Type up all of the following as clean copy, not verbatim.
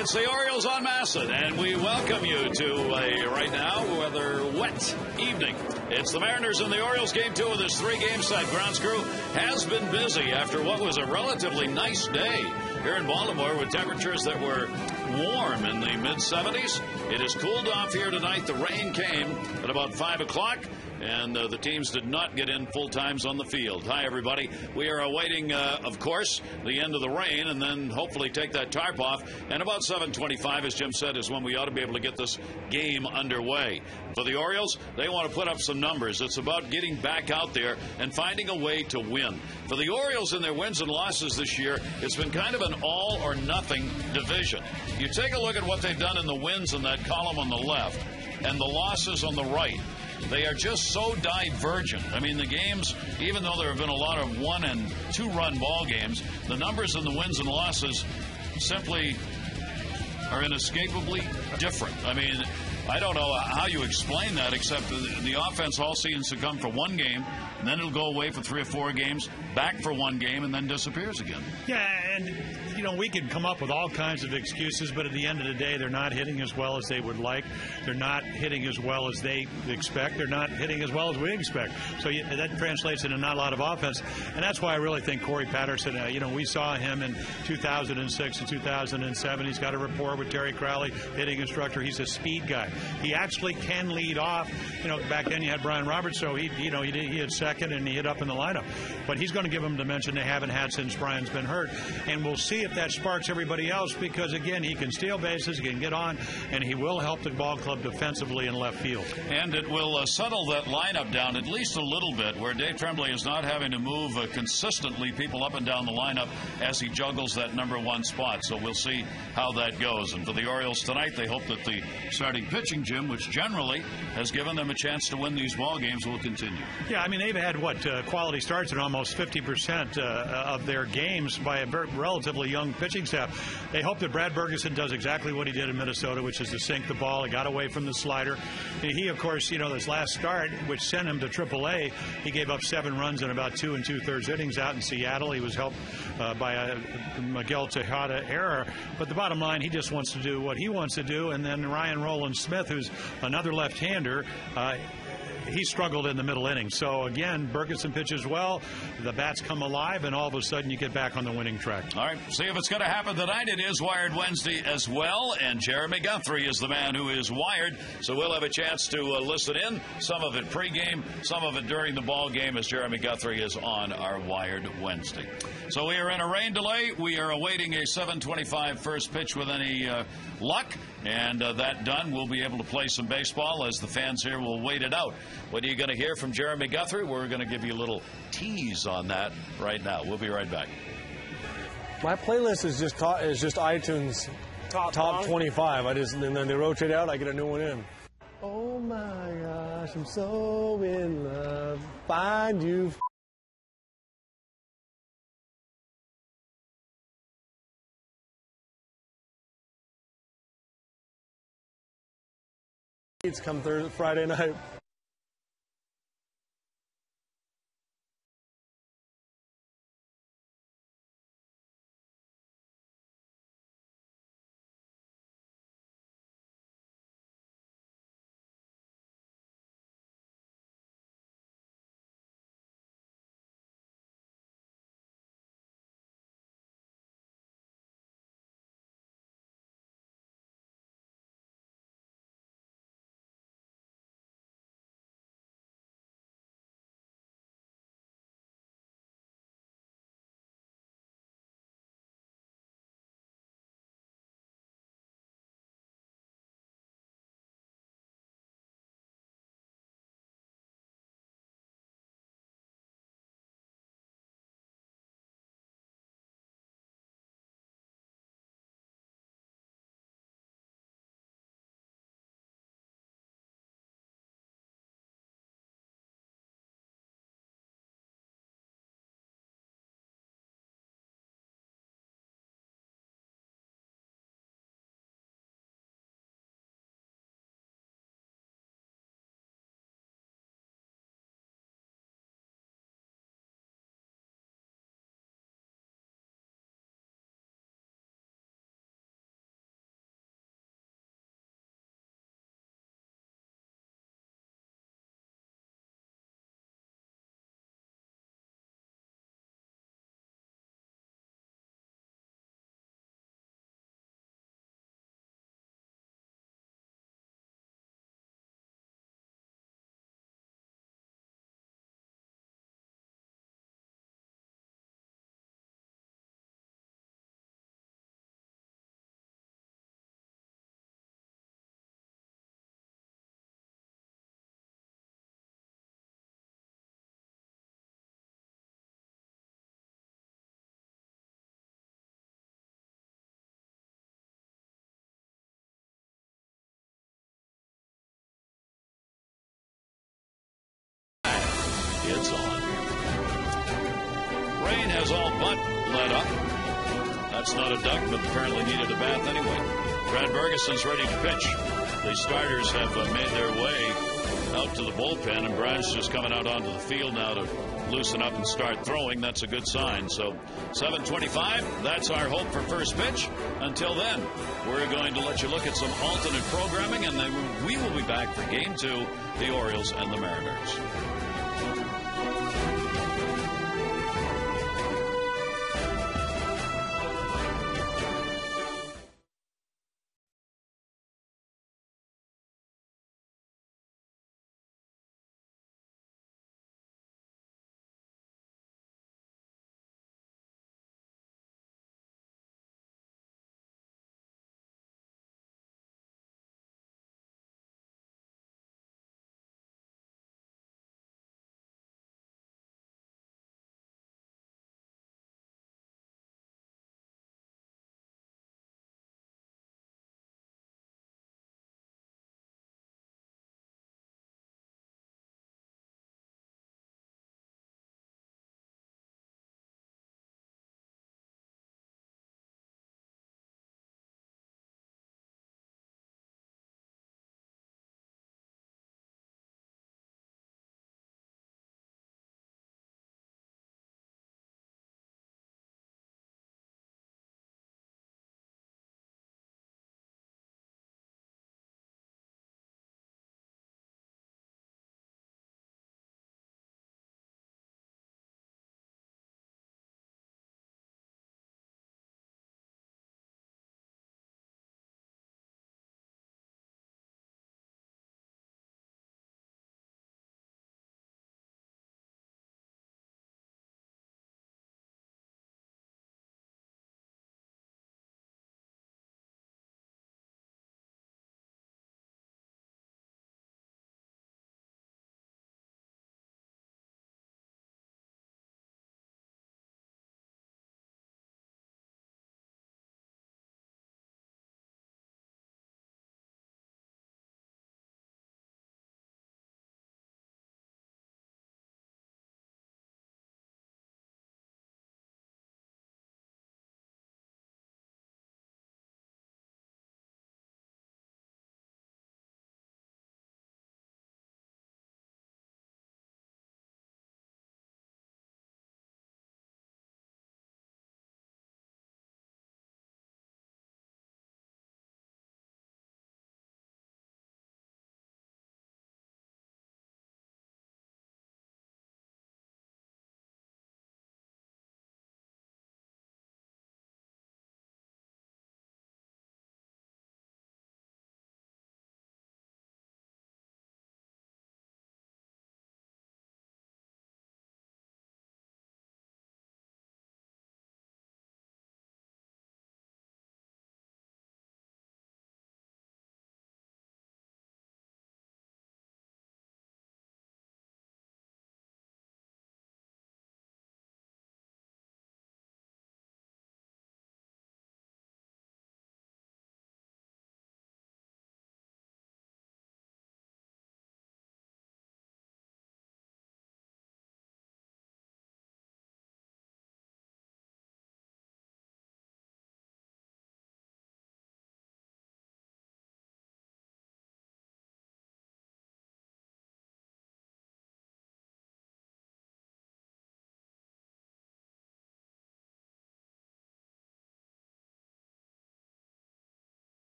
It's the Orioles on Masson, and we welcome you to a, right now, rather wet evening. It's the Mariners and the Orioles, game 2 of this 3-game set. Grounds crew has been busy after what was a relatively nice day here in Baltimore with temperatures that were warm in the mid-70s. It has cooled off here tonight. The rain came at about 5 o'clock. And the teams did not get in full times on the field. Hi, everybody. We are awaiting, of course, the end of the rain and then hopefully take that tarp off. And about 7:25, as Jim said, is when we ought to be able to get this game underway. For the Orioles, they want to put up some numbers. It's about getting back out there and finding a way to win. For the Orioles in their wins and losses this year, it's been kind of an all-or-nothing division. You take a look at what they've done in the wins in that column on the left and the losses on the right. They are just so divergent. I mean, the games, even though there have been a lot of 1- and 2-run ball games, the numbers in the wins and losses simply are inescapably different. I mean, I don't know how you explain that, except the offense all seems to come for one game, and then it'll go away for 3 or 4 games, back for one game, and then disappears again. Yeah, and, you know, we could come up with all kinds of excuses, but at the end of the day, they're not hitting as well as they would like. They're not hitting as well as they expect. They're not hitting as well as we expect. So that translates into not a lot of offense. And that's why I really think Corey Patterson, we saw him in 2006 and 2007. He's got a rapport with Terry Crowley, hitting instructor. He's a speed guy. He actually can lead off. Back then you had Brian Roberts, so he hit second and he hit up in the lineup. But he's going to give them dimension they haven't had since Brian's been hurt. And we'll see if that sparks everybody else because, again, he can steal bases, he can get on, and he will help the ball club defensively in left field. And it will settle that lineup down at least a little bit, where Dave Tremblay is not having to move consistently people up and down the lineup as he juggles that number 1 spot. So we'll see how that goes. And for the Orioles tonight, they hope that the starting pitching, Jim, which generally has given them a chance to win these ball games, will continue. Yeah, I mean, they've had, quality starts in almost 50% of their games by a relatively young pitching staff. They hope that Brad Bergeson does exactly what he did in Minnesota, which is to sink the ball. He got away from the slider. He, of course, this last start, which sent him to AAA, he gave up 7 runs in about 2 2/3 innings out in Seattle. He was helped by a Miguel Tejada error. But the bottom line, he just wants to do what he wants to do. And then Ryan Roland Smith, who's another left-hander, he struggled in the middle innings. So, again, Bergeson pitches well, the bats come alive, and all of a sudden you get back on the winning track. All right, see if it's going to happen tonight. It is Wired Wednesday as well, and Jeremy Guthrie is the man who is wired, so we'll have a chance to listen in, some of it pregame, some of it during the ball game, as Jeremy Guthrie is on our Wired Wednesday. So we are in a rain delay. We are awaiting a 7:25 first pitch with any luck, and that done, we'll be able to play some baseball as the fans here will wait it out. What are you going to hear from Jeremy Guthrie? We're going to give you a little tease on that right now. We'll be right back. My playlist is just iTunes top 25. And then they rotate out. I get a new one in. Oh my gosh, I'm so in love. Find you. It's come Friday night. it's on. Rain has all but let up. That's not a duck, but apparently needed a bath anyway. Brad Bergeson's ready to pitch. The starters have made their way out to the bullpen, and Brad's just coming out onto the field now to loosen up and start throwing. That's a good sign. So 7:25, that's our hope for first pitch. Until then, we're going to let you look at some alternate programming, and then we will be back for Game 2, the Orioles and the Mariners.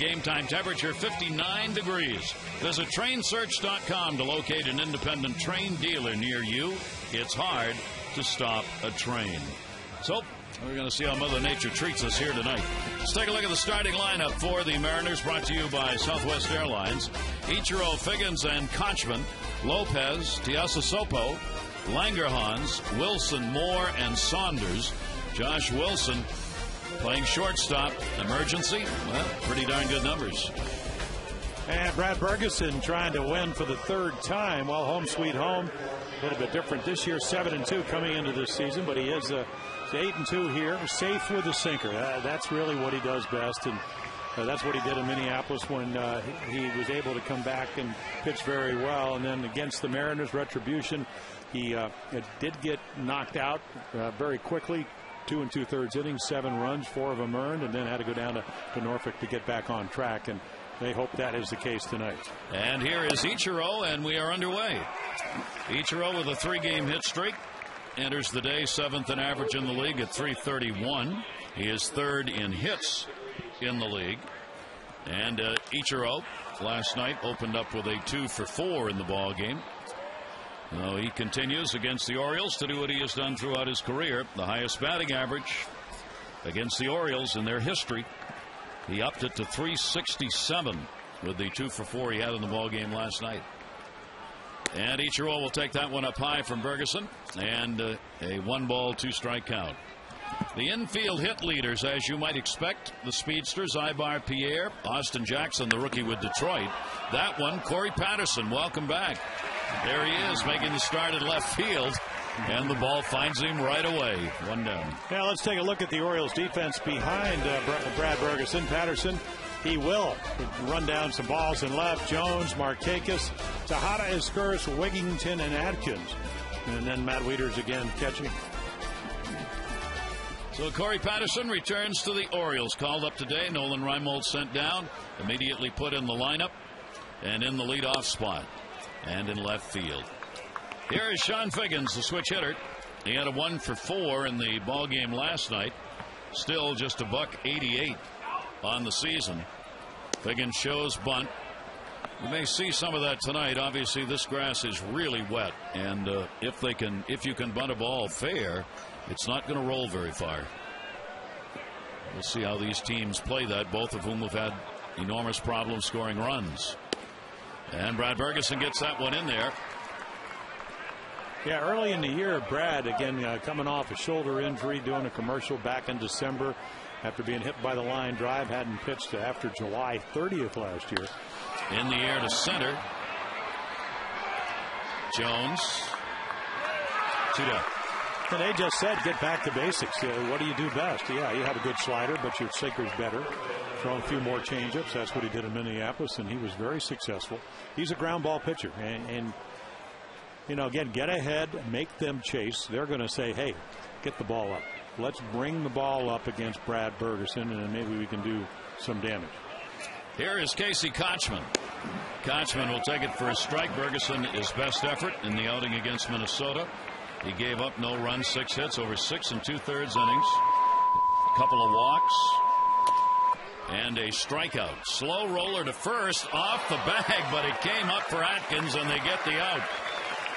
game time temperature 59 degrees. Visit trainsearch.com to locate an independent train dealer near you. It's hard to stop a train. So we're going to see how Mother Nature treats us here tonight. Let's take a look at the starting lineup for the Mariners, brought to you by Southwest Airlines. Ichiro, Figgins, and Kochman, Lopez, Tiasasopo, Langerhans, Wilson, Moore, and Saunders. Josh Wilson playing shortstop. Emergency? Well, pretty darn good numbers. And Brad Bergeson trying to win for the third time. Well, home sweet home. A little bit different this year, 7-2 coming into this season, but he is 8-2 here, safe with the sinker. That's really what he does best, and that's what he did in Minneapolis when he was able to come back and pitch very well. And then against the Mariners, retribution, he did get knocked out very quickly. 2 2/3 innings, 7 runs, 4 of them earned, and then had to go down to Norfolk to get back on track. And they hope that is the case tonight. And here is Ichiro, and we are underway. Ichiro with a 3-game hit streak enters the day 7th in average in the league at .331. He is 3rd in hits in the league. And Ichiro last night opened up with a 2-for-4 in the ball game. Now he continues against the Orioles to do what he has done throughout his career. The highest batting average against the Orioles in their history. He upped it to .367 with the 2-for-4 he had in the ball game last night. And Ichiro will take that one up high from Bergeson, and a 1-ball 2-strike count. The infield hit leaders, as you might expect, the speedsters, Ibar Pierre, Austin Jackson, the rookie with Detroit. That one, Corey Patterson, welcome back. There he is, making the start at left field, and the ball finds him right away. 1 down. Now let's take a look at the Orioles defense behind Brad Bergeson. Patterson, he will run down some balls in left. Jones, Markakis, Tejada, Escurus, Wigington, and Atkins. And then Matt Wieters again catching. So Corey Patterson returns to the Orioles. Called up today. Nolan Reimold sent down. Immediately put in the lineup. And in the leadoff spot. And in left field. Here is Sean Figgins, the switch hitter. He had a 1-for-4 in the ball game last night. Still just a $1.88 on the season. Figgins shows bunt. We may see some of that tonight. Obviously, this grass is really wet, and if you can bunt a ball fair, it's not going to roll very far. We'll see how these teams play that, both of whom have had enormous problems scoring runs. And Brad Bergeson gets that one in there. Yeah, early in the year, Brad, again, coming off a shoulder injury, doing a commercial back in December after being hit by the line drive, hadn't pitched after July 30th last year. In the air to center. Jones. 2 down. And they just said, get back to basics. What do you do best? Yeah, you have a good slider, but your sinker's better. Throw a few more changeups. That's what he did in Minneapolis, and he was very successful. He's a ground ball pitcher. And you know, again, get ahead, make them chase. They're going to say, hey, get the ball up. Let's bring the ball up against Brad Bergeson, and maybe we can do some damage. Here is Casey Kochman. Kochman will take it for a strike. Bergeson, his best effort in the outing against Minnesota. He gave up no runs, 6 hits over 6 2/3 innings. A couple of walks. And a strikeout. Slow roller to first, off the bag, but it came up for Atkins, and they get the out.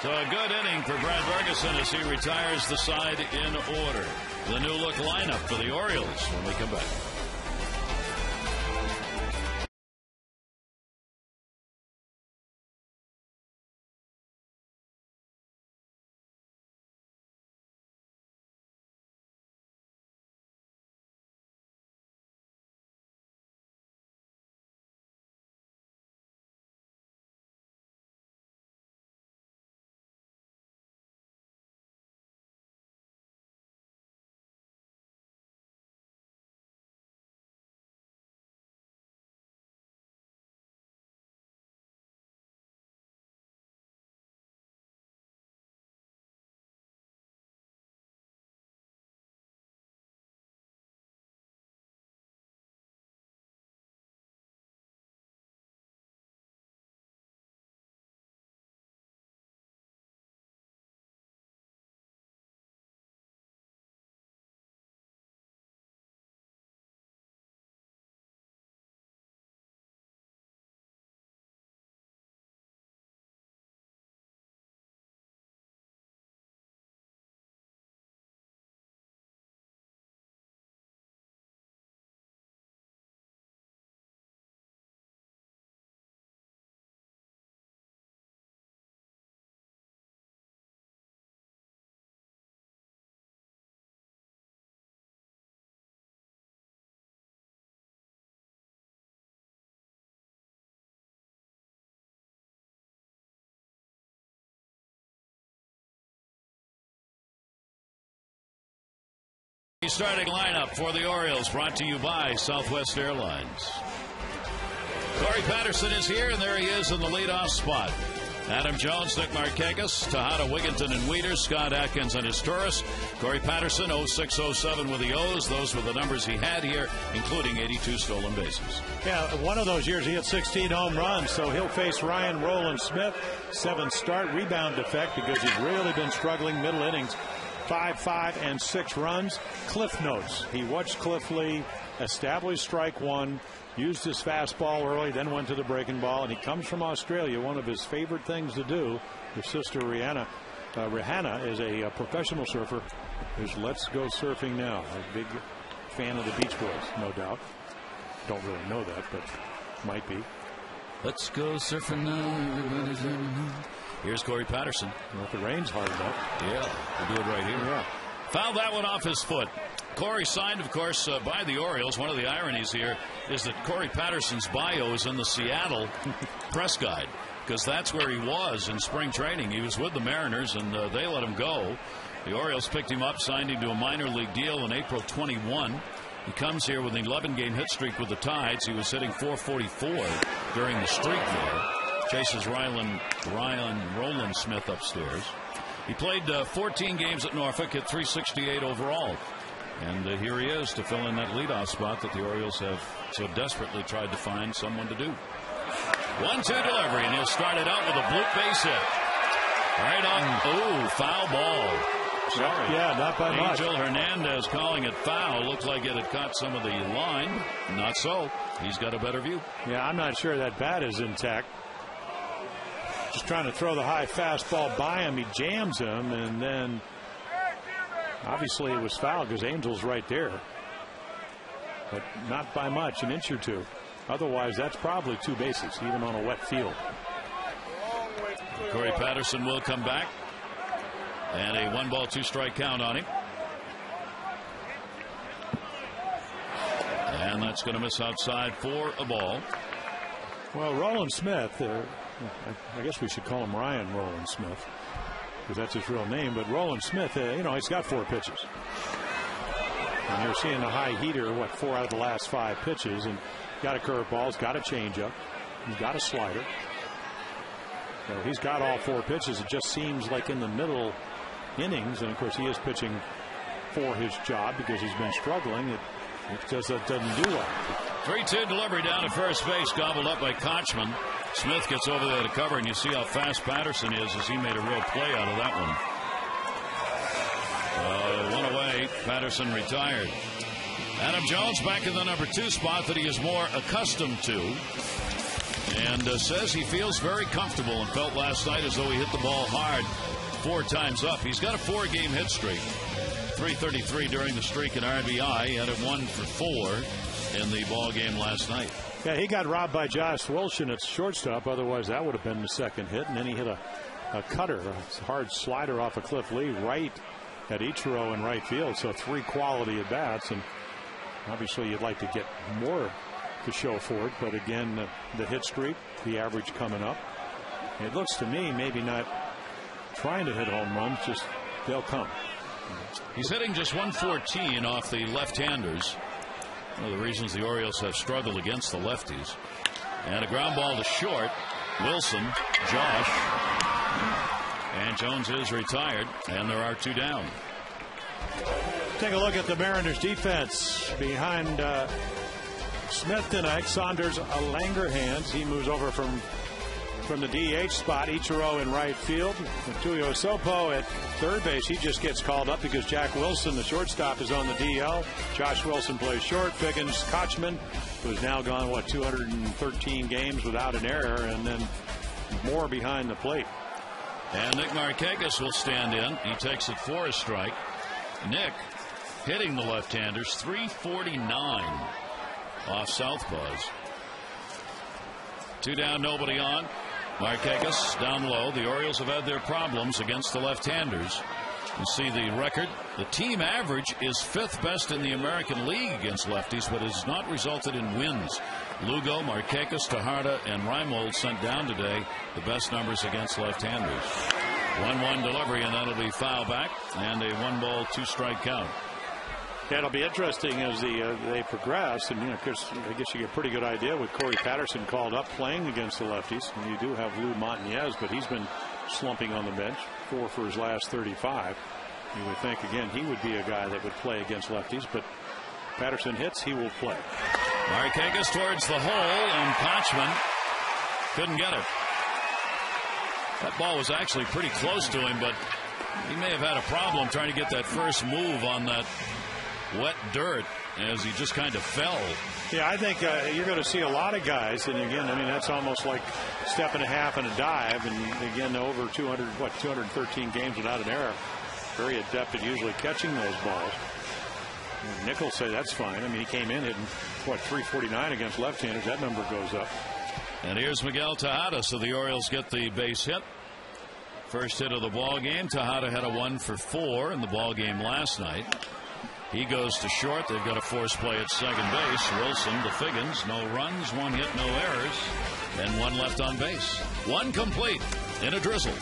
So a good inning for Brad Bergeson as he retires the side in order. The new look lineup for the Orioles when we come back. Starting lineup for the Orioles, brought to you by Southwest Airlines. Corey Patterson is here, and there he is in the leadoff spot. Adam Jones, Nick Markakis, Tejada, Wigginton, and Wieters, Scott Atkins and his tourists. Corey Patterson, 06-07 with the O's. Those were the numbers he had here, including 82 stolen bases. Yeah, one of those years he hit 16 home runs, so he'll face Ryan Rowland-Smith. 7 start rebound defect because he's really been struggling middle innings. 5, and 6 runs. Cliff notes. He watched Cliff Lee establish strike one, used his fastball early, then went to the breaking ball, and he comes from Australia. One of his favorite things to do, his sister Rihanna is a professional surfer, is Let's Go Surfing Now. A big fan of the Beach Boys, no doubt. Don't really know that, but might be. Let's go surfing now, everybody's in. Here's Corey Patterson. Well, if the rain's hard enough. Yeah, we'll do it right here. Yeah. Fouled that one off his foot. Corey signed, of course, by the Orioles. One of the ironies here is that Corey Patterson's bio is in the Seattle press guide, because that's where he was in spring training. He was with the Mariners, and they let him go. The Orioles picked him up, signed him to a minor league deal in April 21. He comes here with an 11-game hit streak with the Tides. He was hitting .444 during the streak there. Chases Ryan Rowland-Smith upstairs. He played 14 games at Norfolk, hit .368 overall. And here he is to fill in that leadoff spot that the Orioles have so desperately tried to find someone to do. 1-2 delivery, and he'll start it out with a bloop base hit. Right on. Foul ball. Sorry. Yeah, not by much. Angel Hernandez calling it foul. Looked like it had caught some of the line. Not so. He's got a better view. Yeah, I'm not sure that bat is intact. Just trying to throw the high fastball by him. He jams him, and then obviously it was foul because Angel's right there. But not by much, an inch or two. Otherwise, that's probably 2 bases, even on a wet field. Corey Patterson will come back. And a 1-ball, 2-strike count on him. And that's going to miss outside for a ball. Well, Rowland-Smith, I guess we should call him Ryan Rowland-Smith, because that's his real name. But Rowland-Smith, he's got 4 pitches. And you're seeing a high heater, 4 out of the last 5 pitches. And got a curveball, he's got a changeup, he's got a slider. So he's got all 4 pitches. It just seems like in the middle innings, and of course he is pitching for his job because he's been struggling. It just doesn't do well. 3-2 delivery down to first base, gobbled up by Kochman. Smith gets over there to cover, and you see how fast Patterson is as he made a real play out of that one. 1 away. Patterson retired. Adam Jones back in the number 2 spot that he is more accustomed to, and says he feels very comfortable, and felt last night as though he hit the ball hard 4 times up. He's got a 4-game hit streak. 333 during the streak in RBI. He had it 1 for 4 in the ball game last night. Yeah, he got robbed by Josh Wilson at shortstop. Otherwise, that would have been the second hit. And then he hit a cutter, a hard slider off of Cliff Lee right at Ichiro in right field. So 3 quality at bats. And obviously, you'd like to get more to show for it. But again, the hit streak, the average coming up. It looks to me maybe not trying to hit home runs, just they'll come. He's hitting just 114 off the left-handers. One of the reasons the Orioles have struggled against the lefties. And a ground ball to short. Wilson, Josh, and Jones is retired, and there are 2 down. Take a look at the Mariners defense behind Smith tonight. Saunders Langerhans. He moves over from the DH spot. Ichiro in right field. Tuyo Sopo at third base. He just gets called up because Jack Wilson, the shortstop, is on the DL. Josh Wilson plays short. Figgins, Kochman, who's now gone 213 games without an error, and then more behind the plate. And Nick Markakis will stand in. He takes it for a strike. Nick hitting the left-handers, 349 off southpaws. 2 down, nobody on. Markakis down low. The Orioles have had their problems against the left-handers. You see the record. The team average is 5th best in the American League against lefties, but has not resulted in wins. Lugo, Markakis, Tejada, and Reimold sent down today the best numbers against left-handers. 1-1 delivery, and that'll be foul back, and a 1-ball, 2-strike count. Yeah, it'll be interesting as they progress, and of course, I guess you get a pretty good idea with Corey Patterson called up playing against the lefties. And you do have Lou Montañez, but he's been slumping on the bench, 4 for his last 35. You would think again he would be a guy that would play against lefties, but Patterson hits, he will play. Markakis towards the hole, and Kochman couldn't get it. That ball was actually pretty close to him, but he may have had a problem trying to get that first move on that wet dirt as he just kind of fell. Yeah, I think you're going to see a lot of guys, and again, I mean, that's almost like step and a half and a dive, and again, over 213 games without an error. Very adept at usually catching those balls. And Nichols say that's fine. I mean, he came in hitting, 349 against left-handers. That number goes up. And here's Miguel Tejada, so the Orioles get the base hit. First hit of the ball game. Tejada had a 1 for 4 in the ball game last night. He goes to short. They've got a force play at second base. Wilson to Figgins. No runs, 1 hit, no errors, and 1 left on base. 1 complete in a drizzle.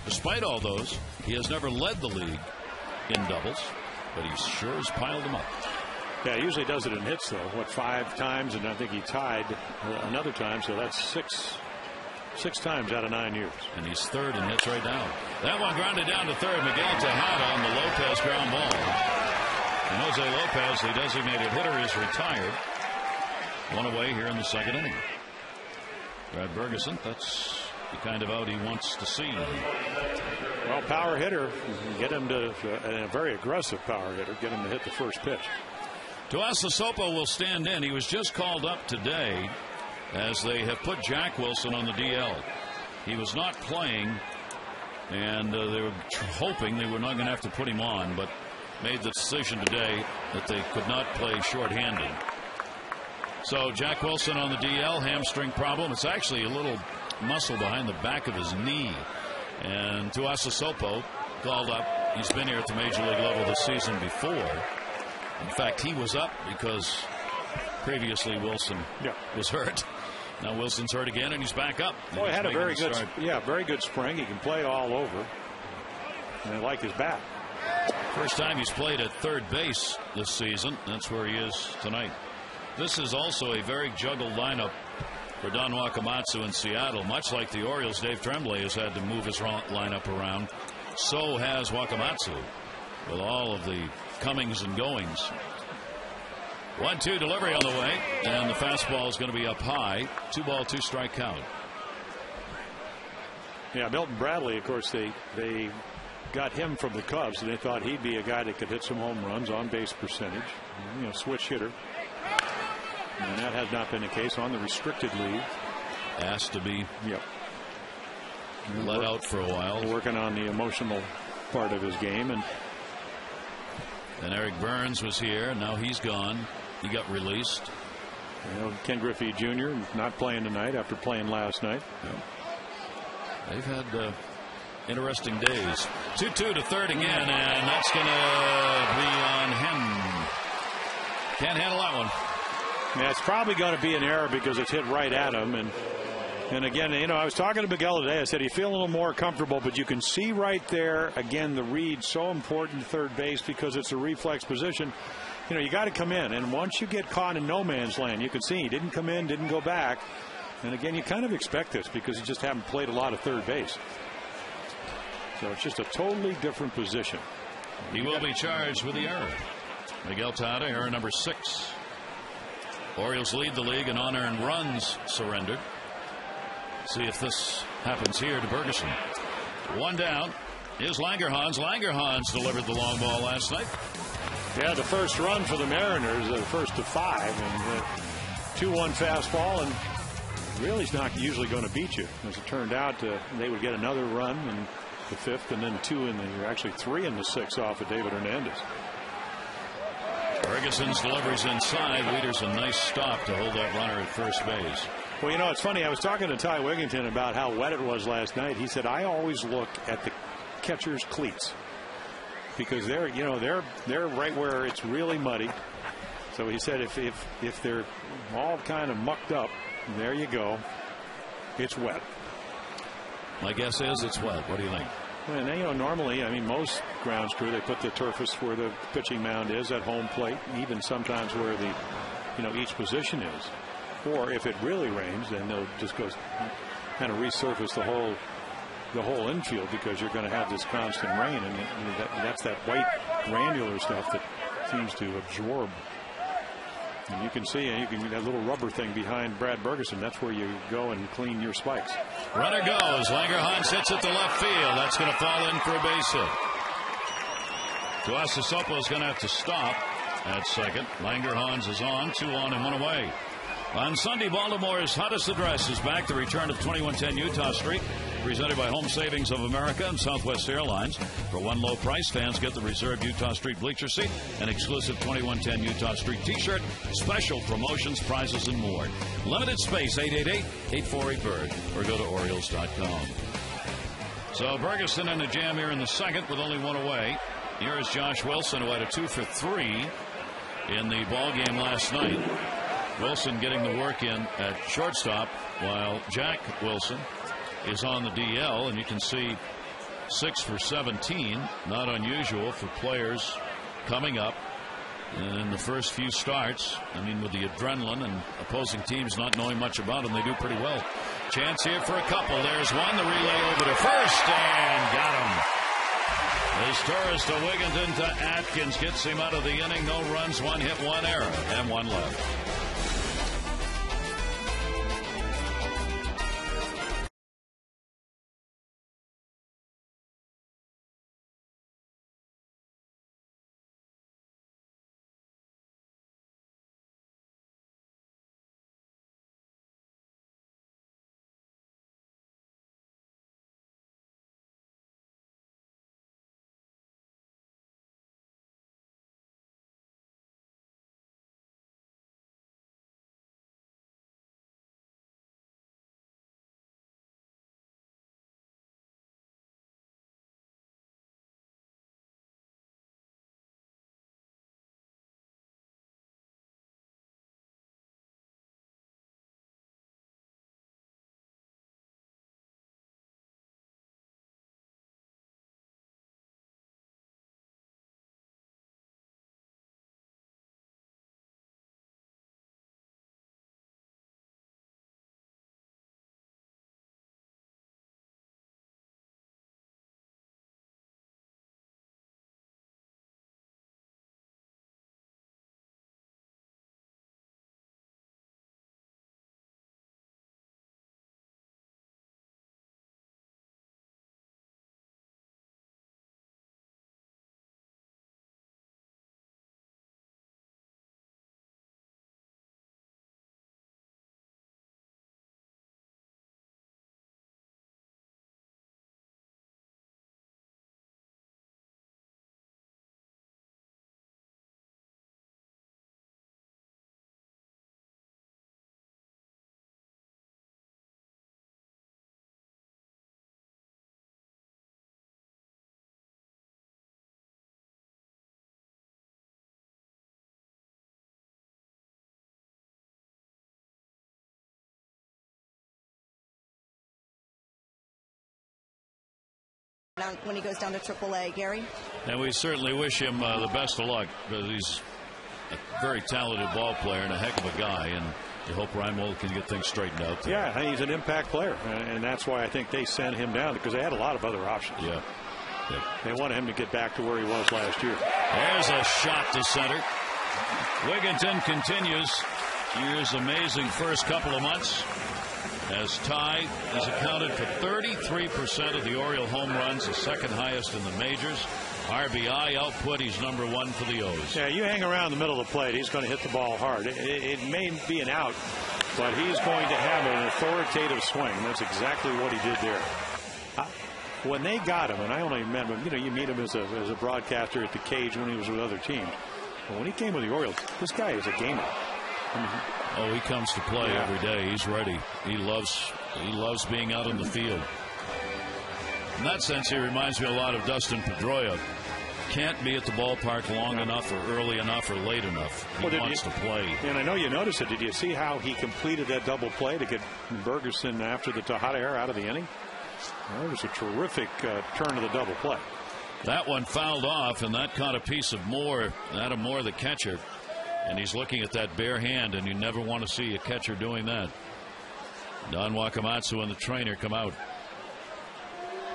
Despite all those, he has never led the league in doubles, but he sure has piled them up. Yeah, he usually does it in hits, though. 5 times, and I think he tied another time, so that's six times out of 9 years. And he's 3rd in hits right now. That one grounded down to 3rd. Miguel Tejada on the Lopez ground ball. And Jose Lopez, the designated hitter, is retired. 1 away here in the 2nd inning. Brad Bergeson, that's the kind of out he wants to see. Well, power hitter, get him to, a very aggressive power hitter, get him to hit the first pitch. Tuasa Sopo will stand in. He was just called up today as they have put Jack Wilson on the DL. He was not playing, and they were hoping they were not going to have to put him on, but made the decision today that they could not play shorthanded. So Jack Wilson on the DL, hamstring problem. It's actually a little muscle behind the back of his knee. And Tuasa Sopo called up. He's been here at the major league level this season before. In fact, he was up because previously Wilson was hurt. Now Wilson's hurt again, and he's back up. Well, he had a very good spring. He can play all over. And I like his bat. First time he's played at third base this season. That's where he is tonight. This is also a very juggled lineup for Don Wakamatsu in Seattle. Much like the Orioles, Dave Tremblay has had to move his lineup around. So has Wakamatsu, with all of the comings and goings. 1-2 delivery on the way, and the fastball is going to be up high. 2-ball, 2-strike count. Yeah, Milton Bradley, of course, they got him from the Cubs, and they thought he'd be a guy that could hit some home runs, on base percentage, switch hitter. And that has not been the case on the restricted league. Asked to be. Yep. let out for a while. Working on the emotional part of his game. And Eric Burns was here, and now he's gone. He got released. Ken Griffey Jr. not playing tonight after playing last night. Yeah. They've had interesting days. 2-2 to third again, and that's going to be on Hen. Can't handle that one. Yeah, it's probably going to be an error because it's hit right at him. And again, I was talking to Miguel today. I said he feel a little more comfortable, but you can see right there again the read so important to third base because it's a reflex position. You got to come in, and once you get caught in no man's land, you can see he didn't come in, didn't go back. And again, you kind of expect this because you just haven't played a lot of third base. So it's just a totally different position. He will be charged with the error. Miguel Tejada, error number 6. Orioles lead the league in unearned runs surrendered. See if this happens here to Bergeson. One down. Here's Langerhans. Langerhans delivered the long ball last night. Yeah, the first run for the Mariners, the first to 5, and 2-1 fastball, and really is not usually going to beat you. As it turned out, they would get another run in the 5th, and then 3 in the 6th off of David Hernandez. Ferguson's delivery's inside. Wieters a nice stop to hold that runner at first base. Well, it's funny. I was talking to Ty Wigginton about how wet it was last night. He said, I always look at the catcher's cleats because they're right where it's really muddy. So he said if they're all kind of mucked up, there you go. It's wet. My guess is it's wet. What do you think? And normally, most grounds crew, they put the turfus where the pitching mound is at home plate, even sometimes where the each position is. Or if it really rains, then they'll just go kind of resurface the whole infield because you're going to have this constant rain, and that's that white granular stuff that seems to absorb. And you can see that little rubber thing behind Brad Bergeson. That's where you go and clean your spikes. Runner goes. Langerhans hits it to left field. That's going to fall in for a base hit. Tuiasosopo is going to have to stop at second. Langerhans is on. 2 on and 1 away. On Sunday, Baltimore's hottest address is back. The return of 2110 Utah Street, presented by Home Savings of America and Southwest Airlines. For one low price, fans get the reserved Utah Street bleacher seat, an exclusive 2110 Utah Street t-shirt, special promotions, prizes, and more. Limited space, 888-848-BIRD, or go to Orioles.com. So Bergeson in the jam here in the second with only 1 away. Here is Josh Wilson, who had a 2 for 3 in the ball game last night. Wilson getting the work in at shortstop while Jack Wilson is on the DL, and you can see 6 for 17. Not unusual for players coming up in the first few starts. With the adrenaline and opposing teams not knowing much about them, they do pretty well. Chance here for a couple. There's one. The relay over to first, and got him. As Torres to Wigginton to Atkins gets him out of the inning. No runs, 1 hit, 1 error, and 1 left. when he goes down to AAA. Gary? And we certainly wish him the best of luck, because he's a very talented ball player and a heck of a guy, and you hope Reinhold can get things straightened out there. Yeah, he's an impact player, and that's why I think they sent him down, because they had a lot of other options. Yeah. They wanted him to get back to where he was last year. There's a shot to center. Wigginton continues year's amazing first couple of months, as Ty has accounted for 33% of the Oriole home runs, the second highest in the majors. RBI output, he's number 1 for the O's. Yeah, you hang around the middle of the plate, he's going to hit the ball hard. It may be an out, but he's going to have an authoritative swing. That's exactly what he did there. When they got him, and I only met him, you meet him as a broadcaster at the cage when he was with other teams. But when he came with the Orioles, this guy is a gamer. He comes to play every day. He's ready. He loves being out in the field. In that sense, he reminds me a lot of Dustin Pedroia. Can't be at the ballpark long enough or early enough or late enough. He wants to play. And I know you noticed it. Did you see how he completed that double play to get Bergerson after the Tejada error out of the inning? Well, it was a terrific turn to the double play. That one fouled off, and that caught a piece of Adam Moore, the catcher. And he's looking at that bare hand, and you never want to see a catcher doing that. Don Wakamatsu and the trainer come out.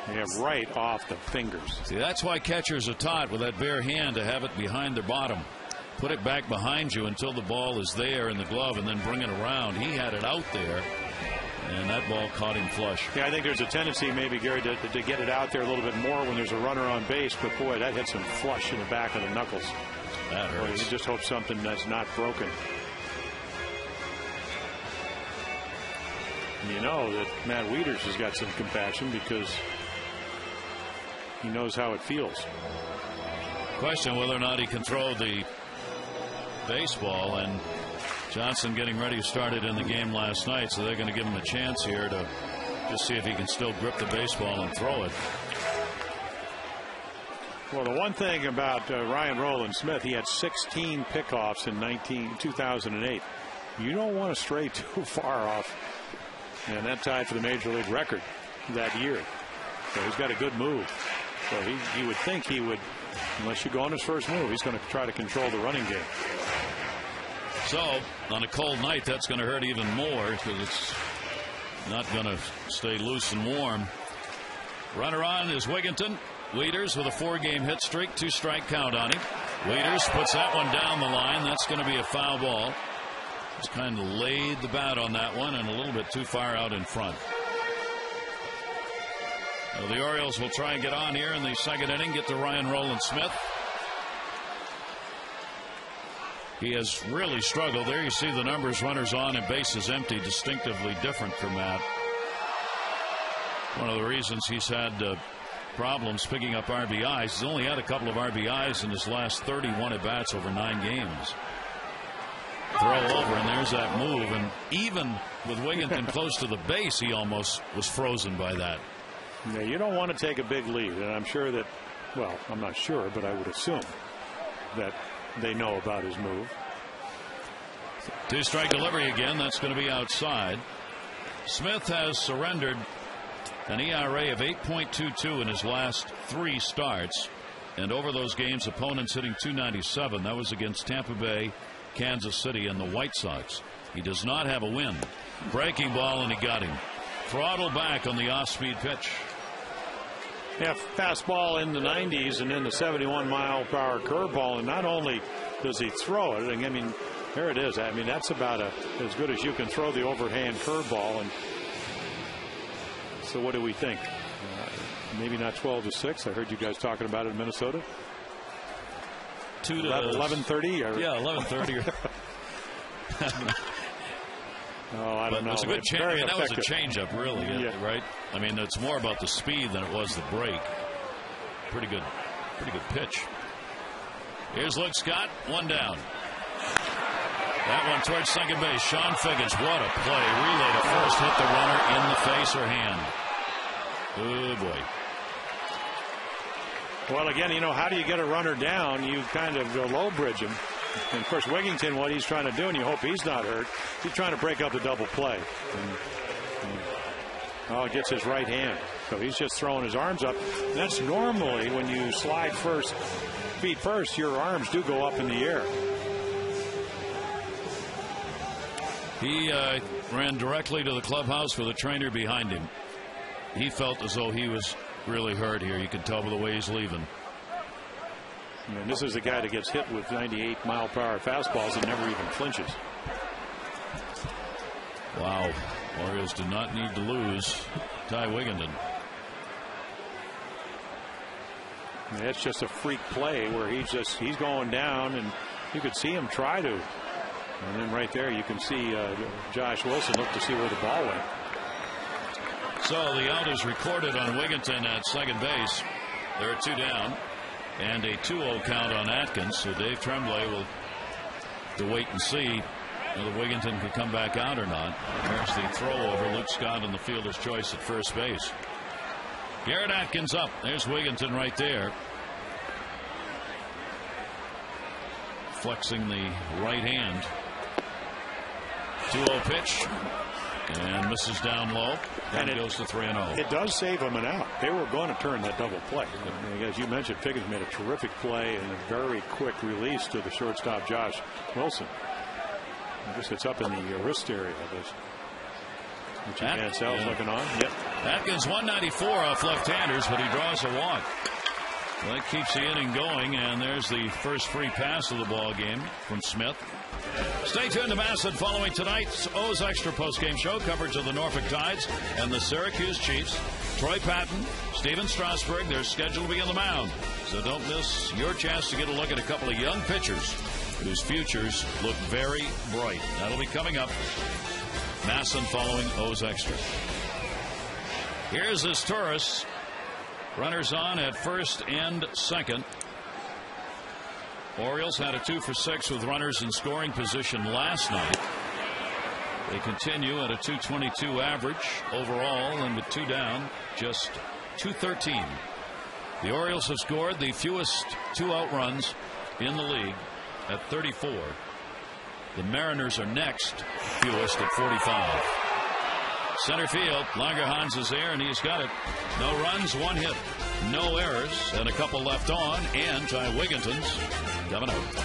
Yeah, right off the fingers. See, that's why catchers are taught with that bare hand to have it behind their bottom. Put it back behind you until the ball is there in the glove, and then bring it around. He had it out there, and that ball caught him flush. Yeah, I think there's a tendency maybe, Gary, to get it out there a little bit more when there's a runner on base. But, boy, that hits him flush in the back of the knuckles. That hurts. Boy, you just hope something that's not broken. And you know that Matt Wieters has got some compassion because he knows how it feels. Question whether or not he can throw the baseball, and Johnson getting ready to start it in the game last night, so they're going to give him a chance here to just see if he can still grip the baseball and throw it. Well, the one thing about Ryan Rowland Smith, he had 16 pickoffs in 2008. You don't want to stray too far off, and that tied for the major league record that year. So he's got a good move. So he would think he would, unless you go on his first move, he's going to try to control the running game. So on a cold night, that's going to hurt even more because it's not going to stay loose and warm. Runner on is Wigginton. Wieters with a 4-game hit streak, 2-strike count on him. Wieters puts that one down the line. That's going to be a foul ball. Just kind of laid the bat on that one and a little bit too far out in front. So the Orioles will try and get on here in the second inning, get to Ryan Rowland Smith. He has really struggled. There you see the numbers, runners on and bases empty, distinctively different from that. One of the reasons he's had problems picking up RBIs. He's only had a couple of RBIs in his last 31 at-bats over 9 games. Throw over, and there's that move. And even with Wigginton close to the base, he almost was frozen by that. Yeah, you don't want to take a big lead, and I'm sure that, well, I'm not sure, but I would assume that they know about his move. 2-strike delivery again. That's going to be outside. Smith has surrendered an ERA of 8.22 in his last 3 starts, and over those games opponents hitting .297. That was against Tampa Bay, Kansas City, and the White Sox. He does not have a win. Breaking ball, and he got him. Throttle back on the off-speed pitch. Yeah, fastball in the 90s and then the 71-mile-per-hour curveball, and not only does he throw it, I mean, there it is. I mean, that's about as good as you can throw the overhand curveball. And so what do we think? Maybe not 12-6. I heard you guys talking about it in Minnesota. 11:30. Yeah, 11:30. Oh, I don't know. It was a good change. I mean, that was a changeup, really, right? I mean, it's more about the speed than it was the break. Pretty good pitch. Here's Luke Scott, 1 down. That one towards second base. Sean Figgins, what a play. Relay to first, hit the runner in the face or hand. Oh, boy. Well, again, you know, how do you get a runner down? You kind of low bridge him. And of course, Wigginton, what he's trying to do, and you hope he's not hurt, he's trying to break up the double play. Oh, it gets his right hand. So he's just throwing his arms up. That's normally when you slide feet first, your arms do go up in the air. He ran directly to the clubhouse with a trainer behind him. He felt as though he was really hurt here. You can tell by the way he's leaving. And this is a guy that gets hit with 98-mile-per-hour fastballs and never even flinches. Wow. Orioles do not need to lose Ty Wigginton. That's just a freak play where he's going down, and you could see him try to. And then right there you can see Josh Wilson look to see where the ball went. So the out is recorded on Wigginton at second base. There are 2 down and a 2-0 count on Atkins. So Dave Tremblay will have to wait and see whether Wigginton can come back out or not. There's the throw over. Luke Scott in the fielder's choice at first base. Garrett Atkins up. There's Wigginton right there. Flexing the right hand. 2-0 pitch. And misses down low. And it goes to 3-0. It does save him an out. They were going to turn that double play. As you mentioned, Figgins made a terrific play and a very quick release to the shortstop, Josh Wilson. I guess it's up in the wrist area of this. Which you can't tell looking on. Yep. Atkins 194 off left-handers, but he draws a walk. Well, that keeps the inning going, and there's the first free pass of the ball game from Smith. Stay tuned to Masson following tonight's O's Extra postgame show. Coverage of the Norfolk Tides and the Syracuse Chiefs. Troy Patton, Steven Strasburg, they're scheduled to be on the mound. So don't miss your chance to get a look at a couple of young pitchers whose futures look very bright. That'll be coming up. Masson following O's Extra. Here's his Taurus. Runners on at first and second. Orioles had a 2 for 6 with runners in scoring position last night. They continue at a .222 average overall, and with 2 down, just .213. The Orioles have scored the fewest 2-out runs in the league at 34. The Mariners are next, fewest at 45. Center field, Langerhans is there, and he's got it. No runs, 1 hit, no errors, and a couple left on, and Ty Wigginton's coming out.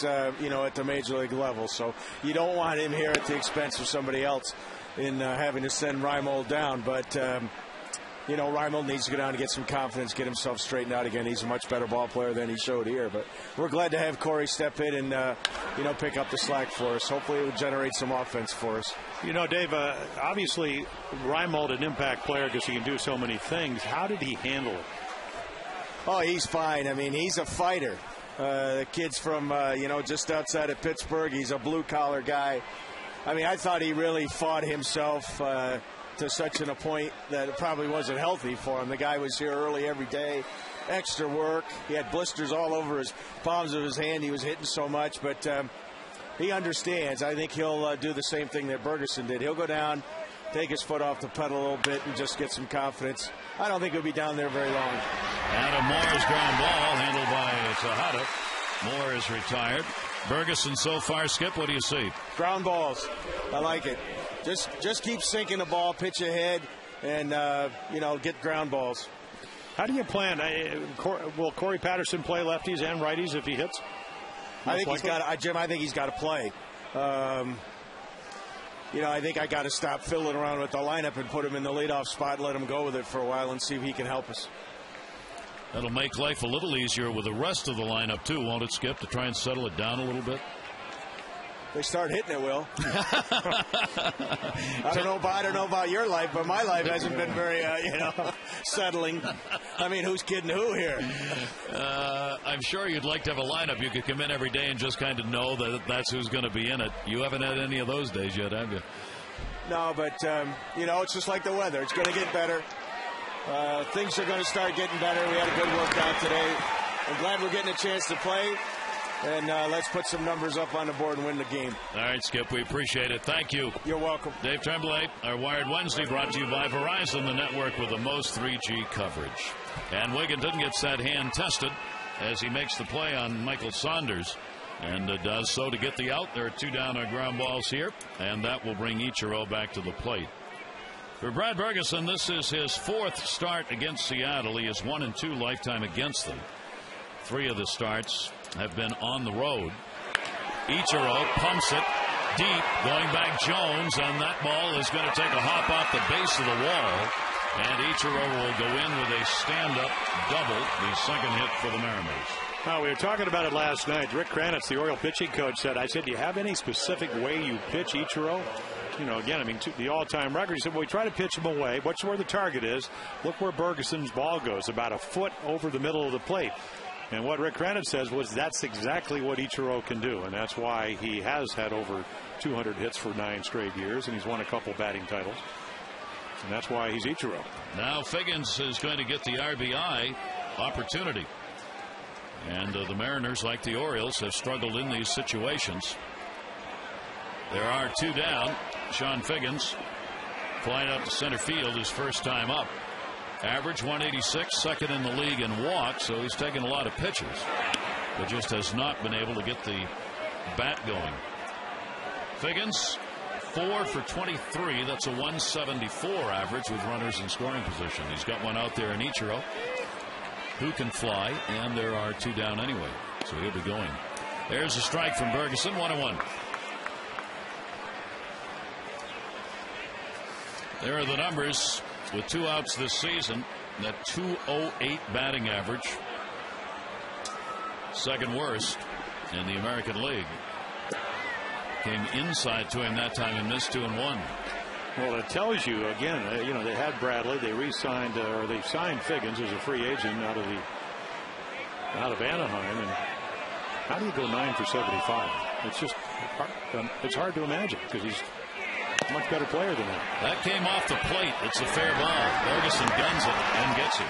At the major league level, so you don't want him here at the expense of somebody else in having to send Reimold down. But you know, Reimold needs to go down and get some confidence, get himself straightened out again. He's a much better ball player than he showed here. But we're glad to have Corey step in and, you know, pick up the slack for us. Hopefully it will generate some offense for us. You know, Dave, obviously Reimold an impact player because he can do so many things. How did he handle it? Oh, he's fine. I mean, he's a fighter. The kid's from, you know, just outside of Pittsburgh. He's a blue-collar guy. I mean, I thought he really fought himself to such a point that it probably wasn't healthy for him. The guy was here early every day, extra work. He had blisters all over his palms of his hand. He was hitting so much, but he understands. I think he'll do the same thing that Bergeson did. He'll go down, take his foot off the pedal a little bit, and just get some confidence. I don't think he'll be down there very long. Adam Moore's ground ball handled by Tejada. Moore is retired. Bergeson so far, Skip, what do you see? Ground balls. I like it. Just keep sinking the ball, pitch ahead, and, you know, get ground balls. How do you plan? Will Corey Patterson play lefties and righties if he hits? I think he's got, Jim, I think he's got to play. You know, I think I got to stop fiddling around with the lineup and put him in the leadoff spot, let him go with it for a while and see if he can help us. That'll make life a little easier with the rest of the lineup, too, won't it, Skip, to try and settle it down a little bit? They start hitting it, Will. I don't know about your life, but my life hasn't been very, you know, settling. I mean, who's kidding who here? I'm sure you'd like to have a lineup you could come in every day and just kind of know that that's who's going to be in it. You haven't had any of those days yet, have you? No, but, you know, it's just like the weather. It's going to get better. Things are going to start getting better. We had a good workout today. I'm glad we're getting a chance to play. And let's put some numbers up on the board and win the game. All right, Skip, we appreciate it. Thank you. You're welcome. Dave Tremblay, our Wired Wednesday brought to you by Verizon, the network with the most 3G coverage. And Wigan didn't get that hand tested as he makes the play on Michael Saunders. And does so to get the out. There are 2 down on ground balls here. And that will bring Ichiro back to the plate. For Brad Bergeson, this is his 4th start against Seattle. He is 1-2 lifetime against them. 3 of the starts have been on the road. Ichiro pumps it deep, going back Jones, and that ball is going to take a hop off the base of the wall, and Ichiro will go in with a stand-up double, the 2nd hit for the Mariners. Well, we were talking about it last night. Rick Kranitz, the Oriole pitching coach, said, do you have any specific way you pitch Ichiro? You know, again, I mean, the all-time record. He said, well, we try to pitch him away. What's where the target is? Look where Bergeson's ball goes, about a foot over the middle of the plate. And what Rick Kranitz says was that's exactly what Ichiro can do, and that's why he has had over 200 hits for 9 straight years, and he's won a couple batting titles. And that's why he's Ichiro. Now Figgins is going to get the RBI opportunity. And the Mariners, like the Orioles, have struggled in these situations. There are 2 down. Sean Figgins flying up to center field his first time up. Average 186, 2nd in the league in walks, so he's taken a lot of pitches, but just has not been able to get the bat going. Figgins, 4 for 23. That's a 174 average with runners in scoring position. He's got one out there in Ichiro, who can fly, and there are 2 down anyway, so he'll be going. There's a strike from Bergeson, 1-1. There are the numbers. With 2 outs this season, that 208 batting average, 2nd worst in the American League. Came inside to him that time and missed 2-1. Well, it tells you again. You know, they had Bradley. They re-signed or they signed Figgins as a free agent out of Anaheim. And how do you go 9 for 75? It's just hard to imagine because he's a much better player than that. That came off the plate. It's a fair ball. Bergeson guns it and gets him.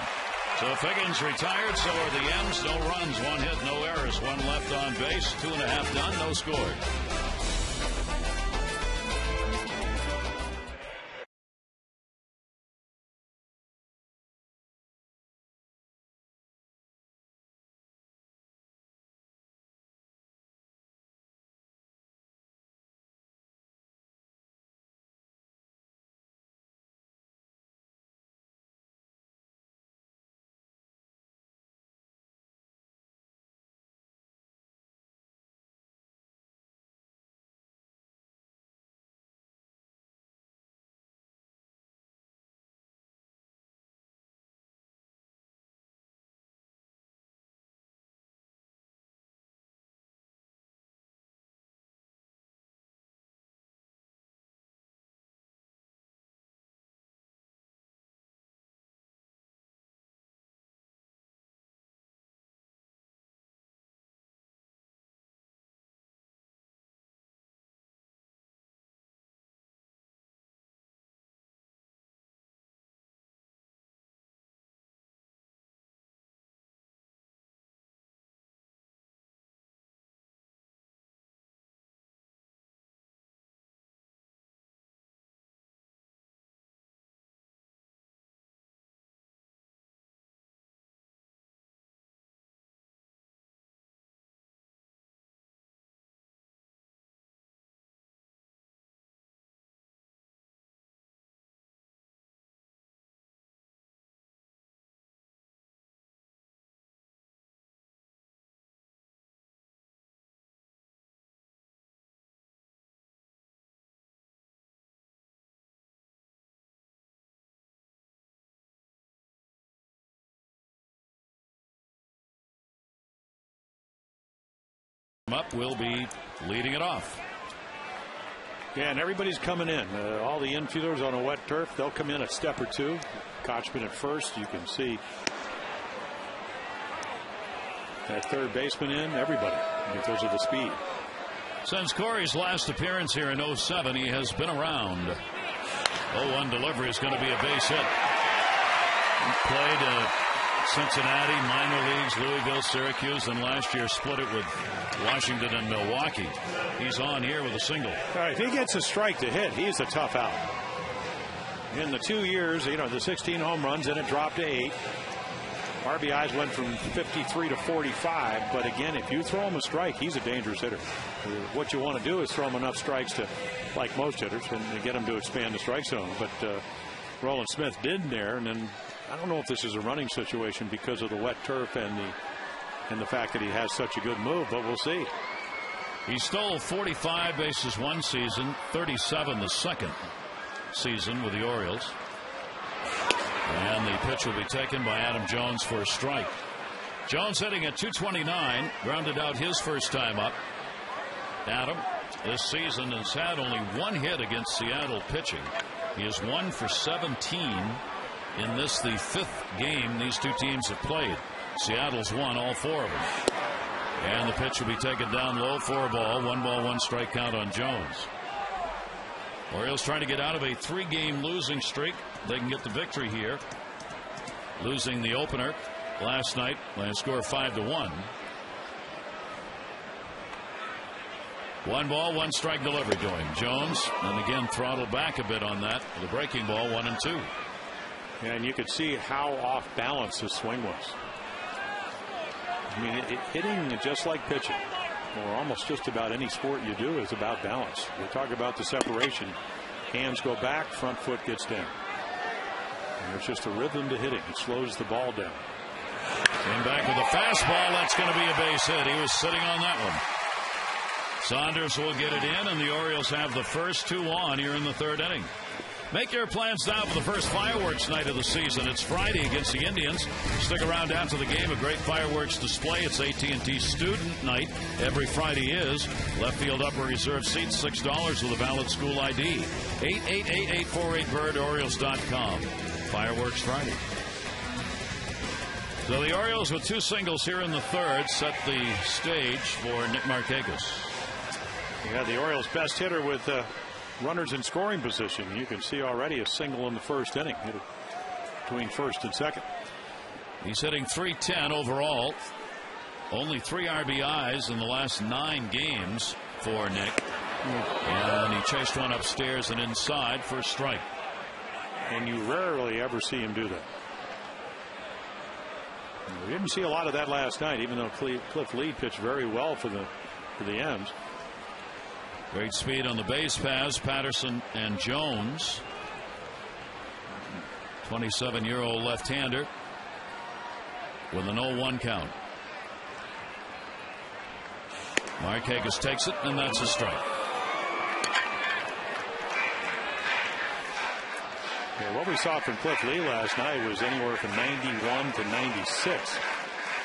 So Figgins retired. So are the M's. No runs, 1 hit, no errors, 1 left on base, 2.5 done, no scored. up will be leading it off. Yeah, and everybody's coming in. All the infielders on a wet turf, they'll come in a step or two. Kochman at first, you can see that third baseman in, everybody, because of the speed. Since Corey's last appearance here in 07, he has been around. 0-1 delivery is going to be a base hit. He played Cincinnati, minor leagues, Louisville, Syracuse, and last year split it with Washington and Milwaukee. He's on here with a single. All right, if he gets a strike to hit, he's a tough out. In the 2 years, the 16 home runs, and it dropped to 8. RBIs went from 53 to 45, but again, if you throw him a strike, he's a dangerous hitter. What you want to do is throw him enough strikes to, like most hitters, and get him to expand the strike zone. But Roland Smith did there, and then I don't know if this is a running situation because of the wet turf and the fact that he has such a good move, but we'll see. He stole 45 bases one season, 37 the second season with the Orioles. And the pitch will be taken by Adam Jones for a strike. Jones hitting at 229, grounded out his first time up. Adam this season has had only one hit against Seattle pitching. He is 1 for 17 in this, the 5th game these two teams have played. Seattle's won all 4 of them. And the pitch will be taken down low for a ball. 1 ball, 1 strike count on Jones. Orioles trying to get out of a 3-game losing streak. They can get the victory here. Losing the opener last night by a score of 5-1. 1 ball, 1 strike delivery going. Jones, and again throttled back a bit on that. The breaking ball, 1-2. And you could see how off balance his swing was. I mean, hitting just like pitching, or almost just about any sport you do, is about balance. We talk about the separation. Hands go back, front foot gets down. And there's just a rhythm to hitting. It slows the ball down. Came back with a fastball. That's going to be a base hit. He was sitting on that one. Saunders will get it in, and the Orioles have the first 2 on here in the 3rd inning. Make your plans now for the first fireworks night of the season. It's Friday against the Indians. Stick around after the game. A great fireworks display. It's AT&T Student Night. Every Friday is. Left field upper reserve seats, $6 with a valid school ID. 888-848-BIRD, Orioles.com. Fireworks Friday. So the Orioles with 2 singles here in the 3rd set the stage for Nick Markakis. Yeah, the Orioles' best hitter with runners in scoring position. You can see already a single in the 1st inning, hit it between 1st and 2nd. He's hitting .310 overall. Only 3 RBIs in the last 9 games for Nick. And he chased one upstairs and inside for a strike. And you rarely ever see him do that. We didn't see a lot of that last night, even though Cliff Lee pitched very well for the M's. Great speed on the base paths, Patterson and Jones. 27-year-old left-hander with an 0-1 count. Markakis takes it, and that's a strike. Yeah, what we saw from Cliff Lee last night was anywhere from 91 to 96.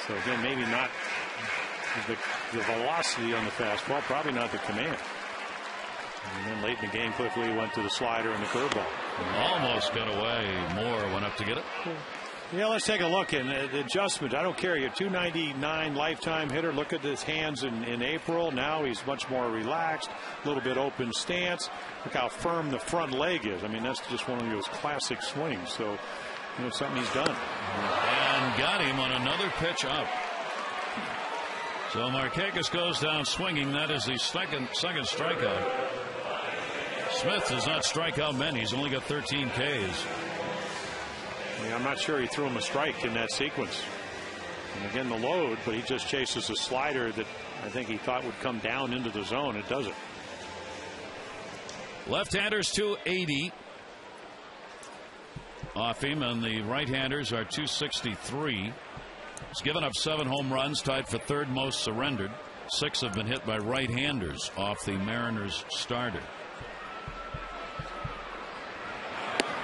So again, maybe not the velocity on the fastball, probably not the command. And then late in the game, Cliff Lee went to the slider and the curveball. Almost got away. Moore went up to get it. Yeah, let's take a look. And the adjustment, I don't care. You're a 299 lifetime hitter. Look at his hands in April. Now he's much more relaxed, a little bit open stance. Look how firm the front leg is. I mean, that's just one of those classic swings. So, something he's done. And got him on another pitch up. So Markakis goes down swinging. That is the second strikeout. Smith does not strike out many. He's only got 13 Ks. Yeah, I'm not sure he threw him a strike in that sequence. And again, the load, but he just chases a slider that I think he thought would come down into the zone. It doesn't. Left-handers 280 off him, and the right-handers are 263. He's given up 7 home runs, tied for 3rd most surrendered. 6 have been hit by right-handers off the Mariners starter.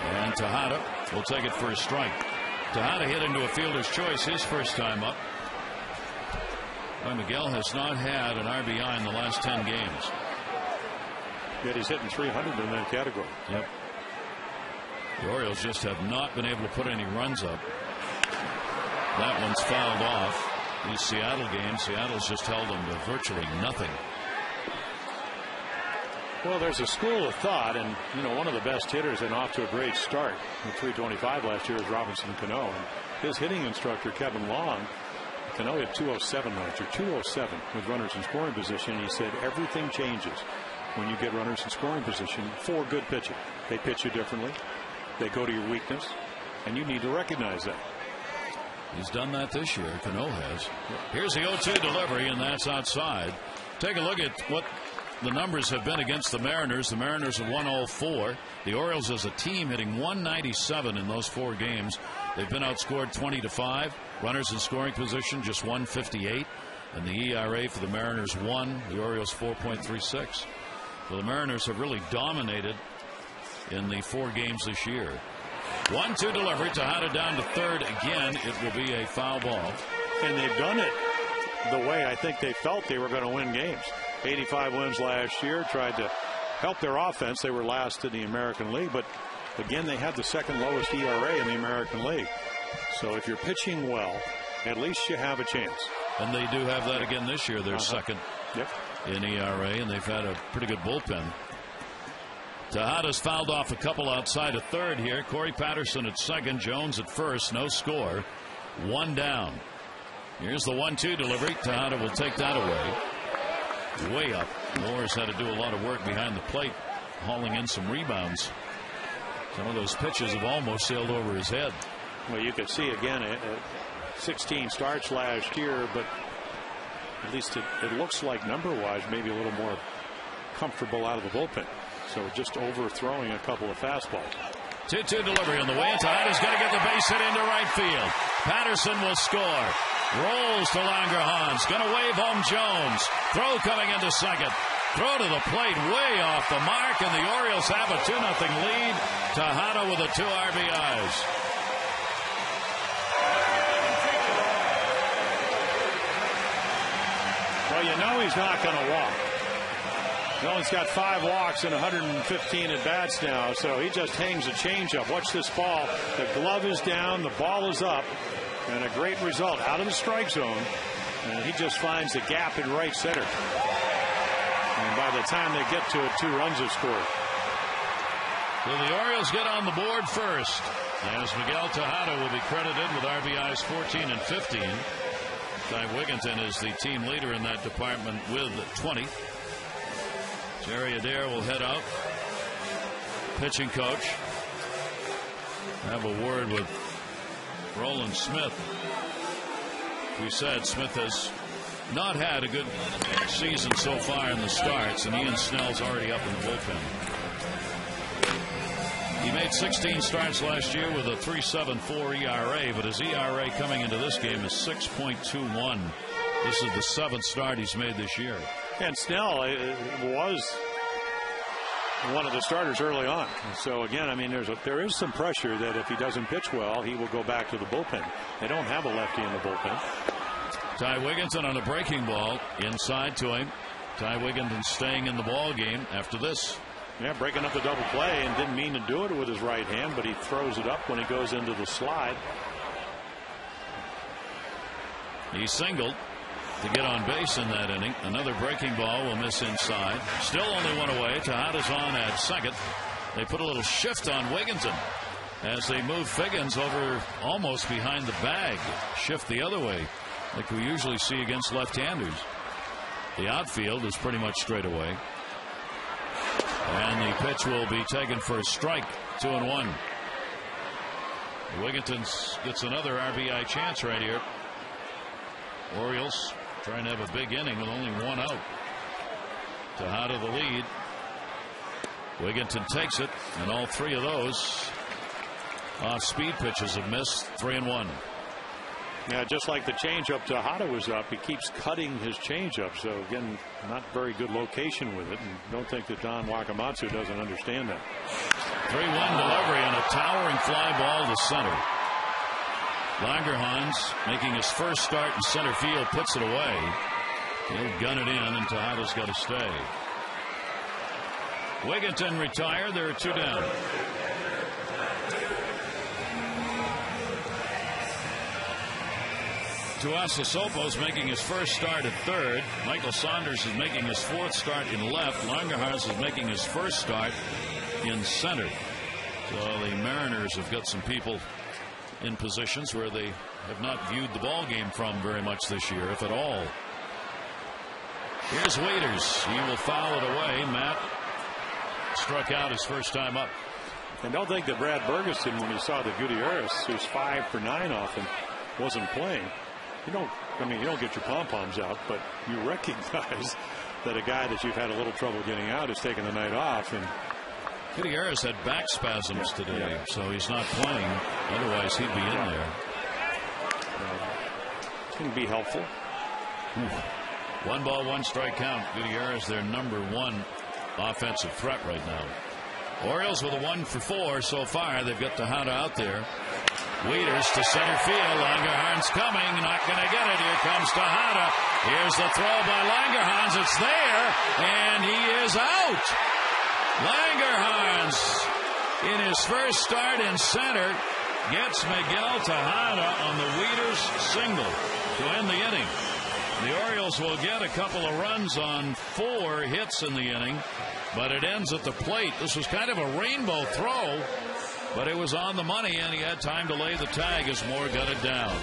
And Tejada will take it for a strike. Tejada hit into a fielder's choice his first time up. Well, Miguel has not had an RBI in the last 10 games. Yet he's hitting 300 in that category. Yep. The Orioles just have not been able to put any runs up. That one's fouled off. These Seattle games, Seattle's just held them to virtually nothing. Well, there's a school of thought, and one of the best hitters and off to a great start with 325 last year is Robinson Cano. And his hitting instructor, Kevin Long, Cano had 207 last year, 207 with runners in scoring position. And he said everything changes when you get runners in scoring position for good pitching. They pitch you differently. They go to your weakness, and you need to recognize that. He's done that this year. Cano has. Here's the 0-2 delivery, and that's outside. Take a look at what the numbers have been against the Mariners. The Mariners are 104. The Orioles as a team hitting 197 in those 4 games. They've been outscored 20-5. Runners in scoring position just 158. And the ERA for the Mariners 1. The Orioles 4.36. So the Mariners have really dominated in the 4 games this year. 1-2 delivery. Tejada down to third again. It will be a foul ball. And they've done it the way I think they felt they were going to win games. 85 wins last year. Tried to help their offense. They were last in the American League, but again they had the second lowest ERA in the American League. So if you're pitching well, at least you have a chance. And they do have that again this year. They're second in ERA, and they've had a pretty good bullpen. Tejada's fouled off a couple outside of third here. Corey Patterson at second, Jones at first. No score. 1 down. Here's the 1-2 delivery. Tejada will take that away. Way up. Moore's had to do a lot of work behind the plate, hauling in some rebounds. Some of those pitches have almost sailed over his head. Well, you could see again 16 starts last year, but at least it looks like number-wise maybe a little more comfortable out of the bullpen. So just overthrowing a couple of fastballs. 2-2 delivery on the way. Tejada's going to get the base hit into right field. Patterson will score. Rolls to Langerhans. Going to wave home Jones. Throw coming into second. Throw to the plate way off the mark, and the Orioles have a 2-0 lead. Tejada with the 2 RBIs. Well, he's not going to walk. Nolan's got 5 walks and 115 at bats now, so he just hangs a changeup. Watch this ball. The glove is down, the ball is up, and a great result out of the strike zone. And he just finds the gap in right center. And by the time they get to it, 2 runs have scored. So the Orioles get on the board first, as Miguel Tejada will be credited with RBIs 14 and 15. Ty Wigginton is the team leader in that department with 20. Jerry Adair will head out. Pitching coach. Have a word with Roland Smith. We said Smith has not had a good season so far in the starts, and Ian Snell's already up in the bullpen. He made 16 starts last year with a 3.74 ERA, but his ERA coming into this game is 6.21. This is the 7th start he's made this year. And Snell was one of the starters early on. So again, I mean, there is some pressure that if he doesn't pitch well, he will go back to the bullpen. They don't have a lefty in the bullpen. Ty Wigginton on a breaking ball inside to him. Ty Wigginton staying in the ball game after this. Yeah, breaking up the double play and didn't mean to do it with his right hand, but he throws it up when he goes into the slide. He singled to get on base in that inning. Another breaking ball will miss inside. Still only 1 away. Tejada's on at second. They put a little shift on Wigginton as they move Figgins over almost behind the bag. Shift the other way like we usually see against left-handers. The outfield is pretty much straight away. And the pitch will be taken for a strike. 2-1. Wigginton gets another RBI chance right here. Orioles trying to have a big inning with only 1 out. Tejada the lead. Wigginton takes it, and all 3 of those off-speed pitches have missed. 3-1. Yeah, just like the changeup Tejada was up, he keeps cutting his changeup. So again, not very good location with it, and don't think that Don Wakamatsu doesn't understand that. 3-1 delivery and a towering fly ball to center. Langerhans making his first start in center field, puts it away. He'll gun it in, and Tejada's got to stay. Wigginton retired. There are 2 down. Tuasa Sopo's making his first start at third. Michael Saunders is making his 4th start in left. Langerhans is making his first start in center. So the Mariners have got some people in positions where they have not viewed the ball game from very much this year, if at all. Here's Waiters. He will foul it away. Matt struck out his first time up. And don't think that Brad Bergeson, when he saw that Gutierrez, who's 5 for 9 off him, wasn't playing. You don't get your pom-poms out, but you recognize that a guy that you've had a little trouble getting out is taking the night off. And Gutierrez had back spasms today, so he's not playing. Otherwise, he'd be in there. Can be helpful. 1 ball, 1 strike count. Gutierrez, their number 1 offensive threat right now. Orioles with a 1 for 4 so far. They've got Tejada out there. Waiters to center field. Langerhans coming, not going to get it. Here comes Tejada. Here's the throw by Langerhans. It's there, and he is out. Langerhans, in his first start in center, gets Miguel Tejada on the Waiters single to end the inning. The Orioles will get a couple of runs on 4 hits in the inning, but it ends at the plate. This was kind of a rainbow throw, but it was on the money, and he had time to lay the tag as Moore got it down.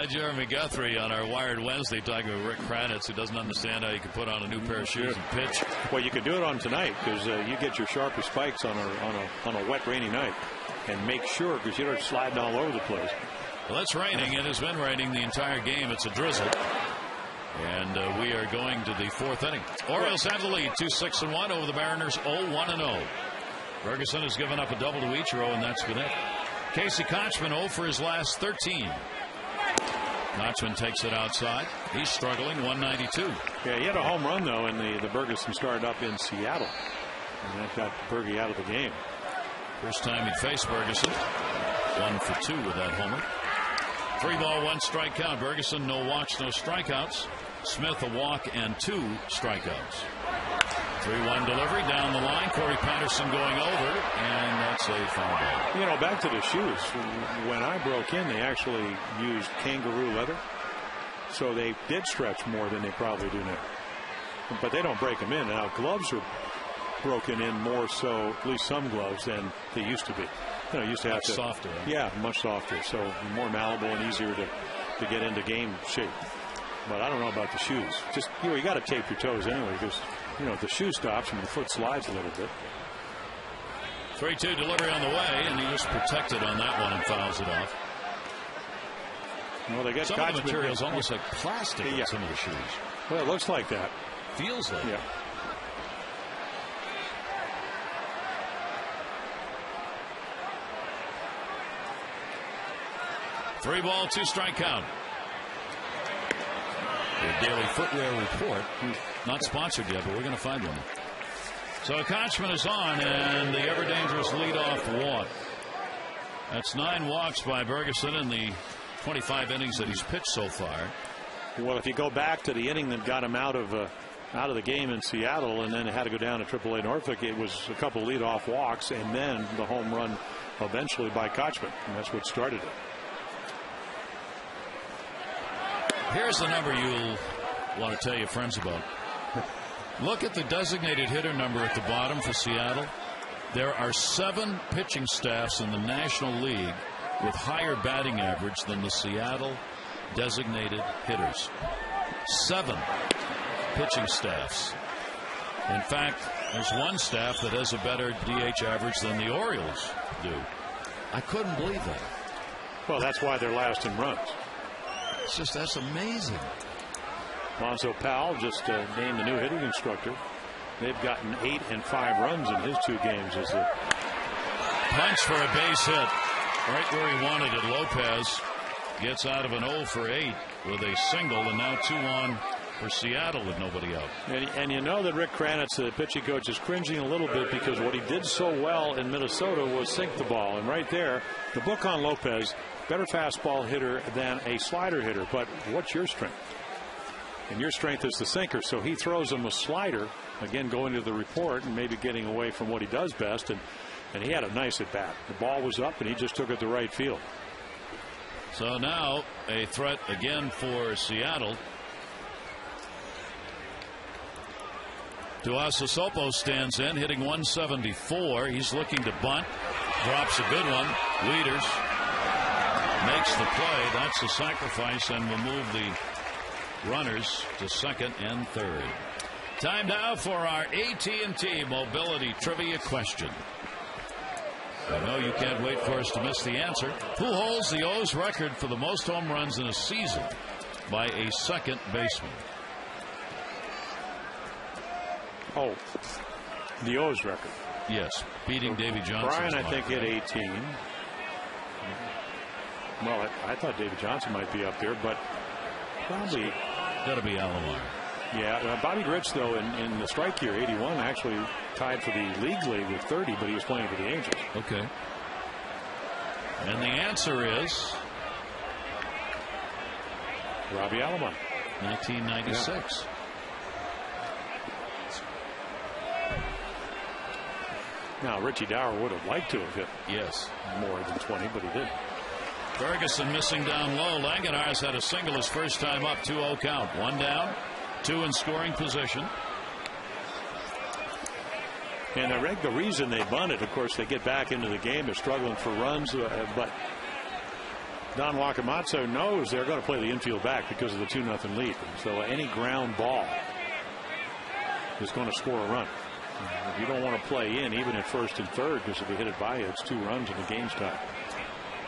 Jeremy Guthrie on our Wired Wednesday talking with Rick Kranitz, who doesn't understand how you can put on a new pair of shoes and pitch. Well, you could do it on tonight because you get your sharper spikes on a wet, rainy night, and make sure because you're sliding all over the place. Well, it's raining. It has been raining the entire game. It's a drizzle. And we are going to the 4th inning. Orioles have the lead, 2-6-1 over the Mariners, 0-1-0. Ferguson has given up a double to Ichiro, and that's been it. Casey Kochman 0 for his last 13. Kochman takes it outside. He's struggling, 192. Yeah, he had a home run, though, in the Ferguson start up in Seattle. And that got Berge out of the game. First time he faced Ferguson. 1 for 2 with that homer. 3 ball, 1 strike count. Ferguson, no walks, no strikeouts. Smith, a walk and 2 strikeouts. 3-1 delivery down the line. Corey Patterson going over, and that's a foul ball. You know, back to the shoes. When I broke in, they actually used kangaroo leather, so they did stretch more than they probably do now. But they don't break them in. Now, gloves are broken in more so, at least some gloves, than they used to be. You know, used to have to softer. Right? Yeah, much softer. So more malleable and easier to get into game shape. But I don't know about the shoes. Just, you got to tape your toes anyway, because, if the shoe stops and the foot slides a little bit. 3-2 delivery on the way, and he was protected on that one and fouls it off. Well, they got some of the materials almost like plastic in some of the shoes. Well, it looks like that. Feels like. Yeah. Three ball, 2-strike count. The Daily Footwear Report, not sponsored yet, but we're going to find one. So Konchman is on, and the ever-dangerous leadoff walk. That's 9 walks by Bergeson in the 25 innings that he's pitched so far. Well, if you go back to the inning that got him out of the game in Seattle, and then had to go down to AAA Norfolk, it was a couple leadoff walks, and then the home run eventually by Konchman, and that's what started it. Here's the number you'll want to tell your friends about. Look at the designated hitter number at the bottom for Seattle. There are 7 pitching staffs in the National League with higher batting average than the Seattle designated hitters. 7 pitching staffs. In fact, there's one staff that has a better DH average than the Orioles do. I couldn't believe that. Well, that's why they're last in runs. It's just, that's amazing. Lonzo Powell just named the new hitting instructor. They've gotten 8 and 5 runs in his 2 games. As the punch for a base hit right where he wanted it. Lopez gets out of an 0 for 8 with a single, and now 2 on for Seattle with nobody out. And you know that Rick Kranitz, the pitching coach, is cringing a little bit because what he did so well in Minnesota was sink the ball. And right there, the book on Lopez, better fastball hitter than a slider hitter. But what's your strength? And your strength is the sinker. So he throws him a slider, again going to the report and maybe getting away from what he does best. And he had a nice at bat. The ball was up and he just took it to right field. So now a threat again for Seattle. Tuiasosopo stands in, hitting 174. He's looking to bunt. Drops a good one. Wieters makes the play. That's a sacrifice and will move the runners to second and third. Time now for our AT&T Mobility Trivia question. I know you can't wait for us to miss the answer. Who holds the O's record for the most home runs in a season by a second baseman? Oh, the O's record. Yes, beating Davy Johnson. Brian, I think, hit 18. Well, I thought Davy Johnson might be up there, but probably got to be Alomar. Yeah, Bobby Grich, though, in the strike year, 81, actually tied for the league with 30, but he was playing for the Angels. Okay. And the answer is Robbie Alomar, 1996. Yeah. Now, Richie Dower would have liked to have hit more than 20, but he didn't. Ferguson missing down low. Langenharz had a single his first time up, 2-0 count. 1 down, 2 in scoring position. And the reason they bunted, of course, they get back into the game. They're struggling for runs, but Don Wakamatsu knows they're going to play the infield back because of the 2-0 lead. So any ground ball is going to score a run. You don't want to play in even at first and third, because if you hit it by you, it's 2 runs and the game's tied.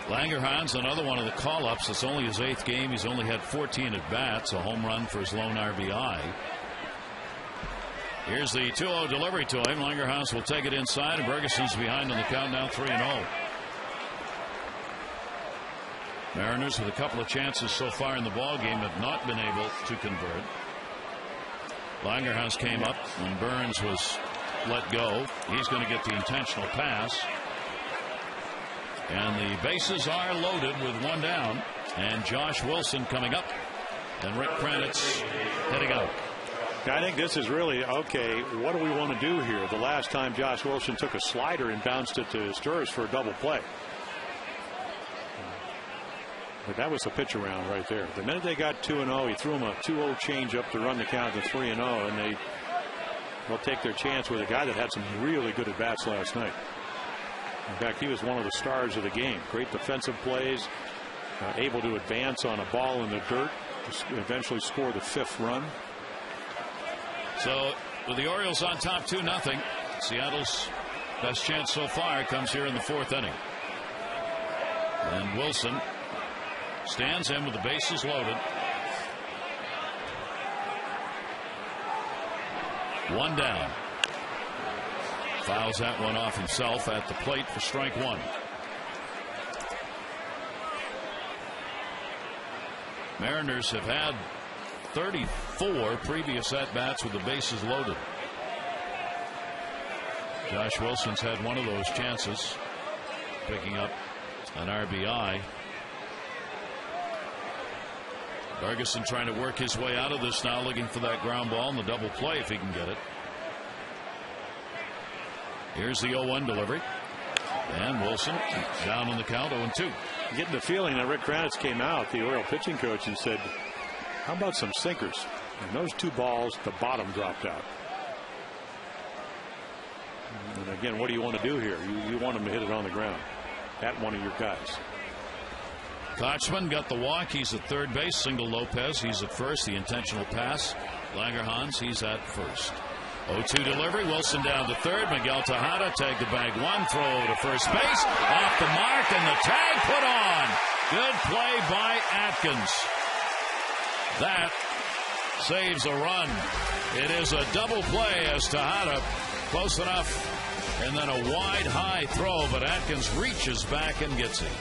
Langerhans, another one of the call-ups. It's only his 8th game. He's only had 14 at-bats, a home run for his lone RBI. Here's the 2-0 delivery to him. Langerhans will take it inside, and Bergeson's behind on the count now, 3-0. Mariners with a couple of chances so far in the ball game have not been able to convert. Langerhans came up when Burns was let go. He's going to get the intentional pass. And the bases are loaded with 1 down. And Josh Wilson coming up. And Rick Kranitz heading out. I think this is really, okay, what do we want to do here? The last time Josh Wilson took a slider and bounced it to Sturz for a double play. But that was the pitch around right there. The minute they got 2-0, he threw him a 2-0 changeup to run the count to 3-0, and they'll take their chance with a guy that had some really good at-bats last night. In fact, he was one of the stars of the game. Great defensive plays, able to advance on a ball in the dirt. eventually score the 5th run. So with the Orioles on top 2-0, Seattle's best chance so far comes here in the 4th inning. And Wilson stands in with the bases loaded. 1 down. Fouls that one off himself at the plate for strike 1. Mariners have had 34 previous at-bats with the bases loaded. Josh Wilson's had one of those chances, picking up an RBI. Ferguson trying to work his way out of this now, looking for that ground ball and the double play if he can get it. Here's the 0-1 delivery. And Wilson down on the count, 0-2. Getting the feeling that Rick Kranitz came out, the Oriole pitching coach, and said, how about some sinkers? And those 2 balls, the bottom dropped out. And again, what do you want to do here? You want him to hit it on the ground at one of your guys. Kochman got the walk. He's at third base. Single Lopez. He's at first. The intentional pass. Langerhans. He's at first. 0-2 delivery. Wilson down to third. Miguel Tejada tagged the bag 1. Throw to first base. Off the mark. And the tag put on. Good play by Atkins. That saves a run. It is a double play as Tejada close enough. And then a wide high throw. But Atkins reaches back and gets it.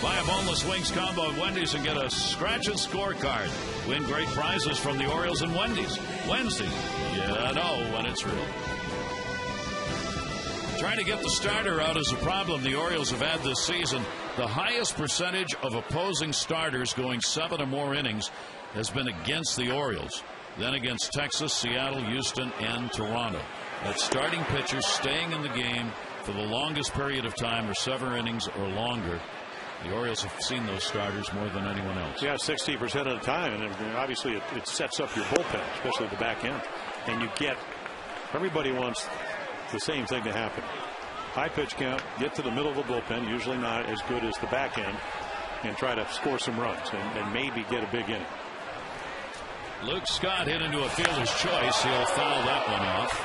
Buy a boneless wings combo at Wendy's and get a scratch and scorecard. Win great prizes from the Orioles and Wendy's. Wednesday, you know when it's real. Trying to get the starter out is a problem the Orioles have had this season. The highest percentage of opposing starters going 7 or more innings has been against the Orioles. Then against Texas, Seattle, Houston, and Toronto. That's starting pitchers staying in the game for the longest period of time, or 7 innings or longer. The Orioles have seen those starters more than anyone else. Yeah, 60% of the time, and obviously it sets up your bullpen, especially the back end. And you get, everybody wants the same thing to happen. High pitch count, get to the middle of the bullpen, usually not as good as the back end, and try to score some runs and maybe get a big inning. Luke Scott hit into a fielder's choice. He'll foul that one off.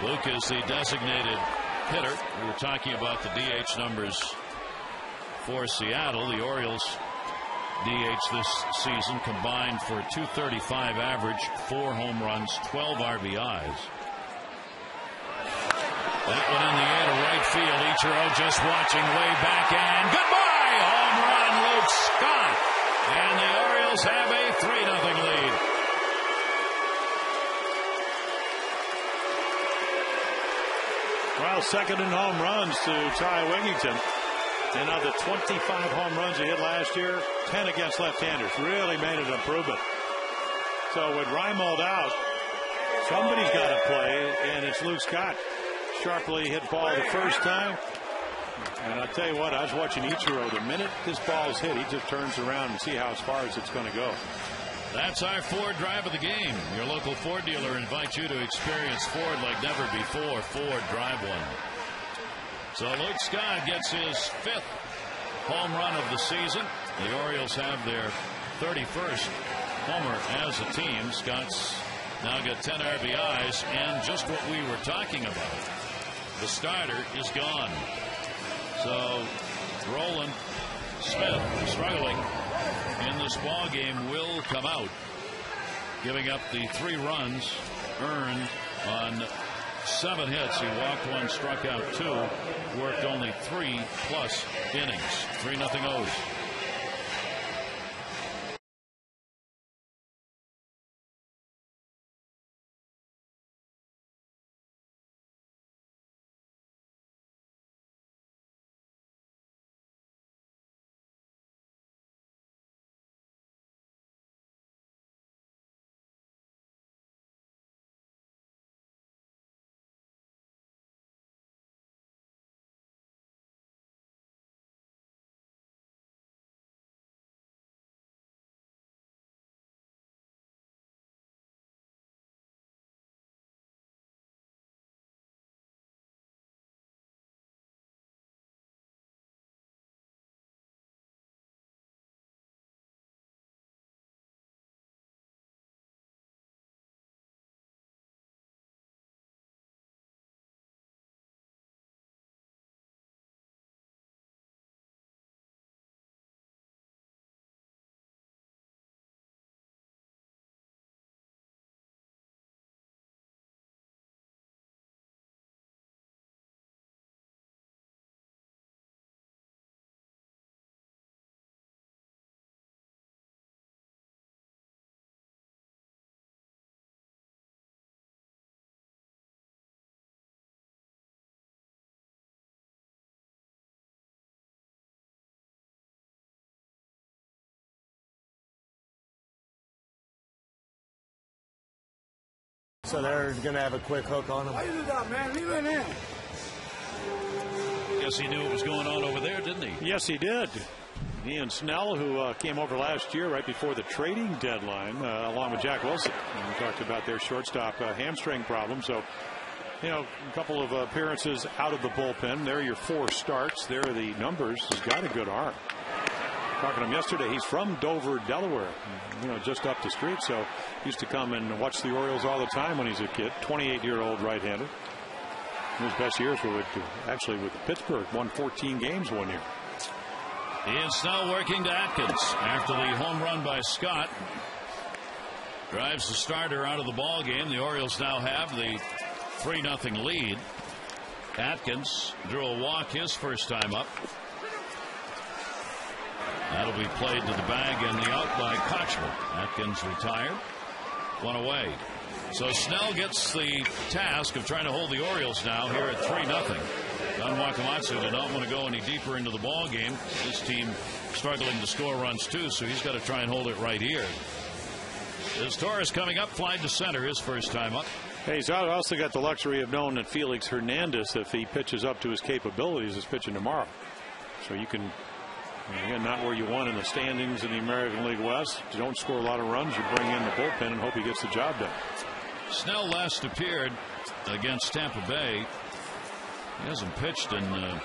Luke is the designated hitter. We were talking about the DH numbers for Seattle. The Orioles DH this season combined for a .235 average, 4 home runs, 12 RBIs. That one in the air to right field. Ichiro just watching way back, and goodbye! Home run, Luke Scott. And the Orioles have a 3-0 lead. Well, second in home runs to Ty Wigington. And of the 25 home runs he hit last year, 10 against left-handers. Really made an improvement. So with Reimold out, somebody's got to play, and it's Luke Scott. Sharply hit ball the first time. And I'll tell you what, I was watching Ichiro. The minute this ball is hit, he just turns around and see how far as it's going to go. That's our Ford Drive of the game. Your local Ford dealer invites you to experience Ford like never before. Ford Drive One. So Luke Scott gets his 5th home run of the season. The Orioles have their 31st homer as a team. Scott's now got 10 RBIs, and just what we were talking about, the starter is gone. So Roland Smith, struggling in this ball game, will come out, giving up the 3 runs earned on 7 hits. He walked 1, struck out 2, worked only 3+ innings. 3-0 O's. So they're going to have a quick hook on him. Why you do that, man? Leave it in. Guess he knew what was going on over there, didn't he? Yes, he did. Ian Snell, who came over last year right before the trading deadline, along with Jack Wilson. And we talked about their shortstop hamstring problem. So, you know, a couple of appearances out of the bullpen. There are your 4 starts. There are the numbers. He's got a good arm. Talking to him yesterday, he's from Dover, Delaware, you know, just up the street. So used to come and watch the Orioles all the time when he's a kid. 28-year-old right-hander. His best years were actually with Pittsburgh. Won 14 games one year. Ian Snell working to Atkins after the home run by Scott. Drives the starter out of the ball game. The Orioles now have the 3-0 lead. Atkins drew a walk his first time up. That'll be played to the bag and the out by Kochman. Atkins retired. 1 away. So Snell gets the task of trying to hold the Orioles now here at 3-0. Don Wakamatsu did not want to go any deeper into the ball game. His team struggling to score runs too, so he's got to try and hold it right here. As Torres coming up, flied to center his first time up. Hey, he's also got the luxury of knowing that Felix Hernandez, if he pitches up to his capabilities, is pitching tomorrow. So you can, again, not where you want in the standings in the American League West. You don't score a lot of runs. You bring in the bullpen and hope he gets the job done. Snell last appeared against Tampa Bay. He hasn't pitched in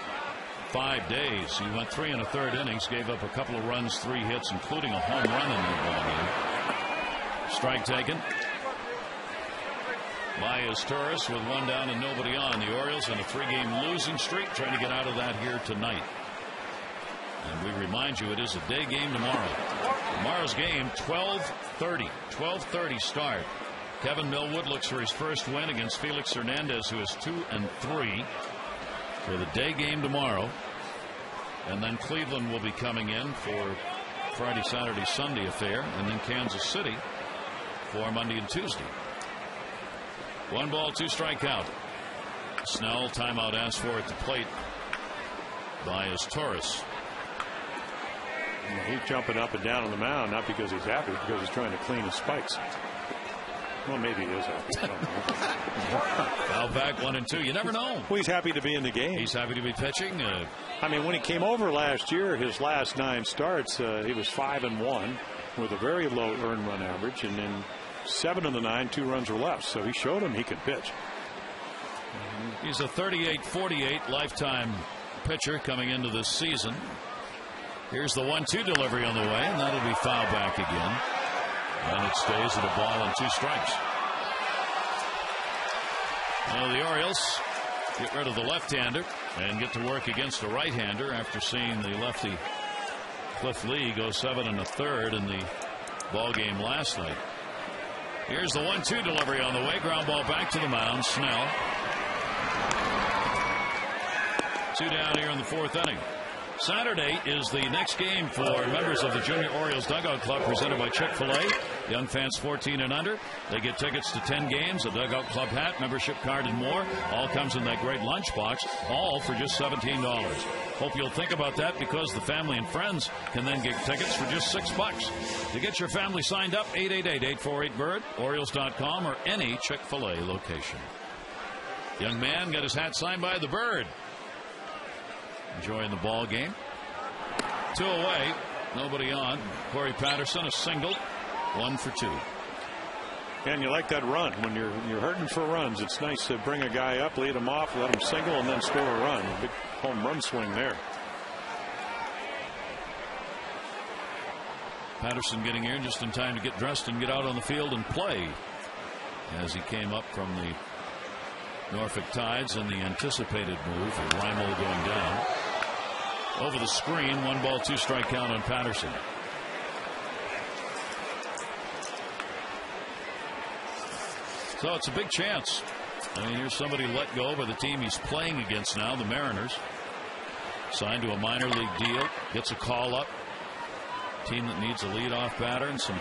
5 days. He went 3 1/3 innings, gave up a couple of runs, 3 hits, including a home run in the ball game. Strike taken by Torres with 1 down and nobody on. The Orioles in a 3-game losing streak, trying to get out of that here tonight. And we remind you, it is a day game tomorrow. Tomorrow's game, 12:30. 12:30 start. Kevin Millwood looks for his first win against Felix Hernandez, who is 2-3. For the day game tomorrow. And then Cleveland will be coming in for Friday, Saturday, Sunday affair. And then Kansas City for Monday and Tuesday. 1 ball, 2 strike count. Snell, timeout asked for at the plate by Torres. He's jumping up and down on the mound, not because he's happy, because he's trying to clean his spikes. Well, maybe he is happy. I don't know. Foul back 1-2. You never know. Well, he's happy to be in the game. He's happy to be pitching. I mean, when he came over last year, his last 9 starts, he was 5-1 with a very low earned run average, and in 7 of the 9, 2 runs or less. So he showed him he could pitch. He's a 38-48 lifetime pitcher coming into this season. Here's the 1-2 delivery on the way, and that'll be foul back again. And it stays at a ball and 2 strikes. Now the Orioles get rid of the left-hander and get to work against a right-hander after seeing the lefty Cliff Lee go 7 1/3 in the ball game last night. Here's the 1-2 delivery on the way. Ground ball back to the mound. Snell. 2 down here in the 4th inning. Saturday is the next game for members of the Junior Orioles Dugout Club, presented by Chick-fil-A. Young fans 14 and under, they get tickets to 10 games, a Dugout Club hat, membership card, and more. All comes in that great lunchbox, all for just $17. Hope you'll think about that, because the family and friends can then get tickets for just $6. To get your family signed up, 888-848-BIRD, Orioles.com, or any Chick-fil-A location. Young man got his hat signed by the Bird. Enjoying the ball game. 2 away, nobody on. Corey Patterson, a single, 1 for 2. And you like that run when you're hurting for runs. It's nice to bring a guy up, lead him off, let him single, and then score a run. A big home run swing there. Patterson getting here just in time to get dressed and get out on the field and play, as he came up from the Norfolk Tides in the anticipated move of Reimold going down. Over the screen, 1 ball, 2 strike count on Patterson. So it's a big chance. I mean, here's somebody let go by the team he's playing against now, the Mariners. Signed to a minor league deal, gets a call up. Team that needs a leadoff batter and some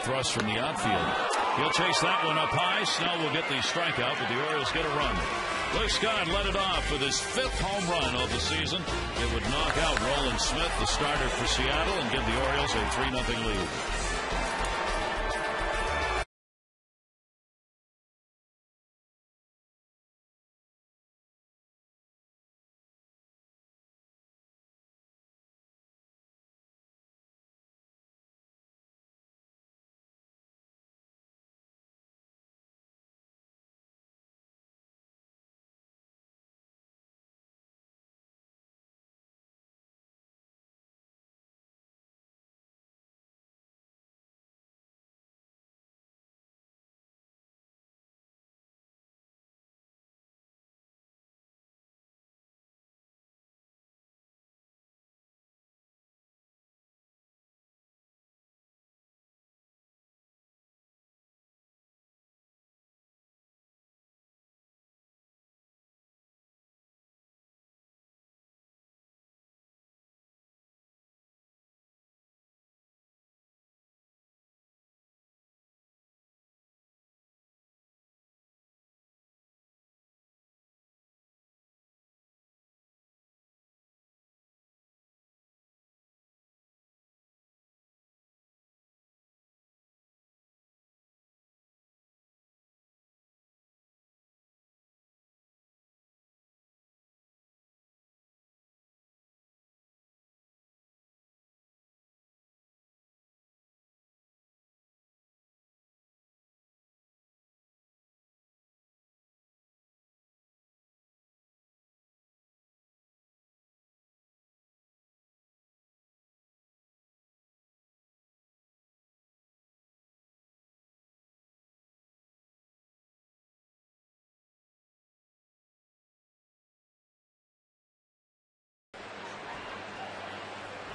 thrust from the outfield. He'll chase that one up high. Snell will get the strikeout, but the Orioles get a run. Luke Scott led it off with his 5th home run of the season. It would knock out Roland Smith, the starter for Seattle, and give the Orioles a 3-0 lead.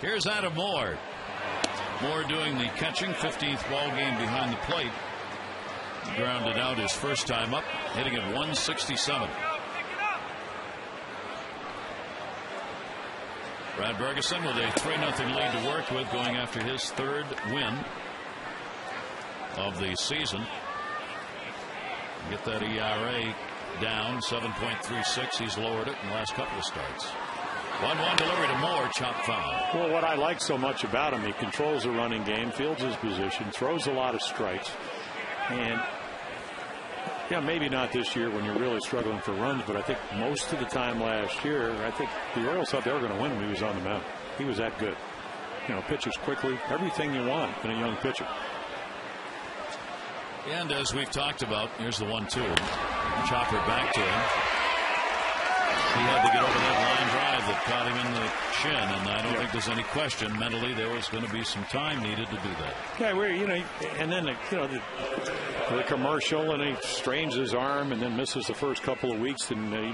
Here's Adam Moore. Moore doing the catching, 15th ball game behind the plate. He grounded out his first time up, hitting at 167. Brad Bergeson with a 3-0 lead to work with, going after his 3rd win of the season. Get that ERA down, 7.36. He's lowered it in the last couple of starts. 1-1 delivery to Moore, chop foul. Well, what I like so much about him, he controls the running game, fields his position, throws a lot of strikes. And yeah, maybe not this year when you're really struggling for runs, but I think most of the time last year, I think the Orioles thought they were going to win when he was on the mound. He was that good. You know, pitches quickly, everything you want in a young pitcher. And as we've talked about, here's the 1-2. Chopper back to him. He had to get over that line drive that caught him in the chin, and I don't think there's any question mentally there was going to be some time needed to do that. Yeah, and then the commercial, and he strains his arm and then misses the first couple of weeks, and he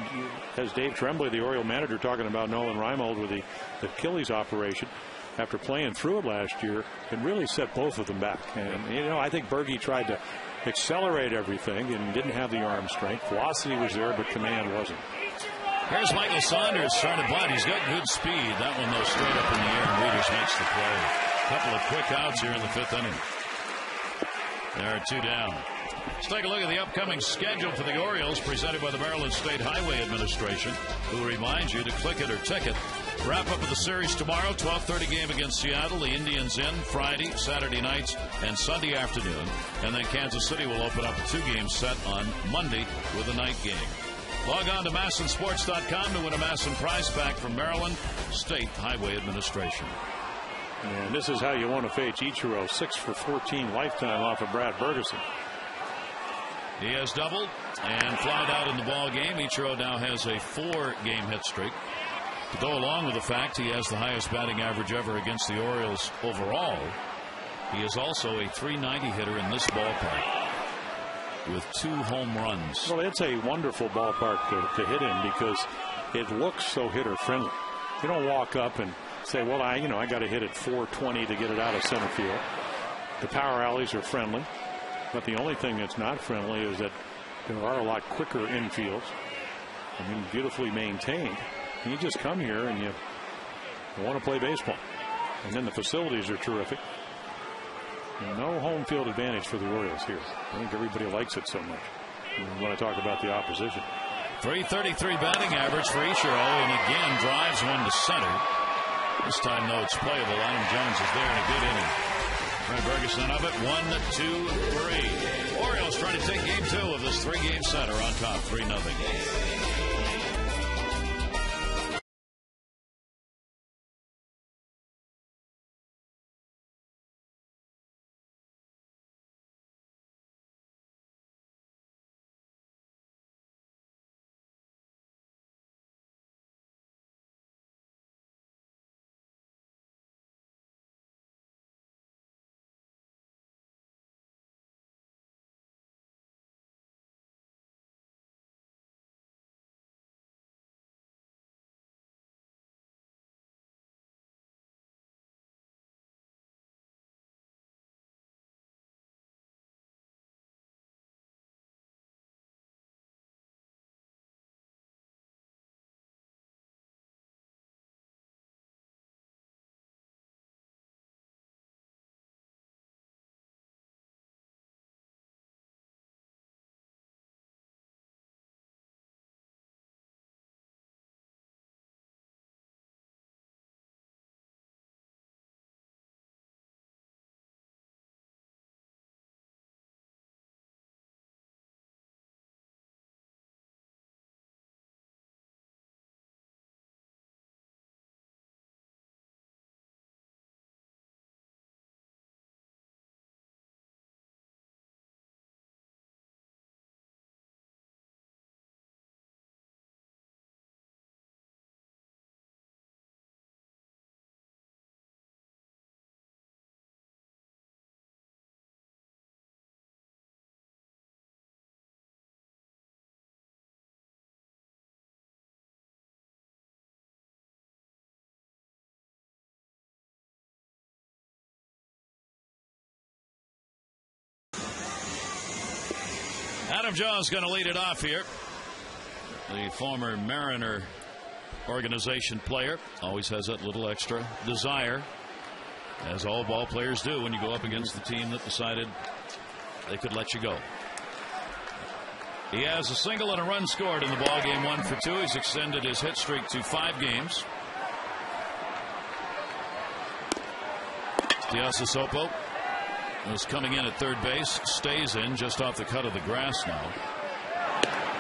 has Dave Tremblay, the Oriole manager, talking about Nolan Reimold with the Achilles operation. After playing through it last year, it really set both of them back. And I think Berge tried to accelerate everything and didn't have the arm strength. Velocity was there, but command wasn't. Here's Michael Saunders trying to bunt. He's got good speed. That one, though, straight up in the air, and Reeders makes the play. A couple of quick outs here in the 5th inning. There are 2 down. Let's take a look at the upcoming schedule for the Orioles, presented by the Maryland State Highway Administration, who reminds you to click it or ticket. Wrap up of the series tomorrow, 12:30 game against Seattle. The Indians in Friday, Saturday nights, and Sunday afternoon. And then Kansas City will open up a 2-game set on Monday with a night game. Log on to MASNsports.com to win a Masson prize pack from Maryland State Highway Administration. And this is how you want to face Ichiro. 6 for 14 lifetime off of Brad Bergeson. He has doubled and flied out in the ball game. Ichiro now has a 4-game hit streak. To go along with the fact he has the highest batting average ever against the Orioles overall, he is also a .390 hitter in this ballpark with 2 home runs. Well, it's a wonderful ballpark to hit in because it looks so hitter friendly. You don't walk up and say, well, I got to hit it 420 to get it out of center field. The power alleys are friendly, but the only thing that's not friendly is that there are a lot quicker infields. I mean, beautifully maintained. And you just come here and you want to play baseball. And then the facilities are terrific. No home field advantage for the Orioles here. I think everybody likes it so much. You want to talk about the opposition. .333 batting average for Ichiro, and again drives one to center. This time, though, it's playable. Adam Jones is there in a good inning. Brad Bergeson of it. 1, 2, 3. Orioles trying to take game 2 of this 3-game setter on top, 3-0. Adam Jones going to lead it off here. The former Mariner organization player always has that little extra desire, as all ball players do when you go up against the team that decided they could let you go. He has a single and a run scored in the ball game, 1 for 2. He's extended his hit streak to 5 games. Diasasopo was coming in at third base, stays in just off the cut of the grass now.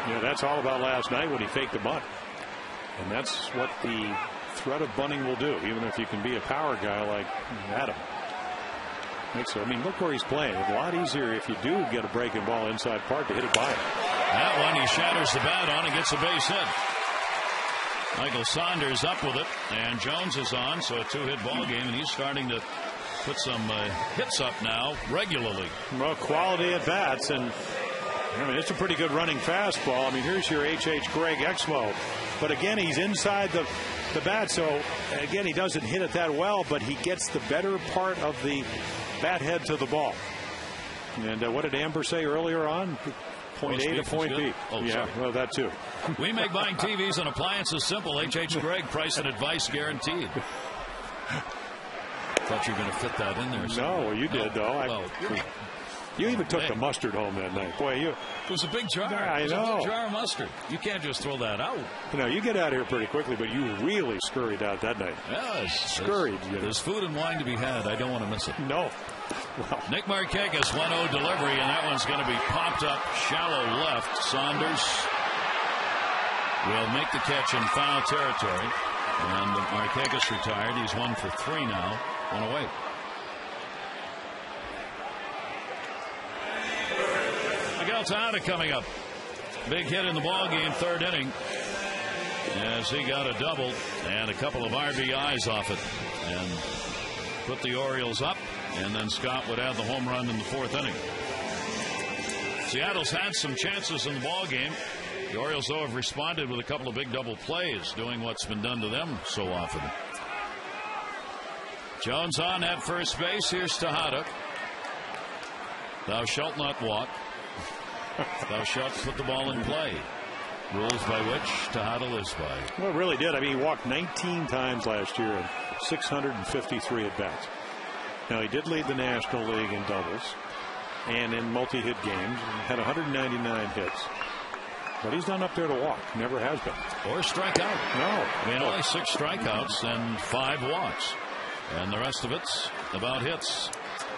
Yeah, that's all about last night when he faked the bunt. And that's what the threat of bunting will do, even if you can be a power guy like Adam. I mean, look where he's playing. It's a lot easier if you do get a breaking ball inside park to hit it by him. That one he shatters the bat on and gets a base hit. Michael Saunders up with it, and Jones is on, so a 2-hit ball game, and he's starting to put some hits up now regularly. Well, quality at bats, and I mean, it's a pretty good running fastball. I mean, here's your H.H. Gregg Exmo, but again, he's inside the bat, so again, he doesn't hit it that well, but he gets the better part of the bat head to the ball. And what did Amber say earlier on? Point A to point B. Oh, yeah, sorry. well, that too. We make buying TVs and appliances simple. H.H. Gregg, price and advice guaranteed. Thought you were going to fit that in there. No, well, you did, though. You even took the mustard home that night. Boy, it was a big jar. I know. It was a big jar of mustard. You can't just throw that out. You get out of here pretty quickly, but you really scurried out that night. Yes. Scurried. There's food and wine to be had. I don't want to miss it. No. Well. Nick Markakis, 1-0 delivery, and that one's going to be popped up shallow left. Saunders will make the catch in foul territory. And Markakis retired. He's 1 for 3 now. 1 away. Miguel Tejada coming up. Big hit in the ball game, third inning, as he got a double and a couple of RBIs off it and put the Orioles up, and then Scott would add the home run in the fourth inning. Seattle's had some chances in the ball game. The Orioles, though, have responded with a couple of big double plays, doing what's been done to them so often. Jones on at first base. Here's Tejada. Thou shalt not walk. Thou shalt put the ball in play. Rules by which Tejada lives by. Well, it really did. I mean, he walked 19 times last year and 653 at bats. Now, he did lead the National League in doubles and in multi-hit games. He had 199 hits. But he's not up there to walk. Never has been. Or strike out. No. I mean, only 6 strikeouts and 5 walks. And the rest of it's about hits.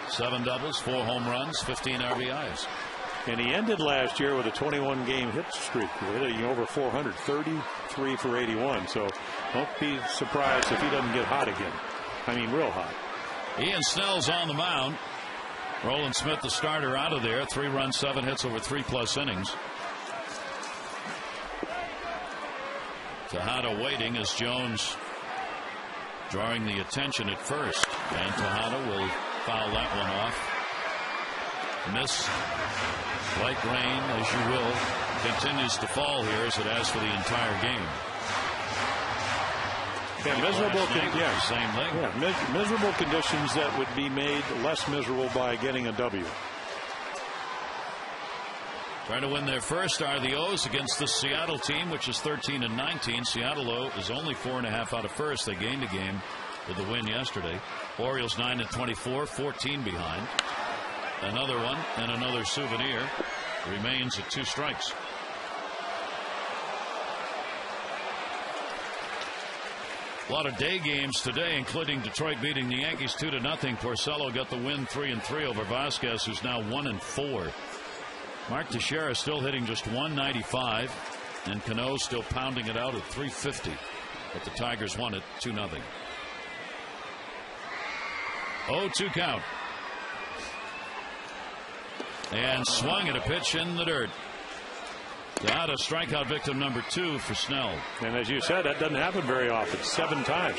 7 doubles, 4 home runs, 15 RBIs. And he ended last year with a 21-game hit streak, hitting over 400, 33 for 81. So don't be surprised if he doesn't get hot again. I mean, real hot. Ian Snell's on the mound. Roland Smith, the starter, out of there. 3 runs, 7 hits over 3+ innings. Tejada waiting as Jones drawing the attention at first. And Tejada will foul that one off. Miss. Light rain, as you will, continues to fall here as it has for the entire game. Yeah, miserable. Same thing. Yeah, miserable conditions that would be made less miserable by getting a W. Trying to win their first are the O's against the Seattle team, which is 13-19. Seattle, though, is only 4.5 out of first. They gained a game with the win yesterday. Orioles 9-24, 14 behind. Another one and another souvenir. Remains at 2 strikes. A lot of day games today, including Detroit beating the Yankees 2-0. Porcello got the win 3-3 over Vasquez, who's now 1-4. Mark Teixeira still hitting just 195, and Cano still pounding it out at 350. But the Tigers won it 2-0. 0-2 count. And swung at a pitch in the dirt. Tejada, strikeout victim number 2 for Snell. And as you said, that doesn't happen very often. 7 times.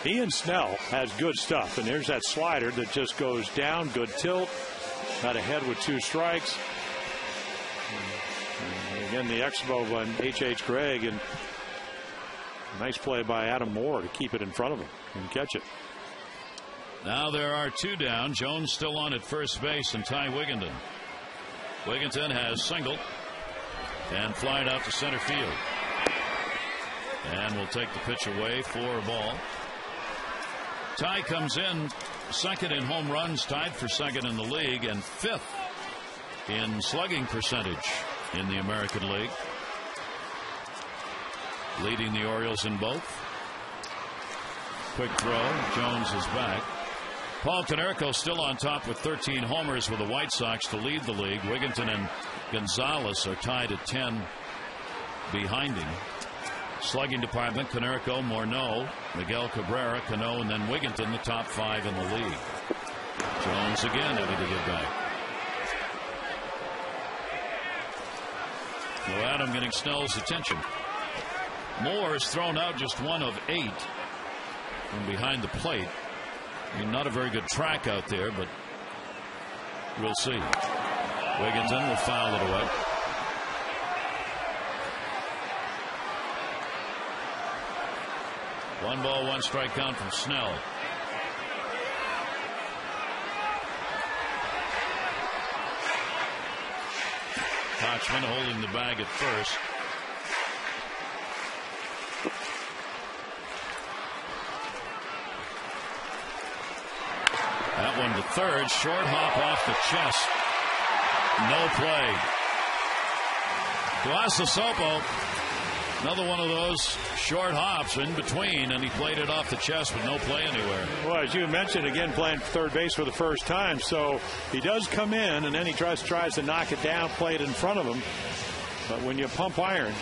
Ian Snell has good stuff. And there's that slider that just goes down. Good tilt. Got ahead with 2 strikes. And again, the expo on H.H. Gregg. And nice play by Adam Moore to keep it in front of him and catch it. Now there are 2 down. Jones still on at first base, and Ty Wigginton. Wigginton has singled and flied out to center field. And will take the pitch away for a ball. Ty comes in second in home runs, tied for second in the league, and 5th in slugging percentage in the American League. Leading the Orioles in both. Quick throw. Jones is back. Paul Konerko still on top with 13 homers with the White Sox to lead the league. Wigginton and Gonzalez are tied at 10 behind him. Slugging department, Konerko, Morneau, Miguel Cabrera, Cano, and then Wigginton, the top 5 in the league. Jones again having to get back. So Adam getting Snell's attention. Moore has thrown out just 1 of 8 from behind the plate. I mean, not a very good track out there, but we'll see. Wigginton will foul it away. One ball, one strike count from Snell. Kochman holding the bag at first. That one to third. Short hop off the chest. No play. Guasasopo, another one of those short hops in between, and he played it off the chest with no play anywhere. Well, as you mentioned, again, playing third base for the first time. So he does come in, and then he tries to knock it down, play it in front of him. But when you pump iron,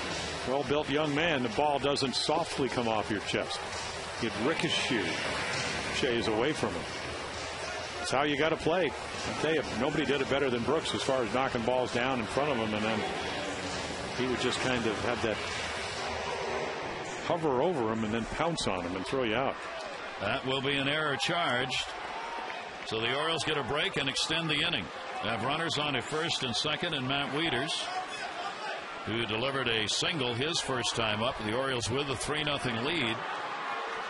well-built young man, the ball doesn't softly come off your chest. It ricochets away from him. That's how you got to play. I tell you, nobody did it better than Brooks as far as knocking balls down in front of him, and then he would just kind of have that hover over him and then pounce on him and throw you out. That will be an error charged. So the Orioles get a break and extend the inning. They have runners on at first and second, and Matt Wieters, who delivered a single his first time up. The Orioles with a 3-0 lead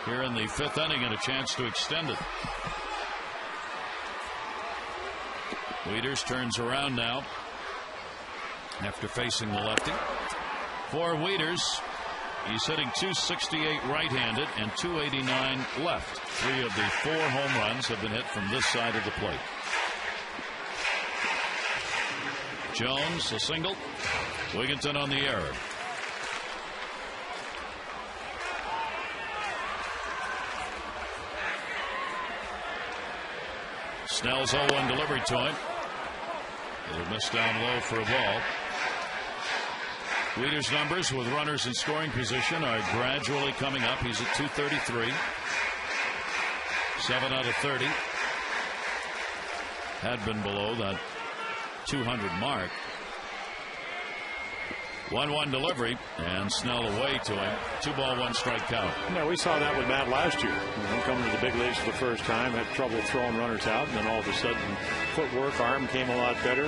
here in the 5th inning and a chance to extend it. Wieters turns around now after facing the lefty. For Wieters, he's hitting .268 right-handed and .289 left. 3 of the 4 home runs have been hit from this side of the plate. Jones a single. Wigginton on the error. Snell's 0-1 delivery to him. It'll miss down low for a ball. Wieters' numbers with runners in scoring position are gradually coming up. He's at .233. 7 out of 30. Had been below that 200 mark. 1-1 delivery, and Snell away to him. 2-ball, 1 strike count. Yeah, we saw that with Matt last year. Coming to the big leagues for the first time, had trouble throwing runners out, and then all of a sudden, footwork, arm came a lot better.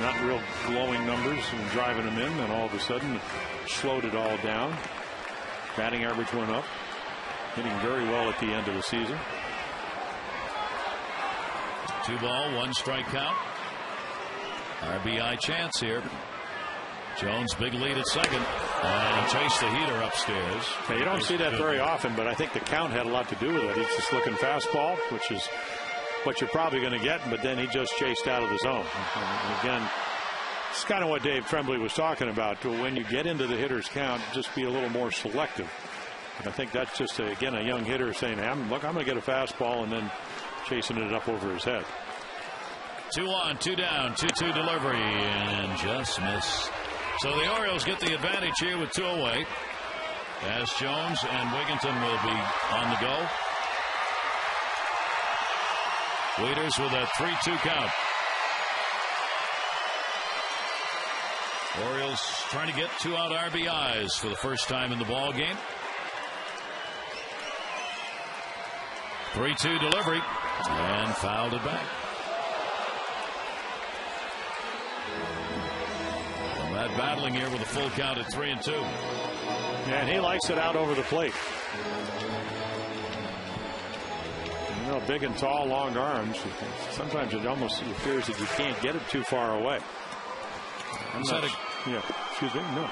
Not real glowing numbers and driving them in, and all of a sudden, it slowed it all down. Batting average went up. Hitting very well at the end of the season. 2-ball, 1 strike count. RBI chance here. Jones big lead at second, and chased the heater upstairs. Now, you don't see that very often, but I think the count had a lot to do with it. He's just looking fastball, which is what you're probably going to get, but then he just chased out of the zone. And again, it's kind of what Dave Tremblay was talking about. When you get into the hitter's count, just be a little more selective. And I think that's just, again, a young hitter saying, hey, look, I'm going to get a fastball, and then chasing it up over his head. 2 on, 2 down, 2-2 delivery, and just miss. So the Orioles get the advantage here with 2 away, as Jones and Wigginton will be on the go. Wieters with a 3-2 count. Orioles trying to get 2-out RBIs for the first time in the ball game. 3-2 delivery, and fouled it back. That battling here with a full count at 3-2. And he likes it out over the plate. You know, big and tall, long arms. Sometimes it almost appears that you can't get it too far away. Yeah, excuse me. No.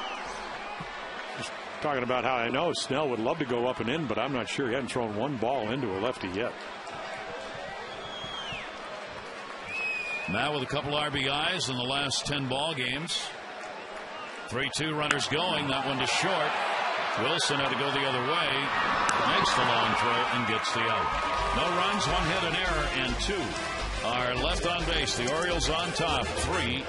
Just talking about how I know Snell would love to go up and in, but I'm not sure. He hadn't thrown 1 ball into a lefty yet. Now with a couple RBIs in the last 10 ball games. 3-2 runners going. That one to short. Wilson had to go the other way. Makes makes the long throw and gets the out. No runs, 1 hit, an error, and 2 are left on base. The Orioles on top, 3-0.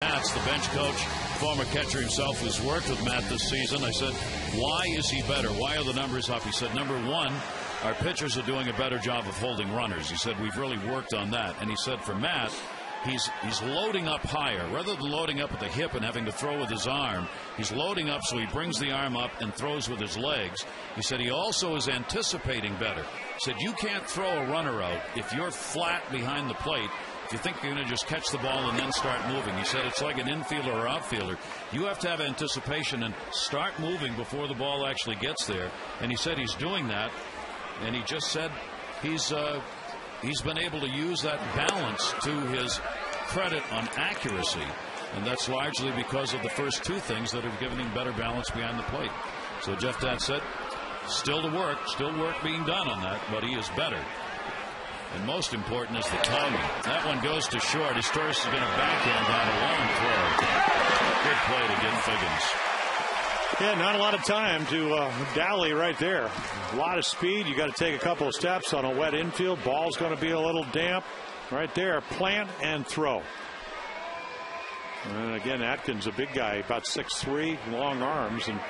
That's the bench coach, former catcher himself, who's worked with Matt this season. I said, why is he better? Why are the numbers up? He said, number one, our pitchers are doing a better job of holding runners. He said, we've really worked on that. And he said, for Matt, he's loading up higher. Rather than loading up at the hip and having to throw with his arm, he's loading up so he brings the arm up and throws with his legs. He said he also is anticipating better. He said, you can't throw a runner out if you're flat behind the plate. You think you're going to just catch the ball and then start moving. He said it's like an infielder or outfielder. You have to have anticipation and start moving before the ball actually gets there. And he said he's doing that. And he just said he's been able to use that balance to his credit on accuracy. And that's largely because of the first two things that have given him better balance behind the plate. So Jeff Datt said, still work being done on that, but he is better. And most important is the timing. That one goes to short. Historis is going to backhand down a long throw. Good play to get Figgins. Yeah, not a lot of time to dally right there. A lot of speed. You got to take a couple of steps on a wet infield. Ball's going to be a little damp. Right there, plant and throw. And again, Atkins, a big guy, about 6'3", long arms, and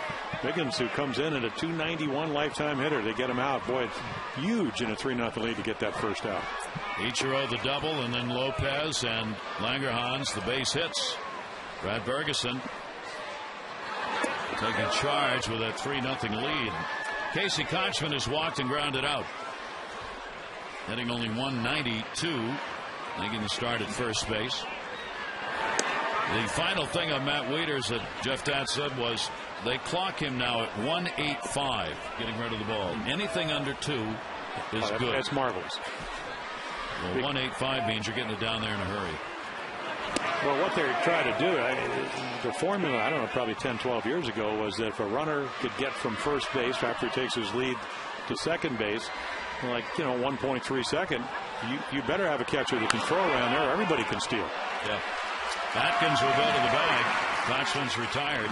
Figgins, who comes in at a 291 lifetime hitter. They get him out. Boy, it's huge in a 3-0 lead to get that first out. Ichiro the double, and then Lopez and Langerhans the base hits. Brad Ferguson taking charge with that 3-0 lead. Casey Kochman is walked and grounded out. Hitting only 192, making the start at first base. The final thing on Matt Wieters that Jeff Datt said was they clock him now at 185, getting rid of the ball. Anything under 2 is good. That's marvelous. Well, 185 means you're getting it down there in a hurry. Well, what they're trying to do, the formula, I don't know, probably 10, 12 years ago, was that if a runner could get from first base after he takes his lead to second base, like, 1.3 second, you better have a catcher that can throw around there. Everybody can steal. Yeah. Atkins will go to the bag. Kochman's retired.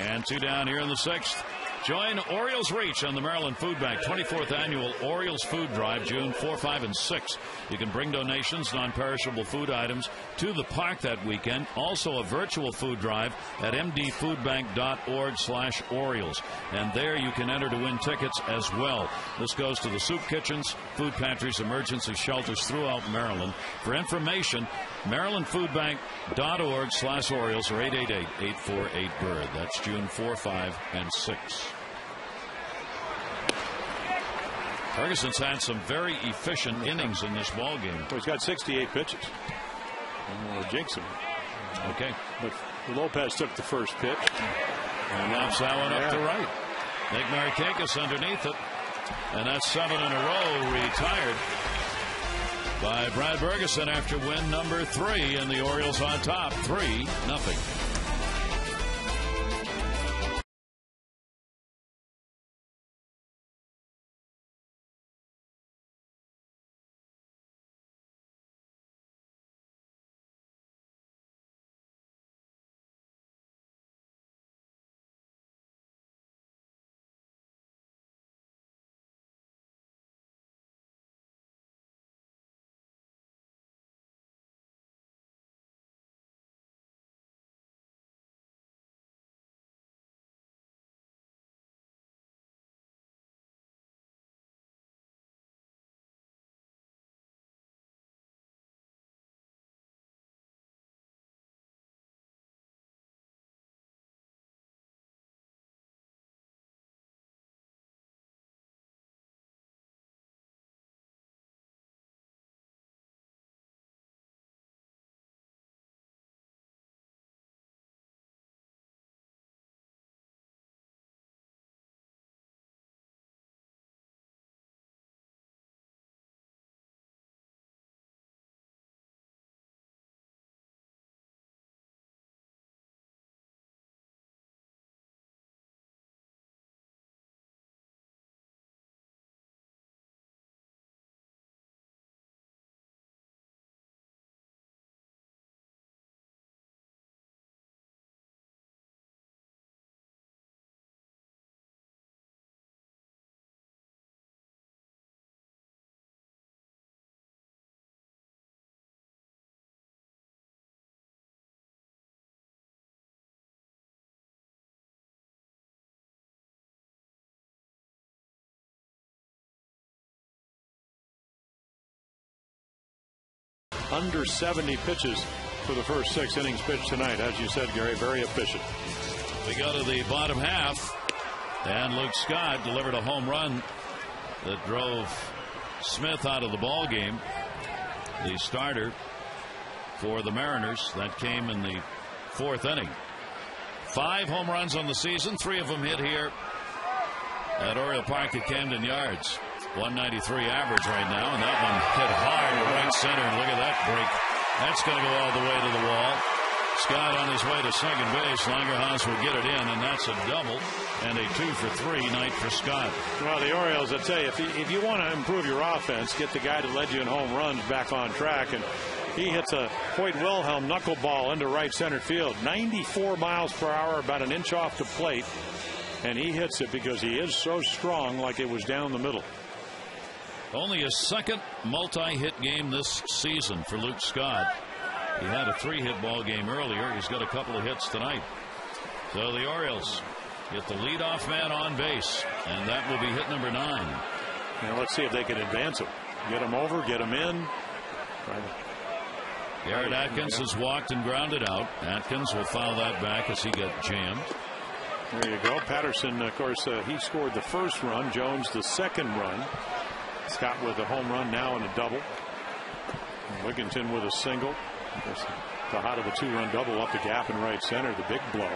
And 2 down here in the 6th. Join Orioles Reach on the Maryland Food Bank 24th Annual Orioles Food Drive, June 4, 5, and 6. You can bring donations, non-perishable food items to the park that weekend. Also a virtual food drive at mdfoodbank.org/Orioles. And there you can enter to win tickets as well. This goes to the soup kitchens, food pantries, emergency shelters throughout Maryland. For information, marylandfoodbank.org/Orioles or 888-848-BIRD. That's June 4, 5, and 6. Ferguson's had some very efficient innings in this ball game. Well, he's got 68 pitches. I don't want to jinx him. Okay. But Lopez took the first pitch. And knocks that one up to right. Nick Markakis underneath it. And that's 7 in a row retired by Brad Bergeson after win number 3. And the Orioles on top 3-0. Under 70 pitches for the first 6 innings pitched tonight. As you said, Gary, very efficient. We go to the bottom half, and Luke Scott delivered a home run that drove Smith out of the ball game. The starter for the Mariners. That came in the 4th inning. 5 home runs on the season, 3 of them hit here at Oriole Park at Camden Yards. 193 average right now, and that one hit hard to right center. And look at that break. That's going to go all the way to the wall. Scott on his way to second base. Langerhans will get it in, and that's a double and a 2-for-3 night for Scott. Well, the Orioles, I tell you, if you want to improve your offense, get the guy that led you in home runs back on track. And he hits a Hoyt Wilhelm knuckleball into right center field. 94 miles per hour, about an inch off the plate. And he hits it because he is so strong, like it was down the middle. Only his 2nd multi-hit game this season for Luke Scott. He had a 3-hit ball game earlier. He's got a couple of hits tonight. So the Orioles get the leadoff man on base, and that will be hit number 9. Now let's see if they can advance him. Get him over, get him in. Garrett Atkins has walked and grounded out. Atkins will foul that back as he got jammed. There you go. Patterson, of course, he scored the 1st run. Jones the 2nd run. Scott with a home run now and a double. Wigginton with a single. The hot of a 2-run double up the gap in right center. The big blow.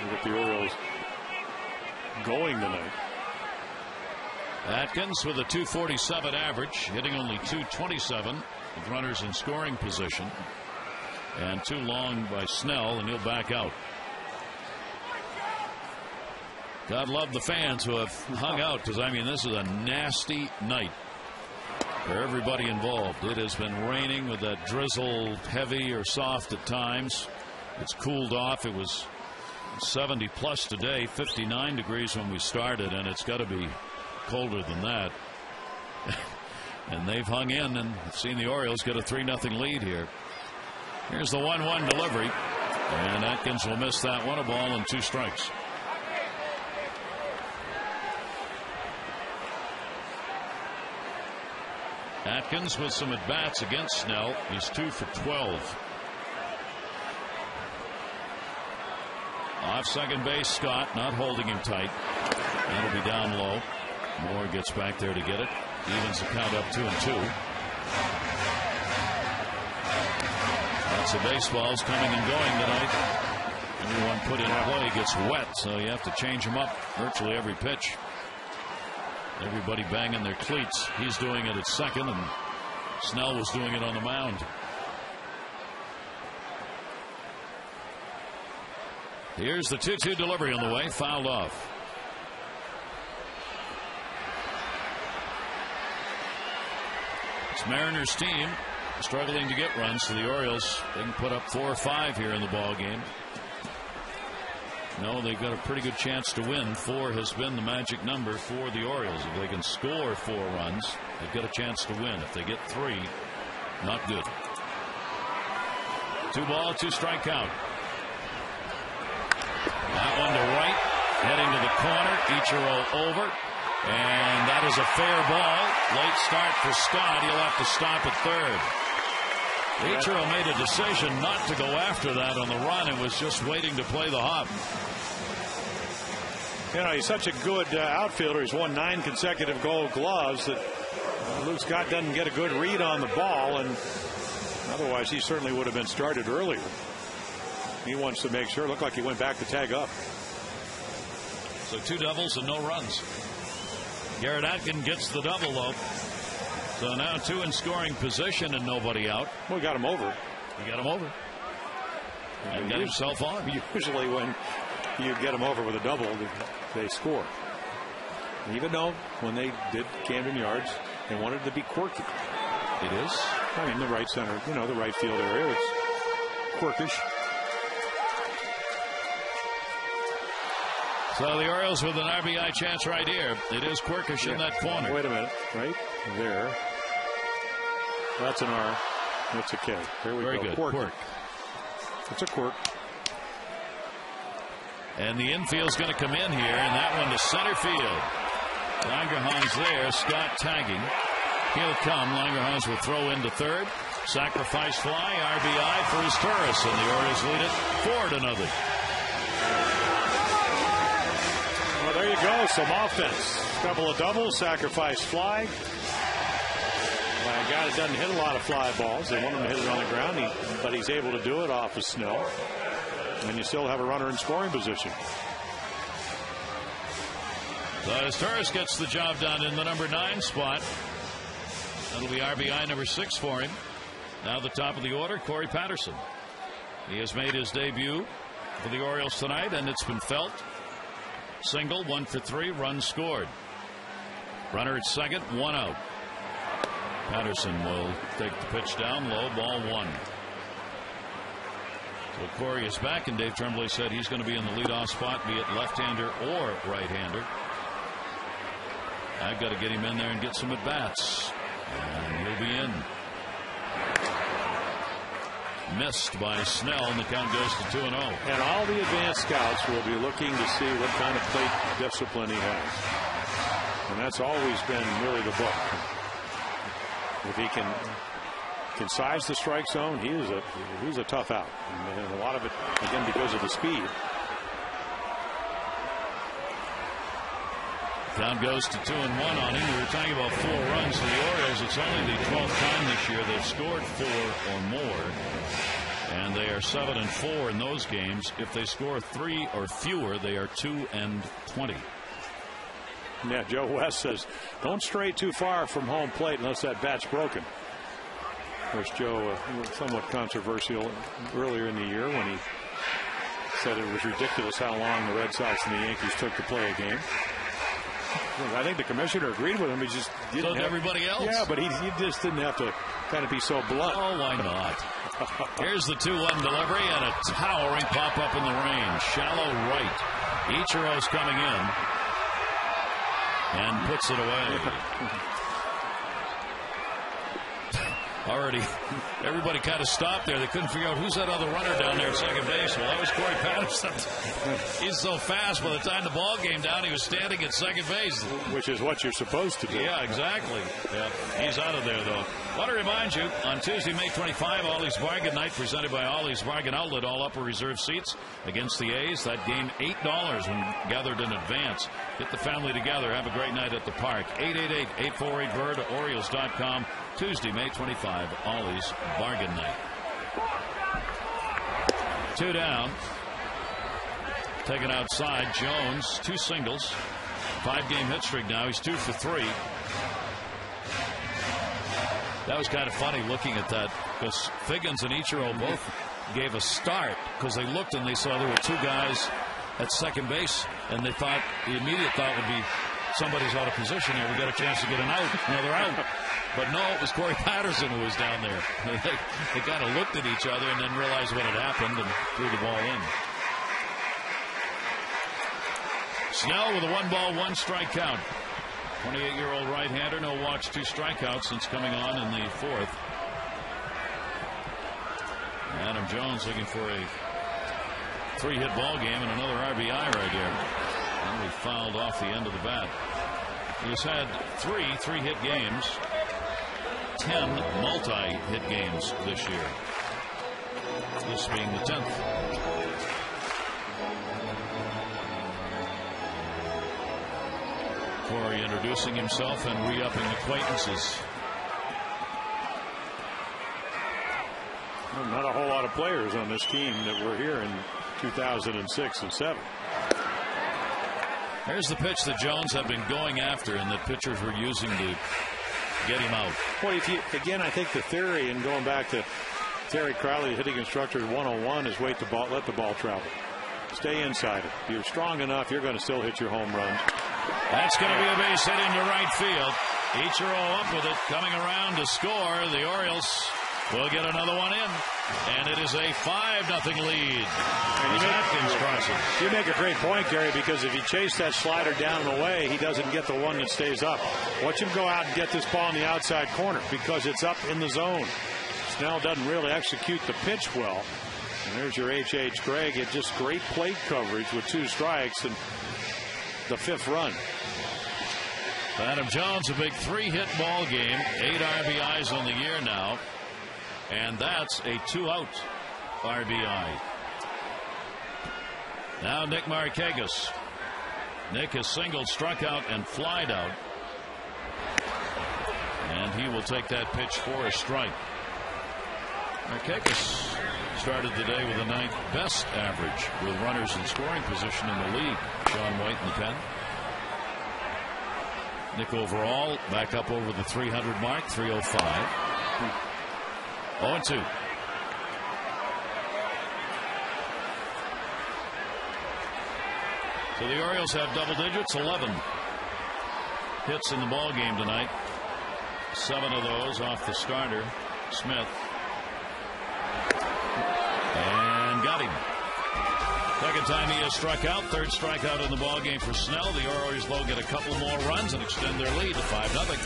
And get the Orioles going tonight. Atkins with a 247 average, hitting only 227 with runners in scoring position. And too long by Snell, and he'll back out. God love the fans who have hung out, because I mean this is a nasty night for everybody involved. It has been raining with that drizzle, heavy or soft at times. It's cooled off. It was 70 plus today, 59 degrees when we started, and it's got to be colder than that. And they've hung in and seen the Orioles get a 3-0 lead here. Here's the 1-1 delivery, and Atkins will miss that one. A ball and 2 strikes. Atkins with some at-bats against Snell. He's 2 for 12. Off second base, Scott not holding him tight. That'll be down low. Moore gets back there to get it. Evens the count up 2-2. Lots of baseballs coming and going tonight. Everyone put in play gets wet, so you have to change them up virtually every pitch. Everybody banging their cleats. He's doing it at second, and Snell was doing it on the mound. Here's the 2-2 delivery on the way, fouled off. It's Mariners team struggling to get runs to the Orioles. They can put up 4 or 5 here in the ball game. No, they've got a pretty good chance to win. 4 has been the magic number for the Orioles. If they can score 4 runs, they've got a chance to win. If they get 3, not good. 2 ball, 2 strike count. That one to right, heading to the corner. Ichiro over, and that is a fair ball. Late start for Scott. He'll have to stop at third. Ichiro made a decision not to go after that on the run and was just waiting to play the hop. You know, he's such a good outfielder. He's won 9 consecutive Gold Gloves that Luke Scott doesn't get a good read on the ball, and otherwise he certainly would have been started earlier. He wants to make sure. It looked like he went back to tag up. So 2 doubles and no runs. Garrett Atkin gets the double, though. So now 2 in scoring position and nobody out. Well, he got him over. He got him over. And got himself on. Usually when you get him over with a double, they score. Even though when they did Camden Yards, they wanted to be quirky. It is. I mean, the right center, you know, the right field area, it's quirkish. So the Orioles with an RBI chance right here. It is quirkish in that corner. Wait a minute. Right there. That's an R. That's a K. There we go. Very good. Quirk. It's a quirk. And the infield's going to come in here, and that one to center field. Langerhans there. Scott tagging. He'll come. Langerhans will throw into third. Sacrifice fly. RBI for his Turris, and the Orioles lead it 4-0. Well, there you go. Some offense. A couple of doubles. Sacrifice fly. A guy that doesn't hit a lot of fly balls. They want him to hit it on the ground, but he's able to do it off of Snell. And you still have a runner in scoring position. So as Turris gets the job done in the number 9 spot, that'll be RBI number 6 for him. Now the top of the order, Corey Patterson. He has made his debut for the Orioles tonight, and it's been felt. Single, 1 for 3, runs scored. Runner at second, 1 out. Patterson will take the pitch down low, ball 1. So Corey is back, and Dave Tremblay said he's going to be in the leadoff spot, be it left-hander or right-hander. I've got to get him in there and get some at-bats, and he'll be in. Missed by Snell, and the count goes to 2-0. And all the advanced scouts will be looking to see what kind of plate discipline he has. And that's always been really the book. If he can size the strike zone, he's a tough out. And a lot of it, again, because of the speed. Count goes to 2-1 on him. We were talking about 4 runs to the Orioles. It's only the 12th time this year they've scored 4 or more. And they are 7-4 in those games. If they score 3 or fewer, they are 2-20. Yeah, Joe West says, don't stray too far from home plate unless that bat's broken. Of course, Joe, somewhat controversial earlier in the year when he said it was ridiculous how long the Red Sox and the Yankees took to play a game. I think the commissioner agreed with him. He just didn't have everybody else. Yeah, but he just didn't have to kind of be so blunt. Oh, why not? Here's the 2-1 delivery and a towering pop up in the range. Shallow right. Ichiro's coming in and puts it away. Already, everybody kind of stopped there. They couldn't figure out who's that other runner down there at second base. Well, that was Corey Patterson. He's so fast. By the time the ball came down, he was standing at second base. Which is what you're supposed to do. Yeah, exactly. Yeah, he's out of there, though. I want to remind you, on Tuesday, May 25, Ollie's Bargain Night, presented by Ollie's Bargain Outlet, all upper reserve seats against the A's. That game, $8 when gathered in advance. Get the family together. Have a great night at the park. 888-848-BIRD, Orioles.com. Tuesday, May 25, Ollie's Bargain Night. 2 down. Taken outside. Jones, 2 singles. 5-game hit streak now. He's 2 for 3. That was kind of funny looking at that because Figgins and Ichiro both gave a start because they looked and they saw there were 2 guys at second base, and they thought the immediate thought would be somebody's out of position here. We got a chance to get an out. Now they're out. But no, it was Corey Patterson who was down there. They kind of looked at each other and then realized what had happened and threw the ball in. Snell with a 1-ball, 1-strike count. 28-year-old right-hander, no walks, 2 strikeouts since coming on in the 4th. Adam Jones looking for a 3-hit ball game and another RBI right here. And we fouled off the end of the bat. He has had 3 3-hit games, 10 multi-hit games this year. This being the 10th. Corey introducing himself and re-upping acquaintances. Well, not a whole lot of players on this team that were here in 2006 and 7. Here's the pitch that Jones had been going after and that pitchers were using to get him out. Well, again, I think the theory, and going back to Terry Crowley, hitting instructor 101, is let the ball travel. Stay inside it. If you're strong enough, you're going to still hit your home runs. That's going to be a base hit into right field. Ichiro up with it, coming around to score. The Orioles will get another one in, and it is a 5-0 lead. As Atkins crosses. You make a great point, Gary, because if he chased that slider down and away, he doesn't get the one that stays up. Watch him go out and get this ball in the outside corner because it's up in the zone. Snell doesn't really execute the pitch well. And there's your H.H. Gregg. It just great plate coverage with 2 strikes and the 5th run. Adam Jones, a big 3-hit ball game, 8 RBIs on the year now, and that's a 2-out RBI. Now Nick Markakis. Nick has singled, struck out, and flied out, and he will take that pitch for a strike. Markakis started the day with the 9th best average with runners in scoring position in the league. Sean White in the pen. Nick overall back up over the 300 mark, 305. 0-2. So the Orioles have double digits, 11 hits in the ball game tonight. 7 of those off the starter, Smith. And got him. Second time he has struck out. 3rd strikeout in the ball game for Snell. The Orioles will get a couple more runs and extend their lead to 5-0.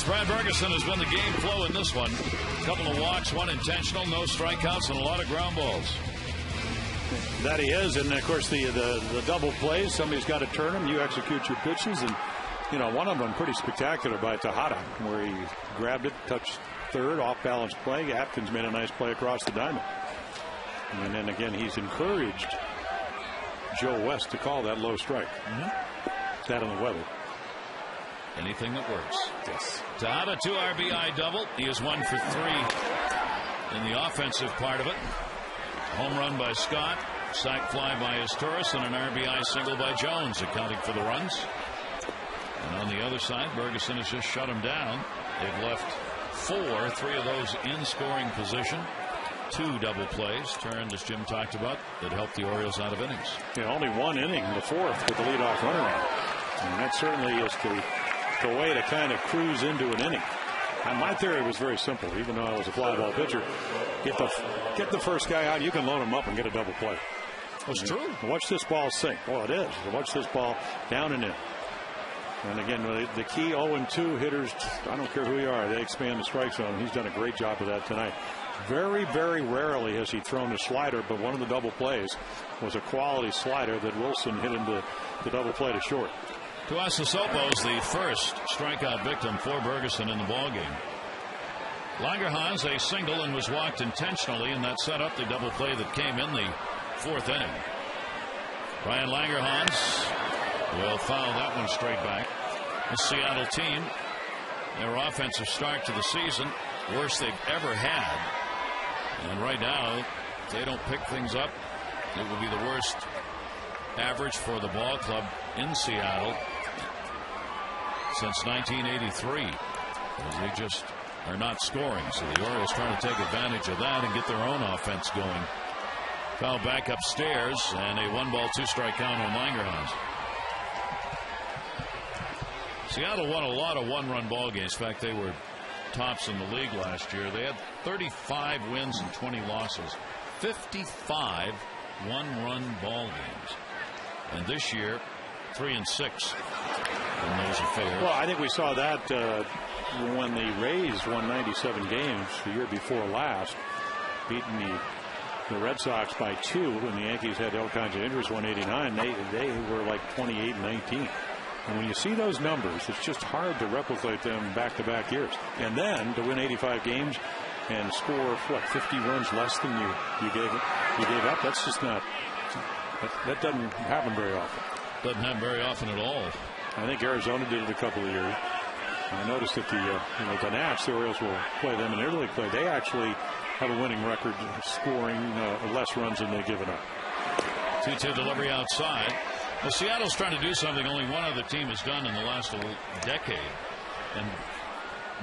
offense. Brad Ferguson has been the game flow in this one. A couple of walks, one intentional, no strikeouts, and a lot of ground balls. That he is, and of course the double plays. Somebody's got to turn them. You execute your pitches, and one of them pretty spectacular by Tejada, where he grabbed it, touched third, off balance play. Atkins made a nice play across the diamond, and then again he's encouraged Joe West to call that low strike. That on the weather. Anything that works. Yes. Tejada 2 RBI double. He is 1 for 3 in the offensive part of it. Home run by Scott, sac fly by Asturias, and an RBI single by Jones, accounting for the runs. And on the other side, Ferguson has just shut him down. They've left 4, 3 of those in scoring position. 2 double plays turned, as Jim talked about, that helped the Orioles out of innings. Yeah, only 1 inning, the 4th, with the leadoff runner out. And that certainly is the way to kind of cruise into an inning. And my theory was very simple. Even though I was a fly ball pitcher, get the first guy out. You can load him up and get a double play. That's true. Watch this ball sink. Well, it is. Watch this ball down and in. And again, the key 0-2 hitters, I don't care who you are, they expand the strike zone. He's done a great job of that tonight. Very, very rarely has he thrown a slider, but one of the double plays was a quality slider that Wilson hit into the double play to short. Tuasa Sopo's the first strikeout victim for Ferguson in the ballgame. Langerhans a single and was walked intentionally, and that set up the double play that came in the 4th inning. Ryan Langerhans will foul that one straight back. The Seattle team, their offensive start to the season, worst they've ever had. And right now, if they don't pick things up, it will be the worst average for the ball club in Seattle since 1983. They just are not scoring. So the Orioles trying to take advantage of that and get their own offense going. Foul back upstairs, and a 1-ball 2-strike count on Langerhans. Seattle won a lot of one-run ball games. In fact, they were tops in the league last year. They had 35 wins and 20 losses. 55 one-run ball games. And this year, 3-6 in those affairs. Well, I think we saw that when the Rays won 97 games the year before last, beating the Red Sox by 2, and the Yankees had all kinds of injuries. 189. They were like 28-19. And when you see those numbers, it's just hard to replicate them back-to-back years. And then to win 85 games and score 50 runs less than you gave up. That's just not. That doesn't happen very often. Doesn't happen very often at all. I think Arizona did it a couple of years. I noticed that the Nats, the Orioles will play them in their league play. They actually have a winning record, scoring less runs than they've given up. 2-2 delivery outside. Well, Seattle's trying to do something only one other team has done in the last decade, and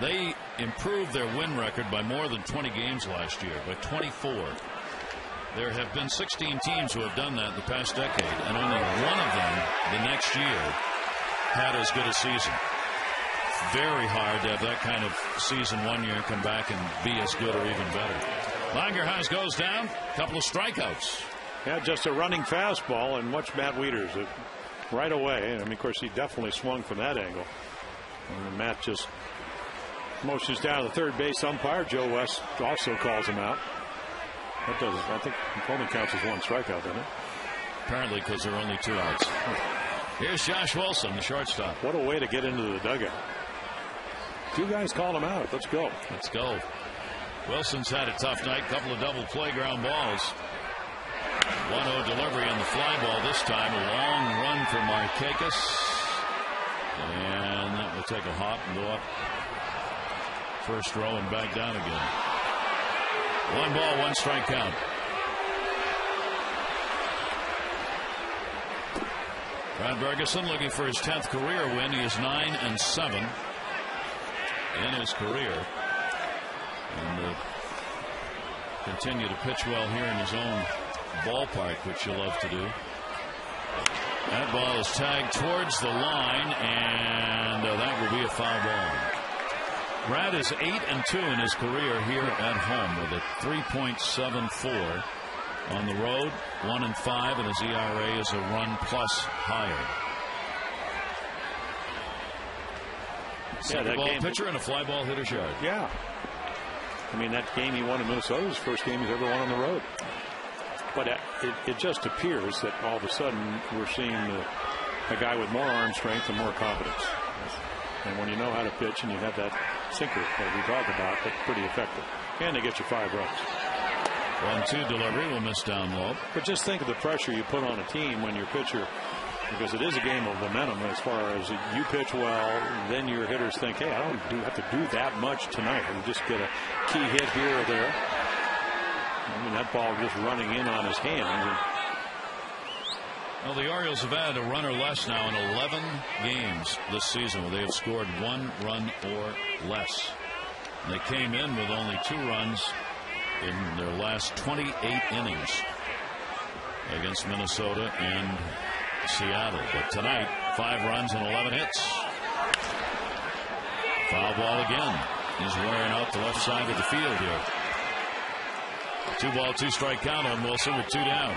they improved their win record by more than 20 games last year, by 24. There have been 16 teams who have done that in the past decade, and only one of them the next year had as good a season. Very hard to have that kind of season one year and come back and be as good or even better. Langerhans goes down, a couple of strikeouts. Yeah, just a running fastball, and watch Matt Wieters right away. I mean, of course, he definitely swung from that angle. And Matt just motions down to the third base umpire. Joe West also calls him out. That does, I think, only counts as 1 strikeout, doesn't it? Apparently, because there are only 2 outs. Here's Josh Wilson, the shortstop. What a way to get into the dugout. 2 guys called him out. Let's go. Let's go. Wilson's had a tough night. Couple of double play ground balls. 1-0 delivery on the fly ball this time. A long run for Markakis. And that will take a hop and go up first row and back down again. 1 ball, 1 strike count. Brad Ferguson looking for his 10th career win. He is 9-7 in his career. And continue to pitch well here in his own ballpark, which you love to do. That ball is tagged towards the line, and that will be a foul ball. Brad is 8-2 in his career here at home with a 3.74. On the road, 1-5, and his ERA is a run plus higher. Single ball pitcher and a fly ball hitter's yard. Yeah. I mean, that game he won in Minnesota was the first game he's ever won on the road. But it just appears that all of a sudden we're seeing a guy with more arm strength and more confidence. And when you know how to pitch and you have that sinker that we talk about, that's pretty effective. And they get you 5 runs. 1-2 delivery will miss down low. But just think of the pressure you put on a team when your pitcher, because it is a game of momentum as far as you pitch well, then your hitters think, hey, I don't have to do that much tonight. I can just get a key hit here or there. I mean, that ball just running in on his hands. Well, the Orioles have had a run or less now in 11 games this season where they have scored 1 run or less. They came in with only 2 runs in their last 28 innings against Minnesota and Seattle. But tonight, 5 runs and 11 hits. Foul ball again. He's wearing out the left side of the field here. 2-ball, 2-strike count on Wilson with 2 down.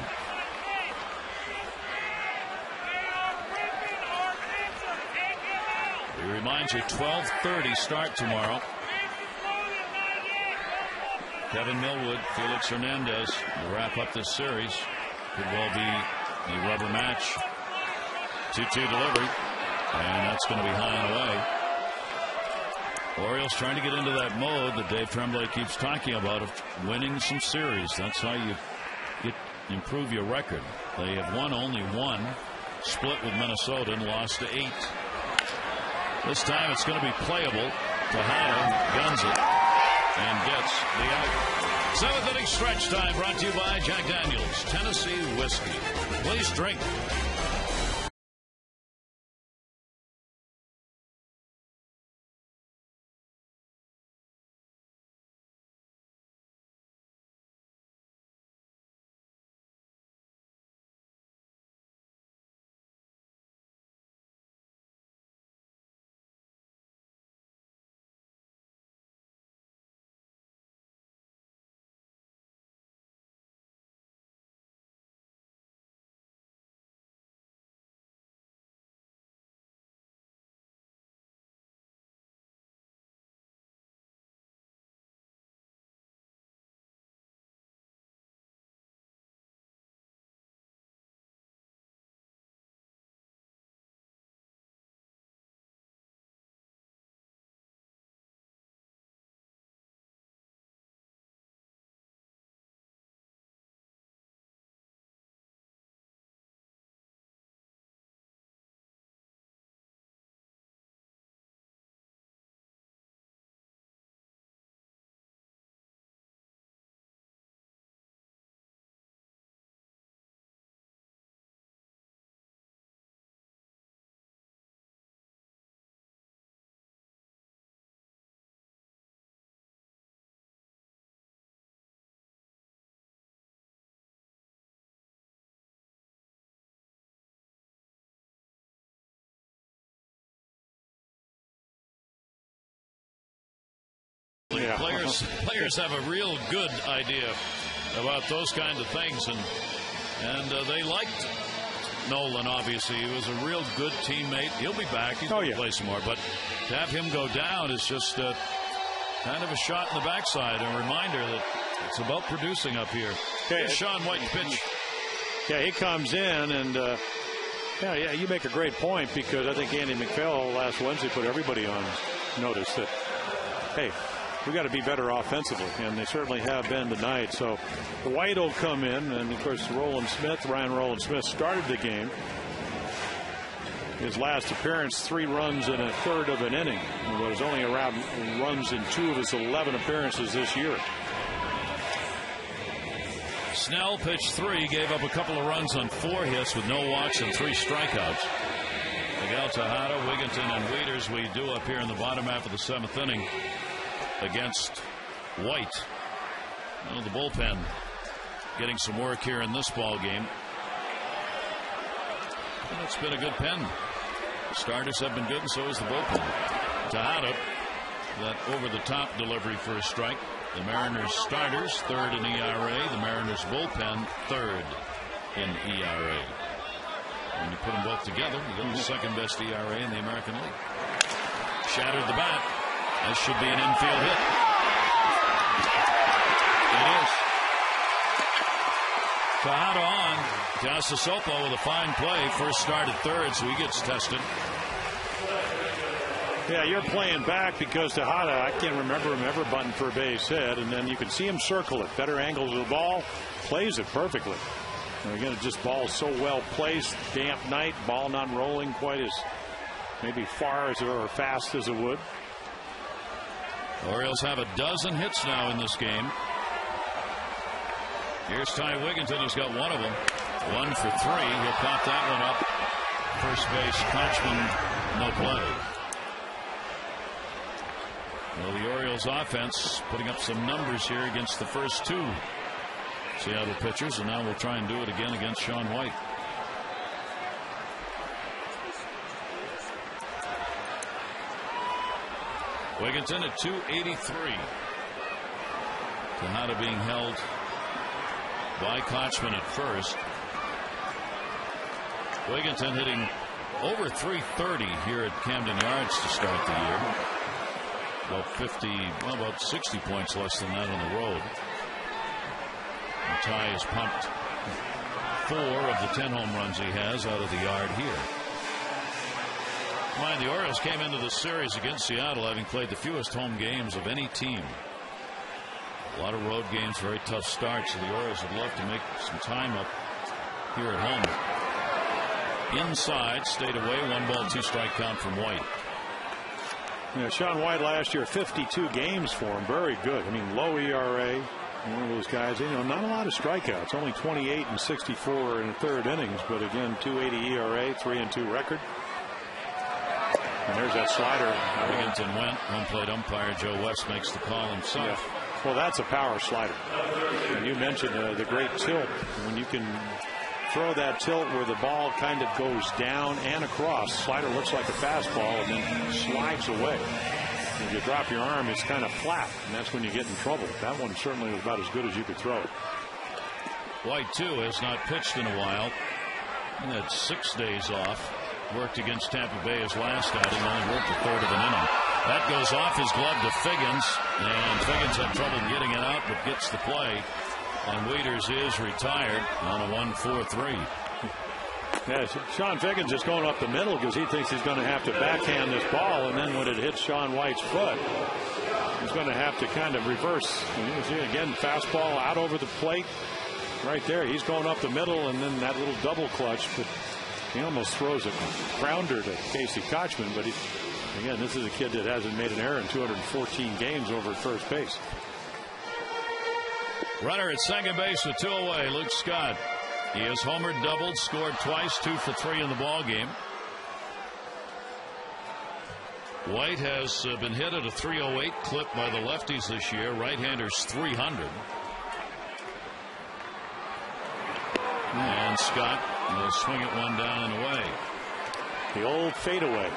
He reminds you, 12:30 start tomorrow. Kevin Millwood, Felix Hernandez will wrap up this series. Could well be a rubber match. 2-2 delivery, and that's going to be high and away. Orioles trying to get into that mode that Dave Tremblay keeps talking about of winning some series. That's how you improve your record. They have won only 1, split with Minnesota and lost to 8. This time it's going to be playable. Tejada guns it and gets the out. 7th inning stretch time brought to you by Jack Daniels Tennessee Whiskey. Please drink. Yeah. Players have a real good idea about those kind of things, and they liked Nolan. Obviously, he was a real good teammate. He'll be back. He's going to play some more, but to have him go down is just kind of a shot in the backside. A reminder that it's about producing up here. Here's Sean White pitch. Yeah, he comes in and. Yeah, you make a great point, because I think Andy McPhail last Wednesday put everybody on notice that, hey, we got to be better offensively, and they certainly have been tonight. So White will come in, and of course Ryan Roland Smith started the game. His last appearance, 3 runs in 1/3 of an inning. He was only around runs in 2 of his 11 appearances this year. Snell pitched 3, gave up a couple of runs on 4 hits with no walks and 3 strikeouts. Miguel Tejada, Wigginton, and Wieters we do up here in the bottom half of the 7th inning against White. Well, the bullpen getting some work here in this ball game. Well, it's been a good pen. The starters have been good, and so has the bullpen. Tejada, that over-the-top delivery for a strike. The Mariners starters 3rd in ERA. The Mariners bullpen 3rd in ERA. When you put them both together, you get the 2nd best ERA in the American League. Shattered the bat. This should be an infield hit. It is. Tejada on. Casasopo with a fine play. First start at third, so he gets tested. Yeah, you're playing back because Tejada, I can't remember him ever bunting for a base hit, and then you can see him circle it. Better angles of the ball, plays it perfectly. And again, it just ball so well placed. Damp night, ball not rolling quite as maybe far as or fast as it would. Orioles have a dozen hits now in this game. Here's Ty Wigginton, who's got one of them. 1 for 3. He'll pop that one up. First base, Kochman, no play. Well, the Orioles offense putting up some numbers here against the first two Seattle pitchers, and now we'll try and do it again against Shaun White. Wigginton at 283. Tejada being held by Kochman at first. Wigginton hitting over 330 here at Camden Yards to start the year. About 60 points less than that on the road. And Ty has pumped 4 of the 10 home runs he has out of the yard here. Mind, the Orioles came into the series against Seattle having played the fewest home games of any team. A lot of road games, very tough starts, so the Orioles would love to make some time up here at home. Inside, stayed away, 1-2 count from White. Yeah, Shaun White last year, 52 games for him, very good. I mean, low ERA, one of those guys, not a lot of strikeouts, only 28 and 64 in the third innings, but again, 2.80 ERA, 3-2 record. And there's that slider. Wigginton went. Home plate umpire Joe West makes the call himself. Yeah. Well, that's a power slider. And you mentioned the great tilt. When you can throw that tilt where the ball kind of goes down and across, slider looks like a fastball and then slides away. When you drop your arm, it's kind of flat, and that's when you get in trouble. That one certainly was about as good as you could throw it. White, too, has not pitched in a while. He had 6 days off. Worked against Tampa Bay his last outing, only worked a third of an inning. That goes off his glove to Figgins, and Figgins had trouble getting it out, but gets the play. And Wieters is retired on a 1-4-3. Yeah, Sean Figgins is going up the middle because he thinks he's going to have to backhand this ball, and then when it hits Shaun White's foot, he's going to have to kind of reverse. And you can see again, fastball out over the plate, right there. He's going up the middle, and then that little double clutch, but he almost throws a grounder to Casey Kochman. But again, this is a kid that hasn't made an error in 214 games over at first base. Runner at second base with 2 away. Luke Scott. He has homered, doubled, scored twice, 2 for 3 in the ball game. White has been hit at a 308 clip by the lefties this year. Right-handers 300. And Scott will swing it one down and away. The old fadeaway.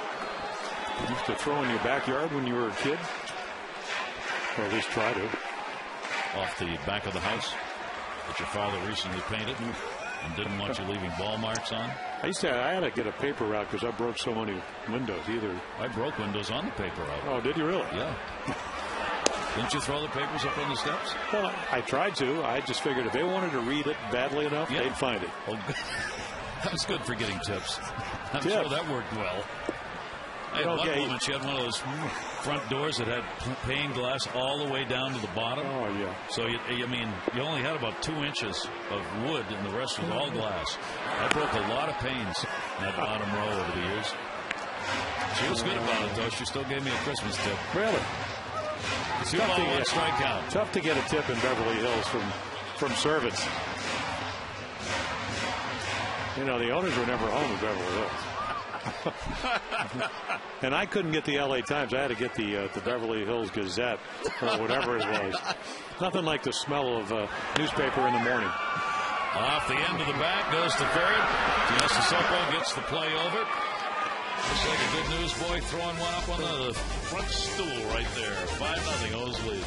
Used to throw in your backyard when you were a kid, or at least try to. Off the back of the house that your father recently painted and didn't want you leaving ball marks on. I had to get a paper route because I broke so many windows. I broke windows on the paper route. Oh, did you really? Yeah. Didn't you throw the papers up on the steps? Well, I tried to. I just figured if they wanted to read it badly enough, they'd find it. Well, that was good for getting tips. I'm sure that worked well. I had one woman, she had one of those front doors that had pane glass all the way down to the bottom. Oh, yeah. So, you only had about 2 inches of wood, and the rest was all glass. I broke a lot of panes in that bottom row over the years. She was good about it, though. She still gave me a Christmas tip. Really? 2-1 strikeout. Tough to get a tip in Beverly Hills from servants. The owners were never home in Beverly Hills. And I couldn't get the LA Times. I had to get the Beverly Hills Gazette or whatever it was. Nothing like the smell of newspaper in the morning. Off the end of the bat, goes to third. Casasopo gets the play over. Looks like a good newsboy throwing one up on the front stool right there. 5-0 O's lead.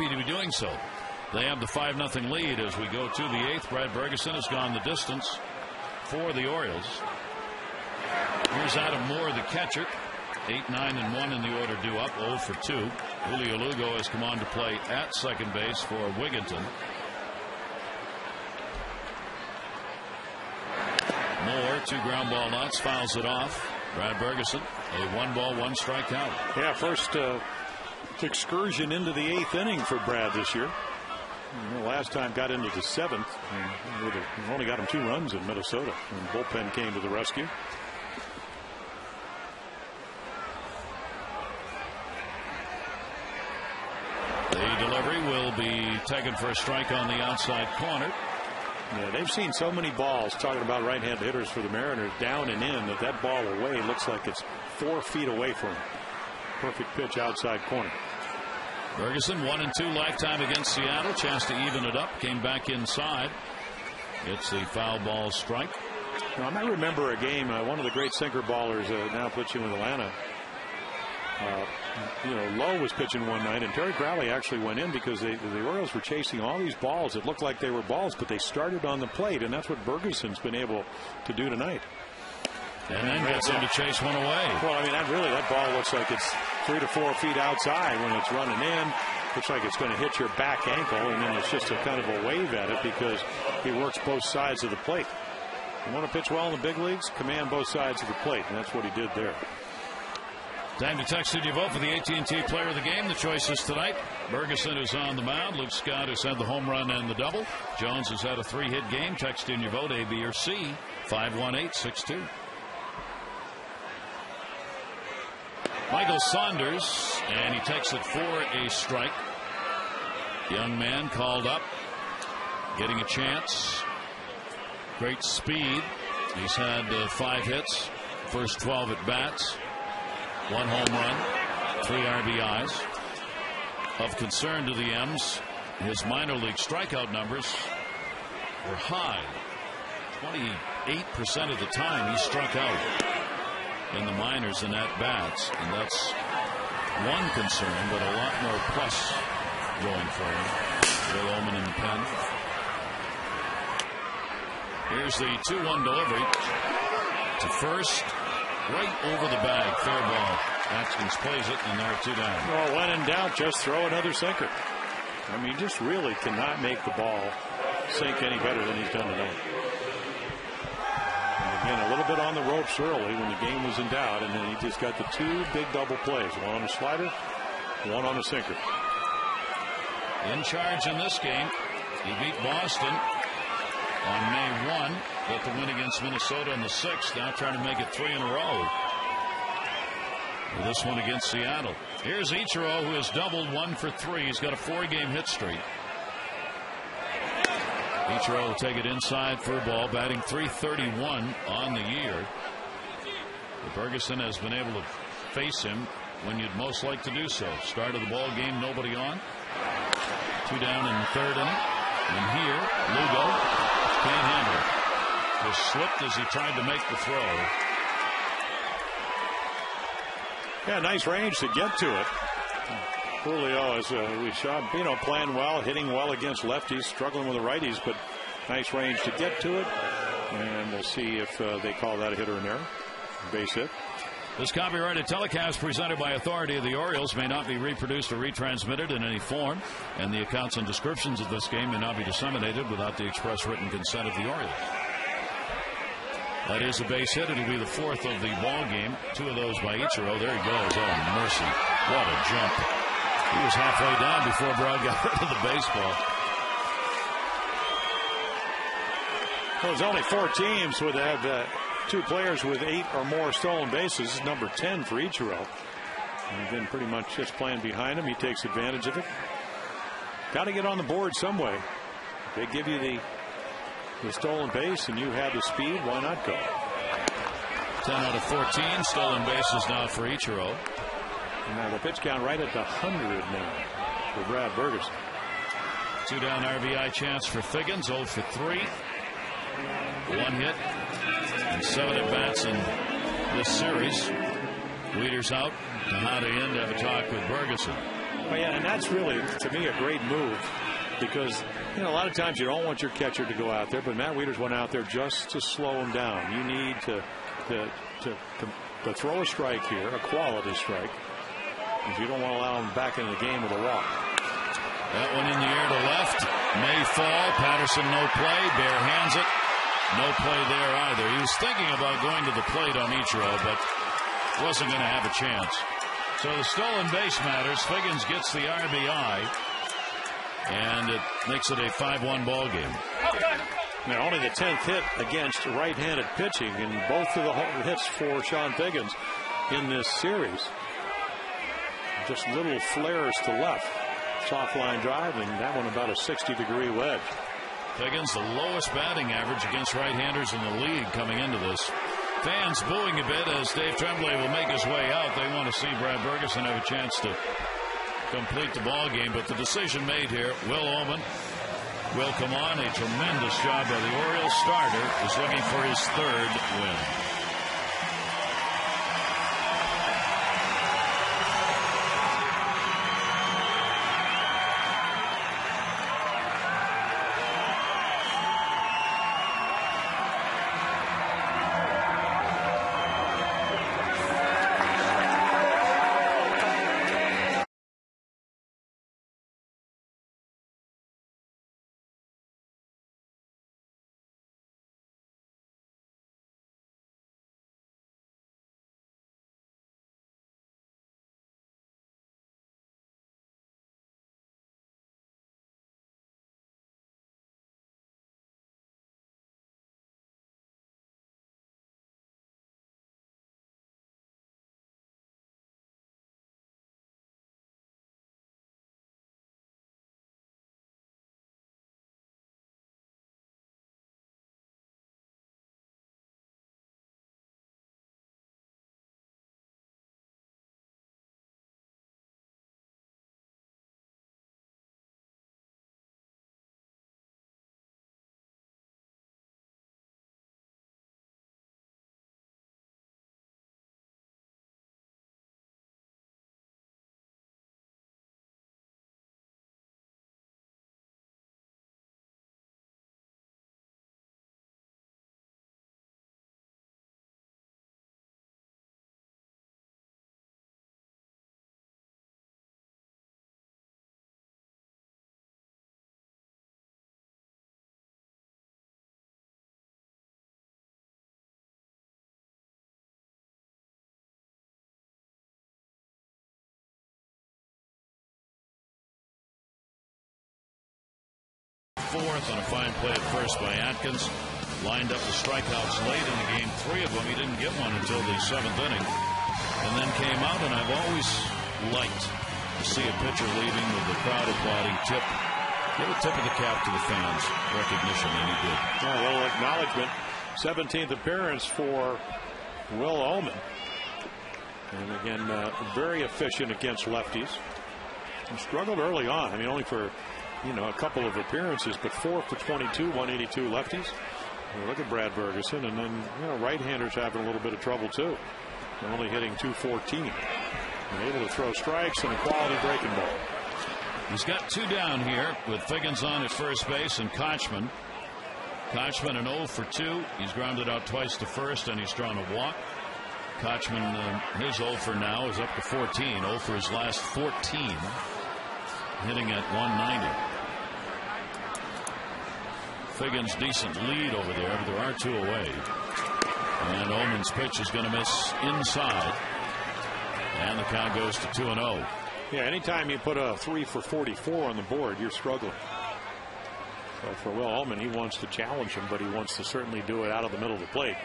to be doing so. They have the 5-0 lead as we go to the 8th. Brad Bergeson has gone the distance for the Orioles. Here's Adam Moore, the catcher. 8-9-1 in the order due up, 0 for 2. Julio Lugo has come on to play at second base for Wigginton. Moore, 2 ground ball outs, fouls it off. Brad Bergeson, a 1-ball, 1-strike count. Yeah, first excursion into the 8th inning for Brad this year. Last time got into the 7th. And only got him 2 runs in Minnesota. And the bullpen came to the rescue. The delivery will be taken for a strike on the outside corner. Yeah, they've seen so many balls, talking about right-hand hitters for the Mariners, down and in, that ball away looks like it's 4 feet away from him. Perfect pitch outside corner. Bergeson 1-2 lifetime against Seattle. Chance to even it up. Came back inside. It's the foul ball strike. Now, I might remember a game, one of the great sinker ballers now pitching with Atlanta. Lowe was pitching one night, and Terry Crowley actually went in because the Orioles were chasing all these balls. It looked like they were balls, but they started on the plate, and that's what Bergeson's been able to do tonight. And then gets him to chase one away. Well, I mean, that ball looks like it's 3 to 4 feet outside when it's running in. Looks like it's going to hit your back ankle, and then it's just a kind of a wave at it because he works both sides of the plate. You want to pitch well in the big leagues, command both sides of the plate, and that's what he did there. Time to text in your vote for the AT&T Player of the Game. The choices tonight: Bergeson is on the mound. Luke Scott has had the home run and the double. Jones has had a 3-hit game. Text in your vote, A, B, or C, 51862. Michael Saunders, and he takes it for a strike. Young man called up, getting a chance. Great speed. He's had 5 hits, first 12 at bats, 1 home run, 3 RBIs. Of concern to the M's, his minor league strikeout numbers were high. 28% of the time he struck out in the minors and at bats, and that's one concern, but a lot more plus going for him. Bill Oman in the pen. Here's the 2-1 delivery to first, right over the bag. Fair ball. Atkins plays it, and there are 2 down. Well, when in doubt, just throw another sinker. I mean, you just really cannot make the ball sink any better than he's done tonight. Again, a little bit on the ropes early when the game was in doubt, and then he just got the 2 big double plays, one on a slider, one on a sinker. In charge in this game. He beat Boston on May 1, got the win against Minnesota in the 6th, now trying to make it 3 in a row. This one against Seattle. Here's Ichiro, who has doubled 1 for 3. He's got a 4-game hit streak. Ichiro will take it inside for a ball, batting .331 on the year. Ferguson has been able to face him when you'd most like to do so. Start of the ball game, nobody on. 2 down in the 3rd inning. And here, Lugo can't handle it. Just slipped as he tried to make the throw. Yeah, nice range to get to it. Julio is we shot, playing well, hitting well against lefties, struggling with the righties, but nice range to get to it. And we'll see if they call that a hit or an error. Base hit. This copyrighted telecast presented by authority of the Orioles may not be reproduced or retransmitted in any form, and the accounts and descriptions of this game may not be disseminated without the express written consent of the Orioles. That is a base hit. It'll be the 4th of the ball game. 2 of those by Ichiro. There he goes. Oh, mercy. What a jump. He was halfway down before Brown got rid of the baseball. Well, there's only 4 teams would have 2 players with 8 or more stolen bases. This is number 10 for Ichiro. He's been pretty much just playing behind him. He takes advantage of it. Got to get on the board some way. They give you the stolen base and you have the speed. Why not go? 10 out of 14 stolen bases now for Ichiro. Now the pitch count right at the 100 now for Brad Bergeson. 2 down RBI chance for Figgins. 0 for 3. 1 hit and 7 at bats in this series. Leaders out. Tejada in to have a talk with Bergeson. Well, yeah, and that's really, to me, a great move because, you know, a lot of times you don't want your catcher to go out there, but Matt Wieters went out there just to slow him down. You need to throw a strike here, a quality strike, if you don't want to allow him back into the game with a walk. That one in the air to left. May fall. Patterson no play. Bear hands it. No play there either. He was thinking about going to the plate on Ichiro, but wasn't going to have a chance. So the stolen base matters. Figgins gets the RBI, and it makes it a 5-1 ball game. Now, only the 10th hit against right-handed pitching, and both of the hits for Sean Figgins in this series. Just little flares to left. Soft line drive, and that one about a 60-degree wedge. Figgins, the lowest batting average against right-handers in the league coming into this. Fans booing a bit as Dave Tremblay will make his way out. They want to see Brad Bergeson have a chance to complete the ball game, but the decision made here, Will Oman will come on. A tremendous job by the Orioles. Starter is looking for his 3rd win. Fourth on a fine play at first by Atkins. Lined up the strikeouts late in the game. 3 of them. He didn't get one until the 7th inning. And then came out, and I've always liked to see a pitcher leaving with the crowd applauding. Give a tip of the cap to the fans. Recognition, and he did. A little acknowledgement. 17th appearance for Will Oman. And again, very efficient against lefties. He struggled early on. I mean, only for a couple of appearances, but 4 for 22, 182 lefties. Look at Brad Bergeson, and then right-handers having a little bit of trouble too. They're only hitting 214. They're able to throw strikes and a quality breaking ball. He's got 2 down here with Figgins on at first base and Kochman. Kochman an 0 for 2. He's grounded out twice to first, and he's drawn a walk. Kochman, his 0 for now is up to 14. 0 for his last 14. Hitting at 190. Figgins decent lead over there, but there are 2 away. And Oman's pitch is going to miss inside. And the count goes to 2-0. Yeah, anytime you put a 3 for 44 on the board, you're struggling. So for Will Oman, he wants to challenge him, but he wants to certainly do it out of the middle of the plate.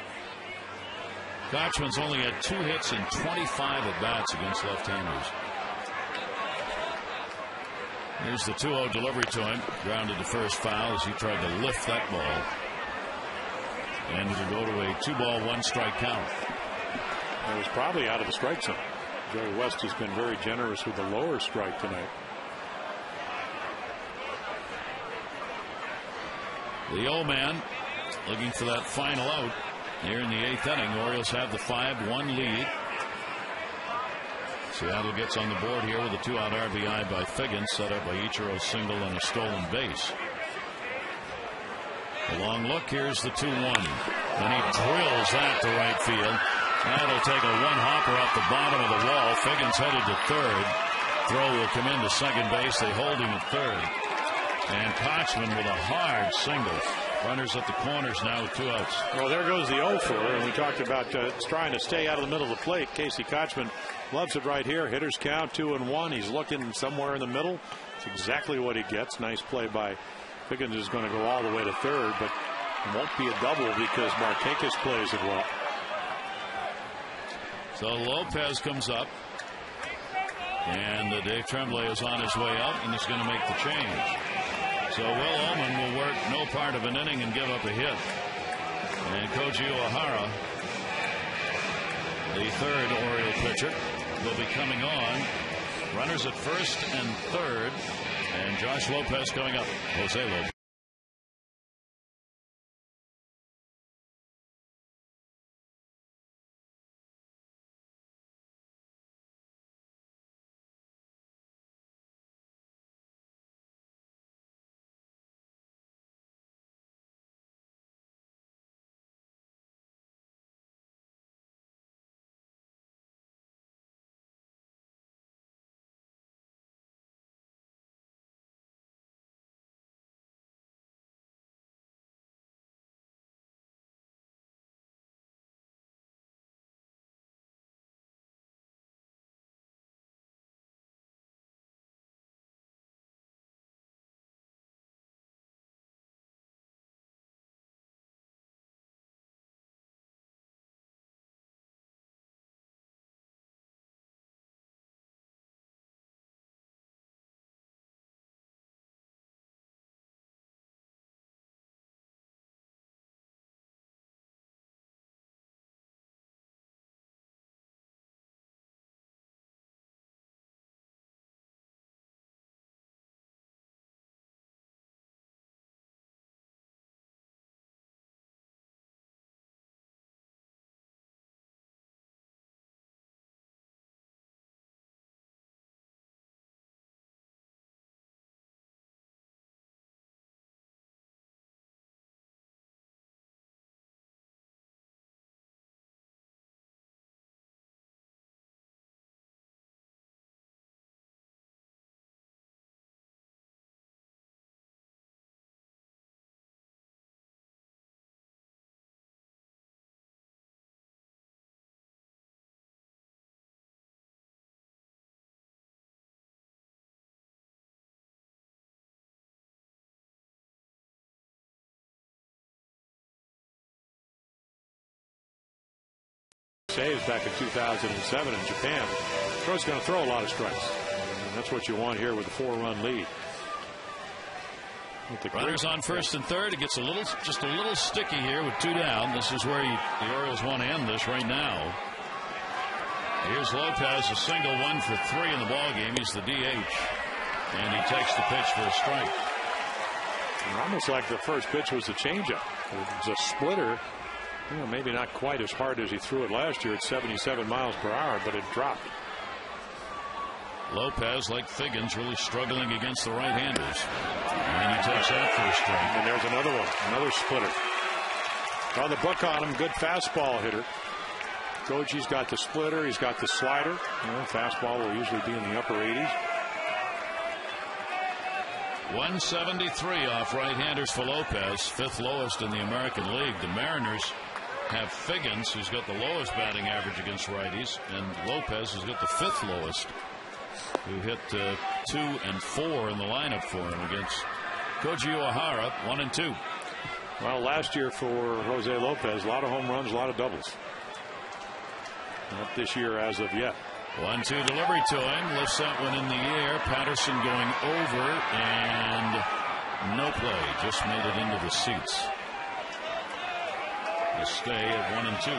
Kochman's only had 2 hits in 25 at-bats against left-handers. Here's the 2-0 delivery to him. Grounded to first foul as he tried to lift that ball. And it'll go to a 2-ball, 1-strike count. It was probably out of the strike zone. Jerry West has been very generous with the lower strike tonight. The old man looking for that final out here in the 8th inning. Orioles have the 5-1 lead. Seattle gets on the board here with a 2-out RBI by Figgins, set up by Ichiro's single and a stolen base. A long look. Here's the 2-1. And he drills that to right field. That'll take a one-hopper off the bottom of the wall. Figgins headed to third. Throw will come into second base. They hold him at third. And Kochman with a hard single. Runners at the corners now with 2 outs. Well, there goes the 0-for, and we talked about trying to stay out of the middle of the plate. Casey Kochman loves it right here. Hitters count 2-1. He's looking somewhere in the middle. It's exactly what he gets. Nice play by Figgins. Is going to go all the way to third, but it won't be a double because Markakis plays it well. So Lopez comes up, and Dave Tremblay is on his way out and is going to make the change. So Will Ullman will work no part of an inning and give up a hit. And Koji Uehara, the third Oriole pitcher, will be coming on. Runners at first and third, and Josh Lopez coming up. Jose Lopez. Saves back in 2007 in Japan. Troy's going to throw a lot of strikes. And that's what you want here with a 4-run lead. Runners on first and third. It gets just a little sticky here with 2 down. This is where the Orioles want to end this right now. Here's Lopez, a single, 1 for 3 in the ball game. He's the DH, and he takes the pitch for a strike. Almost like the first pitch was a changeup. It was a splitter. You know, maybe not quite as hard as he threw it last year at 77 miles per hour, but it dropped. Lopez, like Figgins, really struggling against the right-handers. And he takes that for a strike. And there's another one, another splitter. On the book on him, good fastball hitter. Koji's got the splitter, he's got the slider. You know, fastball will usually be in the upper 80s. 173 off right-handers for Lopez, 5th lowest in the American League. The Mariners have Figgins, who's got the lowest batting average against righties, and Lopez, who's got the 5th lowest, who hit 2 and 4 in the lineup for him against Koji Uehara, 1 and 2. Well, last year for Jose Lopez, a lot of home runs, a lot of doubles. Not this year as of yet. 1-2 delivery to him. Lifts that one in the air. Patterson going over, and no play. Just made it into the seats. The stay at 1 and 2.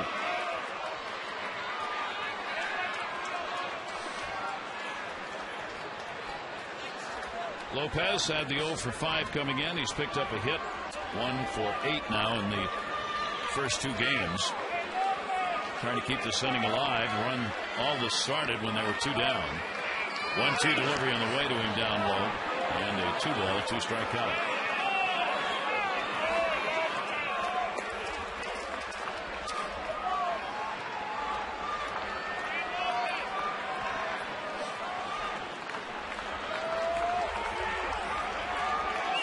Lopez had the 0 for 5 coming in. He's picked up a hit. 1 for 8 now in the first 2 games. Trying to keep this inning alive. Run all this started when they were 2 down. 1-2 delivery on the way to him down low, and a 2-ball, 2-strike count.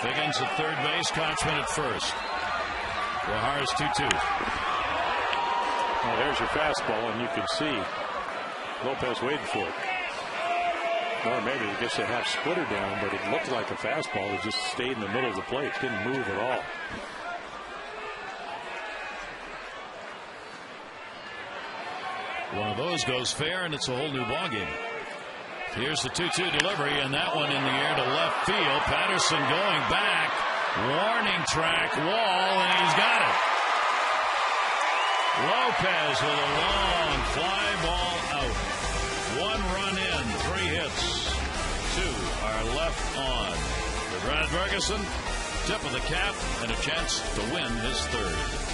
Figgins at third base, Kochman at first. Guajar's 2-2. Well, there's your fastball, and you can see Lopez waiting for it. Or maybe he gets a half splitter down, but it looked like a fastball. It just stayed in the middle of the plate. Didn't move at all. One of those goes fair, and it's a whole new ballgame. Here's the 2-2 delivery, and that one in the air to left field. Patterson going back. Warning track wall, and he's got it. Lopez with a long fly ball out. 1 run in, 3 hits. 2 are left on. For Brad Ferguson, tip of the cap and a chance to win his 3rd.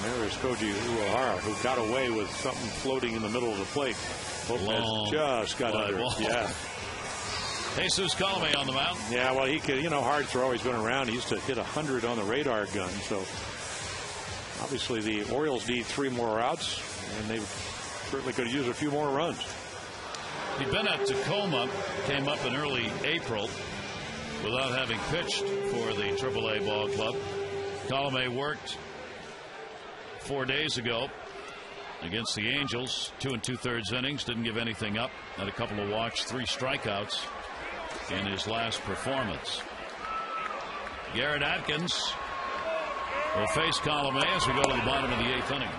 There is Koji Uehara, who got away with something floating in the middle of the plate. Lopez just got under it. Yeah. Jesus Colome on the mound. Yeah, well, he could, hard throw. He's been around. He used to hit 100 on the radar gun. So obviously the Orioles need 3 more outs, and they certainly could use a few more runs. He'd been at Tacoma, came up in early April without having pitched for the AAA ball club. Colome worked 4 days ago against the Angels, 2 2/3 innings, didn't give anything up, had a couple of walks, 3 strikeouts in his last performance. Garrett Atkins will face Colome as we go to the bottom of the 8th inning.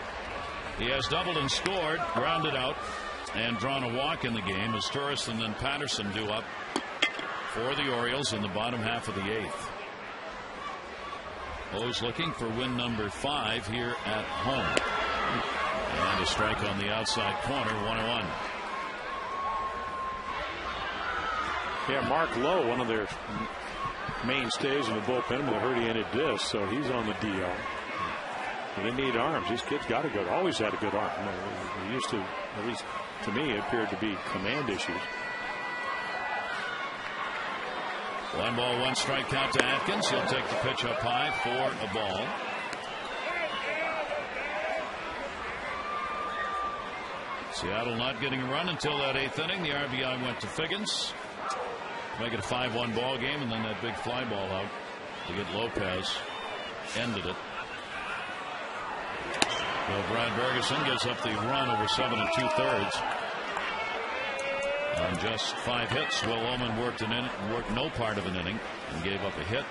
He has doubled and scored, grounded out, and drawn a walk in the game as Torreson and Patterson do up for the Orioles in the bottom half of the 8th. O's looking for win number 5 here at home. And a strike on the outside corner, 1-1. Yeah, Mark Lowe, one of their mainstays in the bullpen with a herniated disc, so he's on the DL. And they need arms. These kids got a good, always had a good arm. They used to, at least to me, it appeared to be command issues. 1 ball, 1 strike count to Atkins. He'll take the pitch up high for a ball. Seattle not getting a run until that 8th inning. The RBI went to Figgins. make it a 5-1 ball game, and then that big fly ball out to get Lopez ended it. So Brad Bergeson gets up the run over 7 2/3. On just 5 hits, Will Ullman worked no part of an inning and gave up a hit.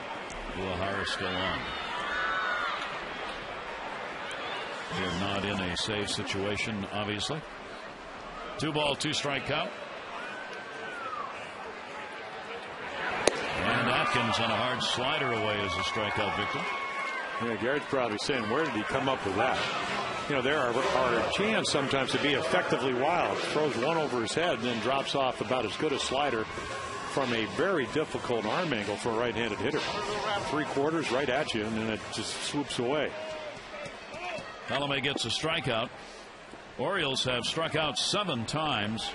Uehara still on. They're not in a save situation, obviously. 2-ball, 2-strike count. And Atkins on a hard slider away as a strikeout victim. Yeah, Garrett's probably saying, where did he come up with that? You know, there are a chance sometimes to be effectively wild. Throws one over his head and then drops off about as good a slider from a very difficult arm angle for a right-handed hitter. 3/4 right at you, and then it just swoops away. Colomé gets a strikeout. Orioles have struck out 7 times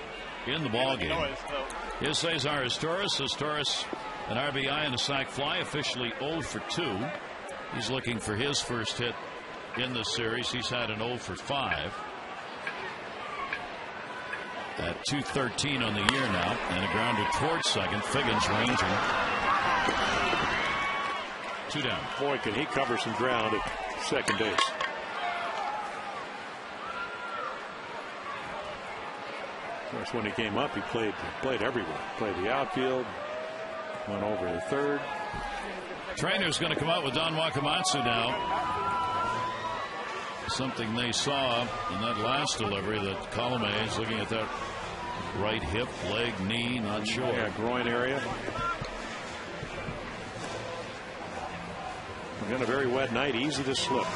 in the ballgame. Here's Cesar Torres. Torres, an RBI and a sac fly, officially 0 for 2. He's looking for his first hit in this series. He's had an 0 for 5. At 2:13 on the year now, and a grounder towards second. Figgins ranging. 2 down. Boy, can he cover some ground at second base. Of course, when he came up, he played everywhere. Played the outfield, went over the third. Trainer's going to come out with Don Wakamatsu now. Something they saw in that last delivery that Colomé is looking at that right hip, leg, knee, not sure. Yeah, groin area. On a very wet night, easy to slip.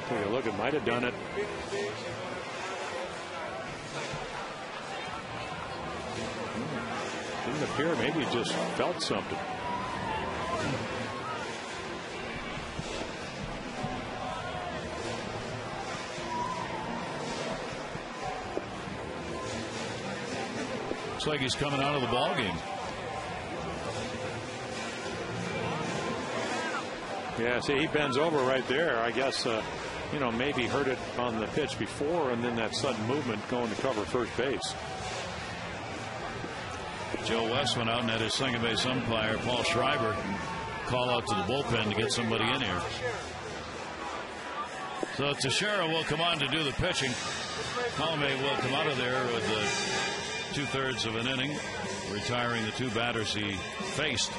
Take a look, it might have done it. Didn't appear, maybe he just felt something. Looks like he's coming out of the ball game. Yeah, see, he bends over right there. I guess, you know, maybe heard it on the pitch before, and then that sudden movement going to cover first base. Joe West went out and had his second base umpire, Paul Schreiber, call out to the bullpen to get somebody in here. So Teixeira will come on to do the pitching. Colomé will come out of there with 2/3 of an inning, retiring the 2 batters he faced.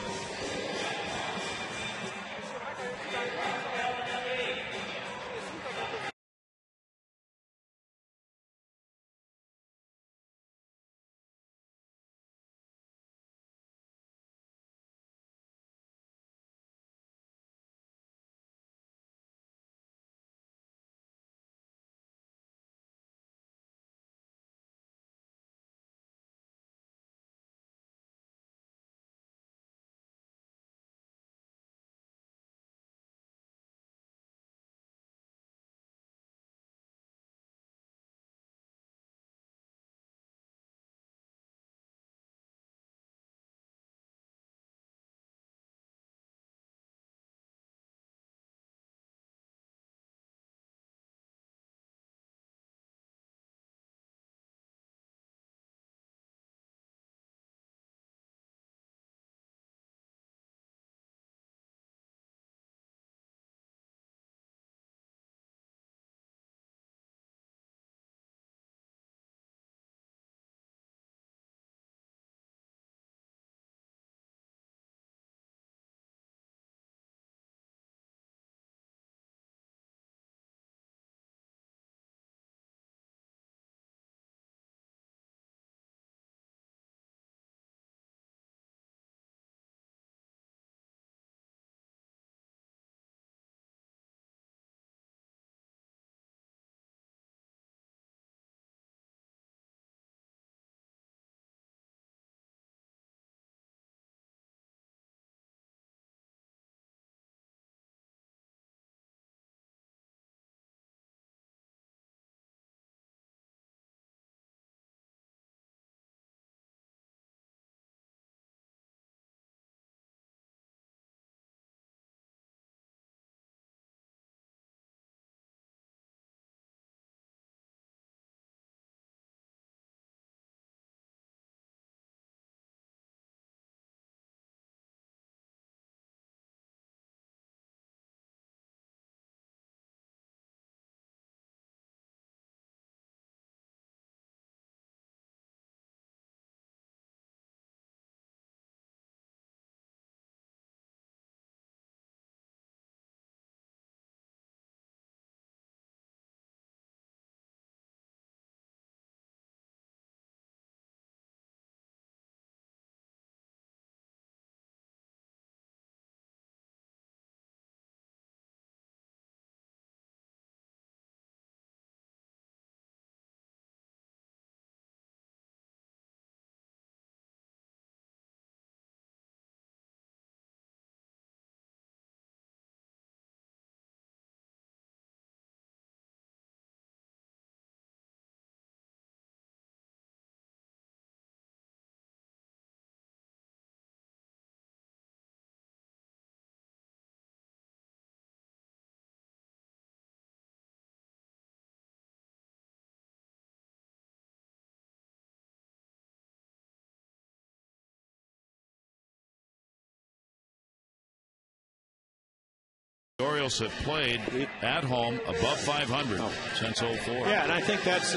Orioles have played at home above 500 since 04. Yeah, and I think that's,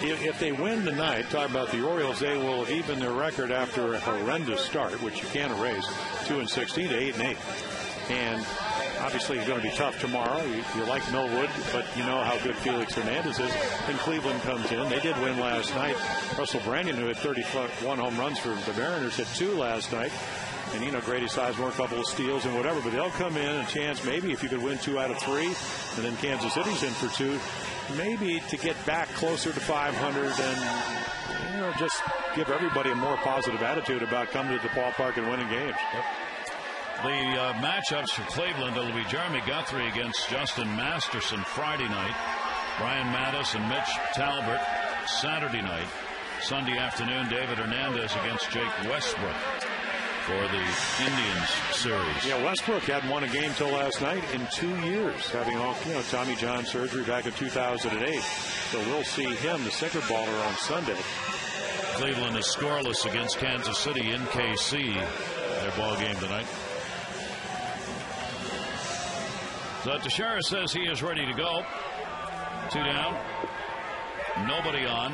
if they win tonight, talk about the Orioles, they will have evened their record after a horrendous start, which you can't erase, 2-16 to 8-8. And obviously it's going to be tough tomorrow. You like Millwood, but you know how good Felix Hernandez is. And Cleveland comes in. They did win last night. Russell Brandon, who had 31 home runs for the Mariners, hit 2 last night. And, Grady Sizemore, a couple of steals and whatever. But they'll come in a chance, maybe, if you could win 2 out of 3. And then Kansas City's in for 2. Maybe to get back closer to 500 and, just give everybody a more positive attitude about coming to the ballpark and winning games. Yep. The matchups for Cleveland will be Jeremy Guthrie against Justin Masterson Friday night. Brian Mattis and Mitch Talbot Saturday night. Sunday afternoon, David Hernandez against Jake Westbrook for the Indians series. Yeah, Westbrook hadn't won a game till last night in 2 years, having Tommy John surgery back in 2008. So we'll see him, the sinker baller, on Sunday. Cleveland is scoreless against Kansas City in KC. Their ball game tonight. So Teixeira says he is ready to go. 2 down. Nobody on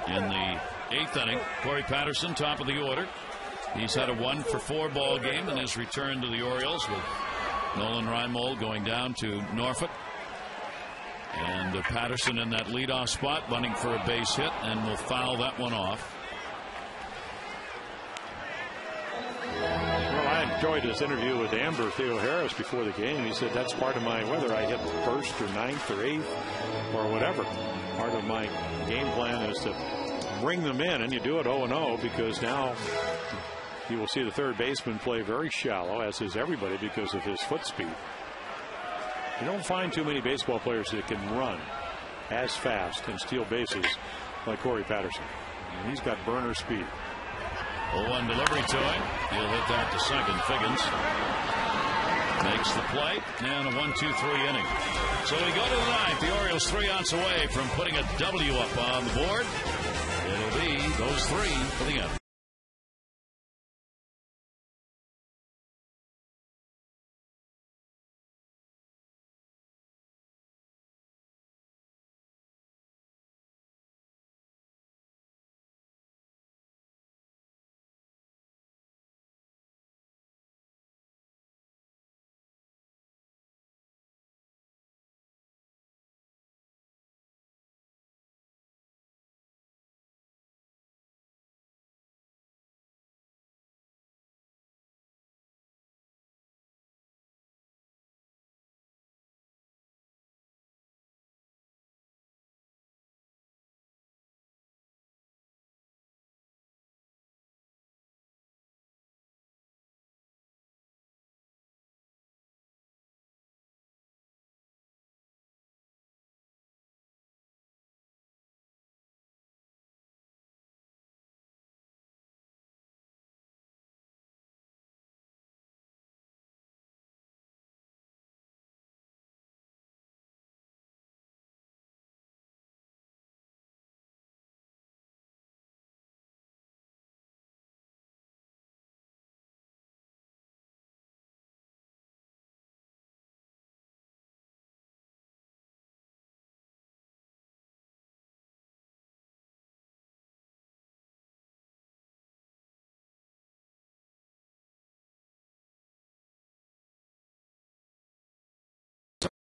in the 8th inning. Corey Patterson, top of the order. He's had a 1-for-4 ball game in his return to the Orioles, with Nolan Reinmold going down to Norfolk. And Patterson in that leadoff spot, bunting for a base hit, and will foul that one off. Well, I enjoyed this interview with Amber Theoharis before the game. He said that's part of my, whether I hit first or 9th or 8th or whatever, part of my game plan is to bring them in, and you do it 0-0 because now you will see the third baseman play very shallow, as is everybody, because of his foot speed. You don't find too many baseball players that can run as fast and steal bases like Corey Patterson. And he's got burner speed. 0-1 delivery to him. He'll hit that to second. Figgins makes the play, and a 1-2-3 inning. So we go to the 9th. The Orioles 3 outs away from putting a W up on the board. It'll be those 3 for the end.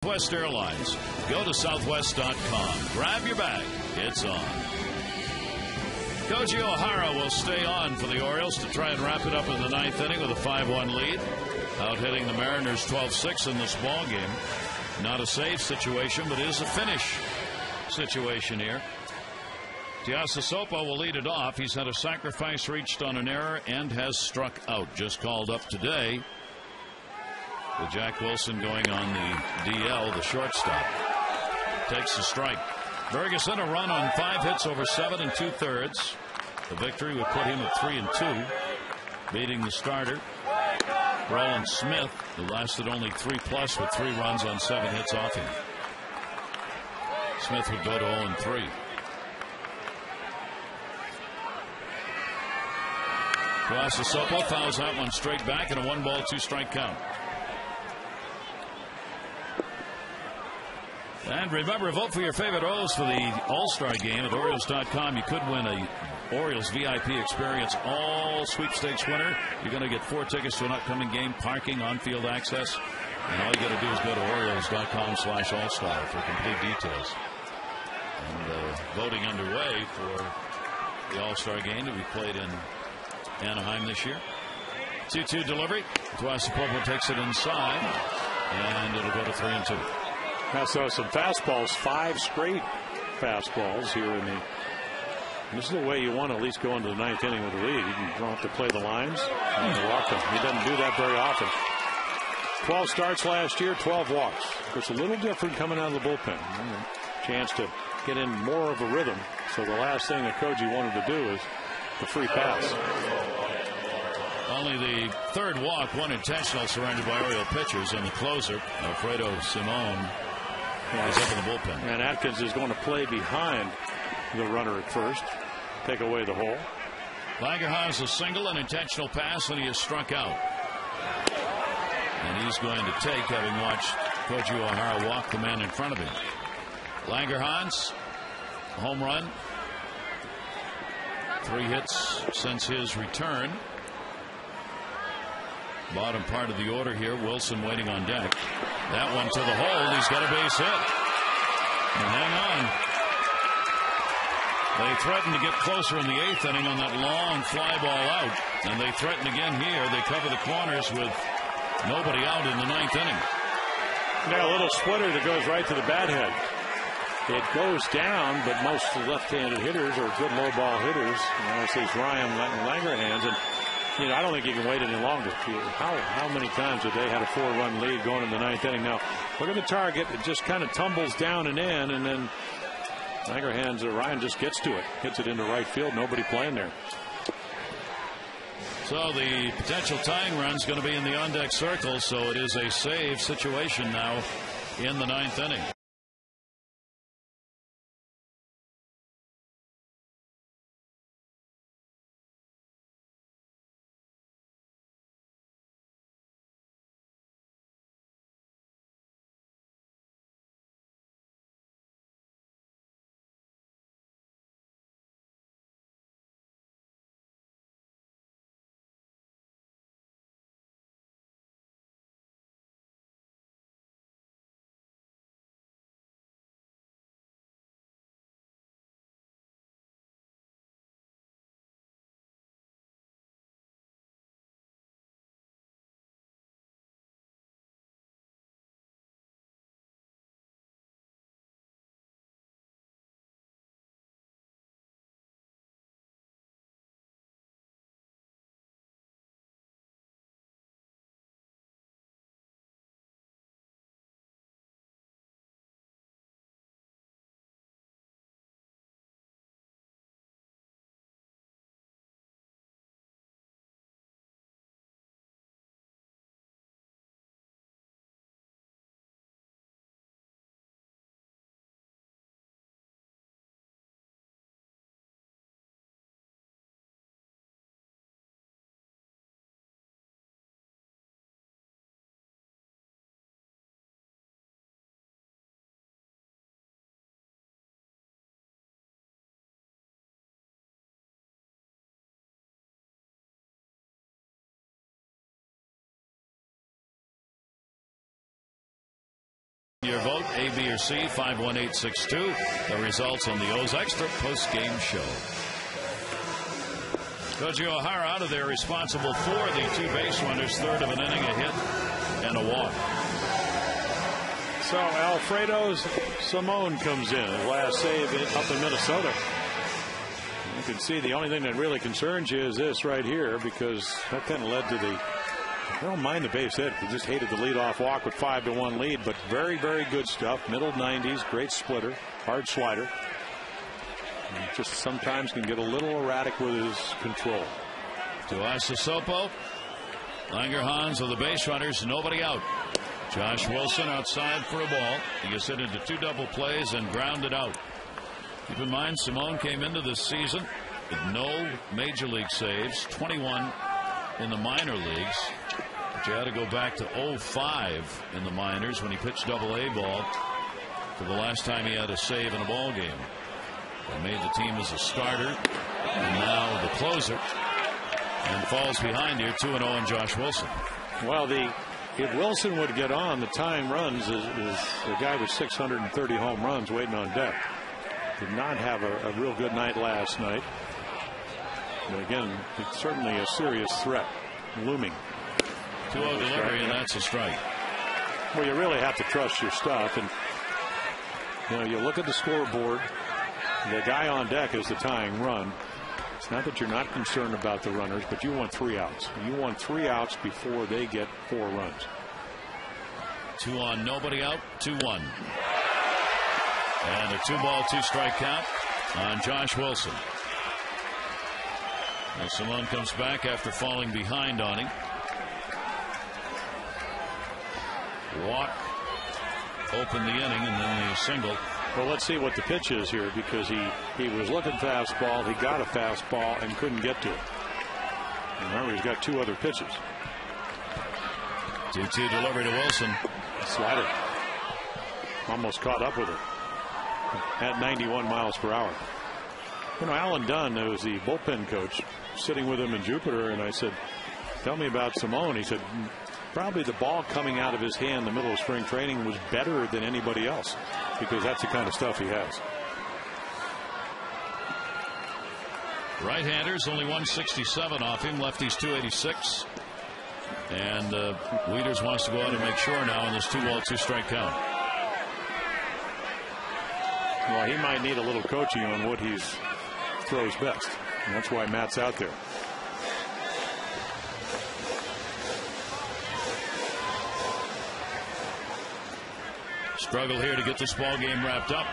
Southwest Airlines. Go to southwest.com. Grab your bag. It's on. Koji O'Hara will stay on for the Orioles to try and wrap it up in the 9th inning with a 5-1 lead. Out hitting the Mariners 12-6 in this ball game. Not a save situation, but is a finish situation here. Tiasasopo will lead it off. He's had a sacrifice reached on an error and has struck out. Just called up today. With Jack Wilson going on the DL, the shortstop. Takes the strike. Ferguson a run on 5 hits over 7 2/3. The victory would put him at 3-2. Beating the starter, Roland Smith, who lasted only 3+ with 3 runs on 7 hits off him. Smith would go to 0-3. Tiasasopo fouls that one straight back in a 1-ball, 2-strike count. And remember, vote for your favorite O's for the All-Star game at Orioles.com. You could win a Orioles VIP experience all sweepstakes winner. You're going to get 4 tickets to an upcoming game, parking, on-field access. And all you got to do is go to Orioles.com/All-Star for complete details. And voting underway for the All-Star game to be played in Anaheim this year. 2-2 delivery. Tuasapopo takes it inside, and it'll go to 3-2. Now, so some fastballs, 5 straight fastballs here in the. This is the way you want to at least go into the 9th inning with the lead. You don't have to play the lines and walk them. He doesn't do that very often. 12 starts last year, 12 walks. It's a little different coming out of the bullpen. Chance to get in more of a rhythm. So the last thing that Koji wanted to do is the free pass. Only the 3rd walk, 1 intentional, surrendered by Oriole pitchers, and the closer, Alfredo Simon, is up in the bullpen. And Atkins is going to play behind the runner at first, take away the hole. Langerhans a single, an intentional pass, and he is struck out. And he's going to take, having watched Koji O'Hara walk the man in front of him. Langerhans, home run. 3 hits since his return. Bottom part of the order here. Wilson waiting on deck. That one to the hole. He's got a base hit. And hang on. They threaten to get closer in the 8th inning on that long fly ball out. And they threaten again here. They cover the corners with nobody out in the 9th inning. Now a little splitter that goes right to the bat head. It goes down, but most left-handed hitters are good low ball hitters. And this is Ryan Langerhans. And I don't think you can wait any longer. How many times have they had a 4-run lead going in the 9th inning? Now, look at the target. It just kind of tumbles down and in, and then Ryan just gets to it. Hits it into right field. Nobody playing there. So the potential tying run is going to be in the on-deck circle, so it is a save situation now in the 9th inning. Your vote, A, B, or C, 51862. The results on the O's Extra post-game show. Koji O'Hara out of there, responsible for the 2 base runners, 3rd of an inning, a hit, and a walk. So Alfredo Simon comes in, his last save up in Minnesota. You can see the only thing that really concerns you is this right here, because that kind of led to the. I don't mind the base hit. He just hated the leadoff walk with 5-1 lead, but very, very good stuff. Middle 90s, great splitter, hard slider. And just sometimes can get a little erratic with his control. Tuasapopo, Langerhans of the base runners, nobody out. Josh Wilson outside for a ball. He gets hit into 2 double plays and grounded out. Keep in mind, Simone came into this season with no major league saves, 21 in the minor leagues. But you had to go back to 05 in the minors when he pitched Double-A ball for the last time he had a save in a ball game. He made the team as a starter, and now the closer, and falls behind here 2-0 on Josh Wilson. Well, if Wilson would get on, the tying runs is the guy with 630 home runs waiting on deck. Did not have a real good night last night. But again, it's certainly a serious threat looming. 2-0 delivery, and that's a strike. Well, you really have to trust your stuff, and you look at the scoreboard. The guy on deck is the tying run. It's not that you're not concerned about the runners, but you want 3 outs. You want 3 outs before they get 4 runs. 2 on, nobody out, 2-1. And a 2-ball, 2-strike count on Josh Wilson. And Simone comes back after falling behind on him. Walk, open the inning, and then the single. Well, let's see what the pitch is here, because he was looking fastball. He got a fastball and couldn't get to it. Remember, he's got 2 other pitches. 2-2 delivery to Wilson. Slider. Almost caught up with it at 91 miles per hour. Alan Dunn, who was the bullpen coach, sitting with him in Jupiter, and I said, tell me about Simone. He said, probably the ball coming out of his hand in the middle of spring training was better than anybody else, because that's the kind of stuff he has. Right-handers, only 167 off him. Lefties 286. And Wieters wants to go out and make sure now in this 2-ball, 2-strike count. Well, he might need a little coaching on what he throws best, and that's why Matt's out there. Struggle here to get this ball game wrapped up,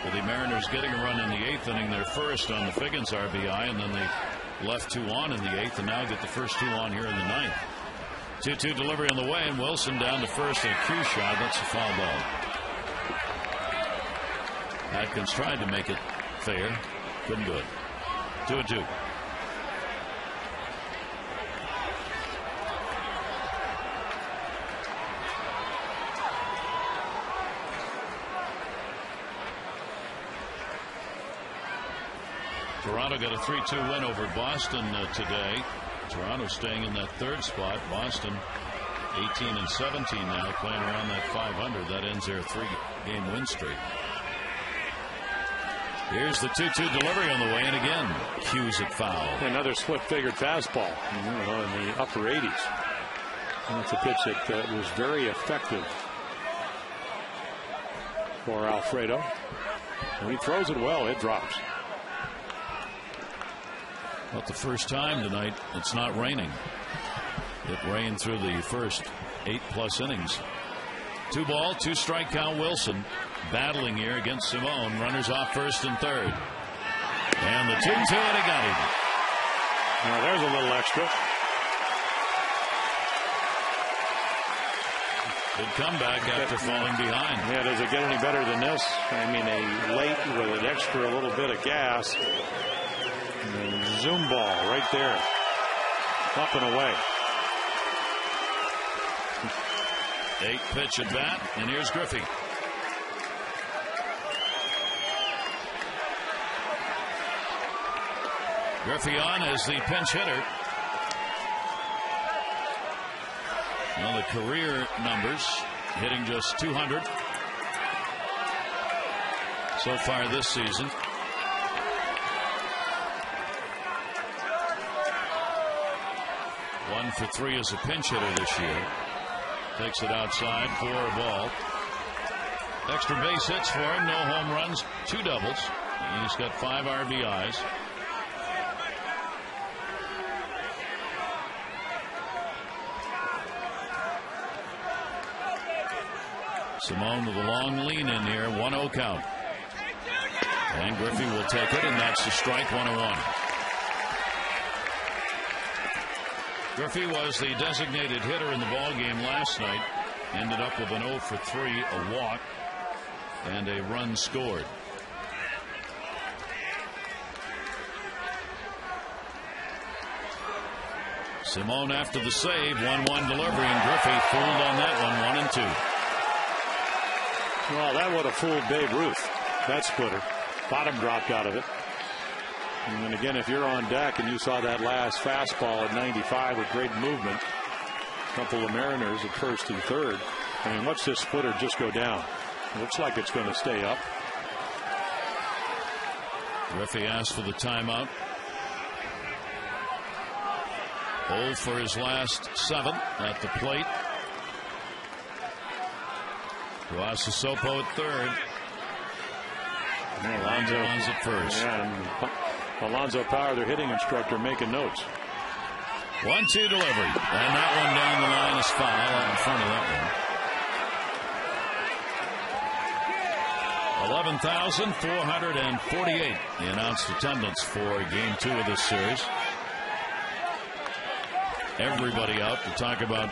with the Mariners getting a run in the 8th inning, their first on the Figgins RBI, and then they left 2 on in the 8th, and now get the first 2 on here in the 9th. 2-2 delivery on the way, and Wilson down to first, and a cue shot. That's a foul ball. Atkins tried to make it fair, couldn't do it. 2-2. Toronto got a 3-2 win over Boston today. Toronto staying in that 3rd spot. Boston 18-17 now, playing around that 500. That ends their 3-game win streak. Here's the 2-2 delivery on the way, and again cues it foul. Another split-figured fastball in the upper 80s. That's a pitch that was very effective for Alfredo. When he throws it well, it drops. Not the first time tonight it's not raining. It rained through the first 8+ innings. 2-ball, 2-strike count. Wilson battling here against Simone. Runners off first and third. And the 2-2, and he got him. Now there's a little extra. Good comeback after falling behind. Yeah, does it get any better than this? I mean, a late with an extra little bit of gas. And zoom ball right there. Up and away. 8th pitch at bat, and here's Griffey. Griffey on as the pinch hitter. Well, the career numbers, hitting just 200 so far this season. One for 3 as a pinch hitter this year. Takes it outside for a ball. Extra base hits for him. No home runs, 2 doubles. He's got 5 RBIs. Simone with a long lean in here. 1-0 count. And Griffey will take it, and that's the strike. 1-1. Griffey was the designated hitter in the ball game last night. Ended up with an 0 for 3, a walk, and a run scored. Simone after the save. 1-1 delivery, and Griffey fooled on that one. 1-2. Well, that would have fooled Babe Ruth. That splitter. Bottom dropped out of it. And then again, if you're on deck and you saw that last fastball at 95 with great movement, a couple of Mariners at first and third. I mean, watch this splitter just go down. It looks like it's going to stay up. Griffey asked for the timeout. 0 for his last 7 at the plate. Guasasopo at third. Alonso runs at first. Yeah, and Alonzo Power, their hitting instructor, making notes. 1-2 delivery. And that one down the line is foul out in front of that one. 11,448 the announced attendance for Game 2 of this series. Everybody out to talk about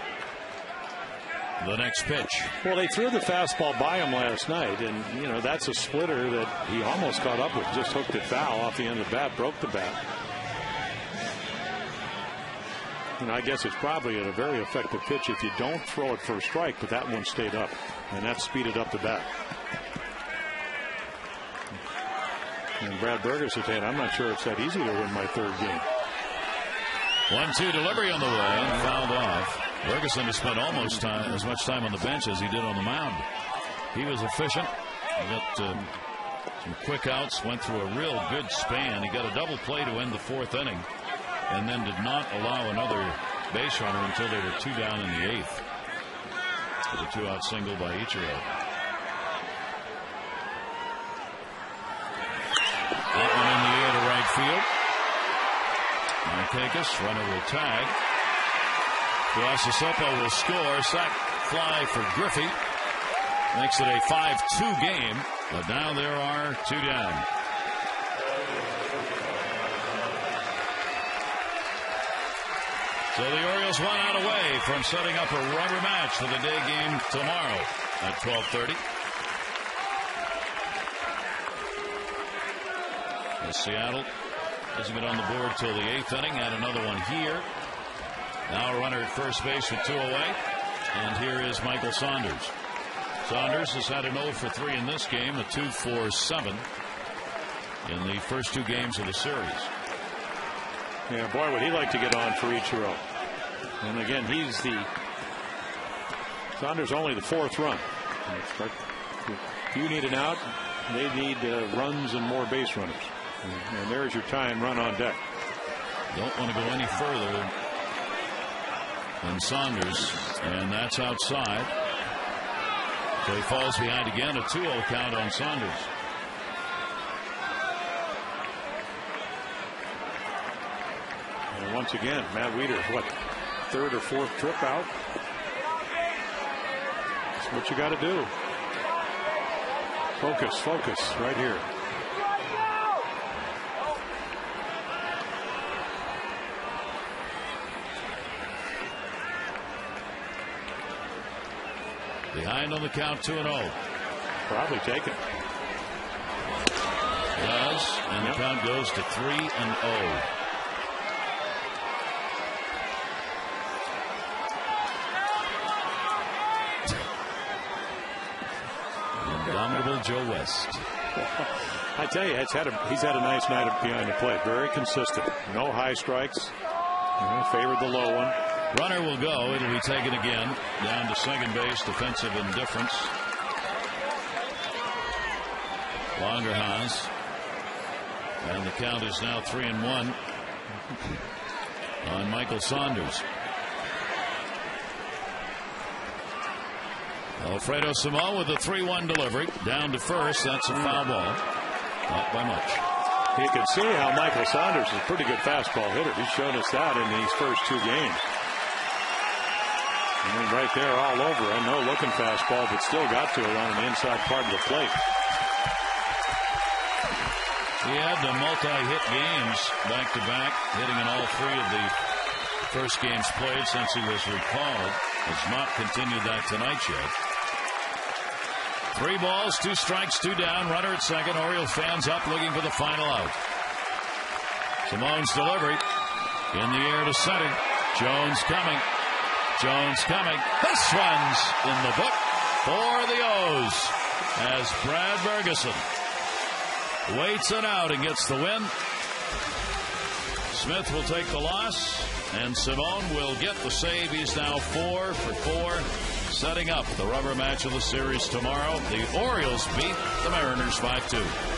the next pitch. Well, they threw the fastball by him last night, and you know that's a splitter that he almost caught up with. Just hooked it foul off the end of the bat, broke the bat. And I guess it's probably a very effective pitch if you don't throw it for a strike, but that one stayed up, and that speeded up the bat. And Brad Burgess said, I'm not sure it's that easy to win my third game. 1-2 delivery on the way and fouled off. Ferguson has spent almost as much time on the bench as he did on the mound. He was efficient. He got some quick outs, went through a real good span. He got a double play to end the 4th inning and then did not allow another base runner until they were 2 down in the 8th. With a 2-out single by Ichiro. That one in the air to right field. Markakis, runner will tag. Guasasopo will score. Sac fly for Griffey. Makes it a 5-2 game. But now there are 2 down. So the Orioles 1 out away from setting up a rubber match for the day game tomorrow at 12:30. Seattle doesn't get on the board till the 8th inning. Add another one here. Now a runner at first base with 2 away. And here is Michael Saunders. Saunders has had an 0 for 3 in this game, a 2 for 7 in the first 2 games of the series. Yeah, boy, would he like to get on for Ichiro. And again, Saunders only the 4th run. If you need an out, they need runs and more base runners. And there's your tying run on deck. Don't want to go any further than Saunders, and that's outside. So he falls behind again, a 2-0 count on Saunders. And once again, Matt Wieters, 3rd or 4th trip out? That's what you got to do. Focus right here. Behind on the count, 2-0. Probably take it. Does, and the count goes to 3-0. Indomitable Joe West. I tell you, he's had a nice night behind the plate. Very consistent. No high strikes. Favored the low one. Runner will go. It'll be taken again. Down to second base. Defensive indifference. Langerhans. And the count is now 3-1 on Michael Saunders. Alfredo Simão with a 3-1 delivery. Down to first. That's a foul ball. Not by much. You can see how Michael Saunders is a pretty good fastball hitter. He's shown us that in these first 2 games. I mean, right there all over. A no-looking fastball, but still got to it on the inside part of the plate. He had the multi-hit games back-to-back, hitting in all 3 of the first games played since he was recalled. Has not continued that tonight yet. 3 balls, 2 strikes, 2 down. Runner at second. Orioles fans up looking for the final out. Simone's delivery in the air to center. Jones coming. Jones coming. This one's in the book for the O's. as Brad Ferguson waits it out and gets the win. Smith will take the loss, and Simone will get the save. He's now 4 for 4, setting up the rubber match of the series tomorrow. The Orioles beat the Mariners 5-2.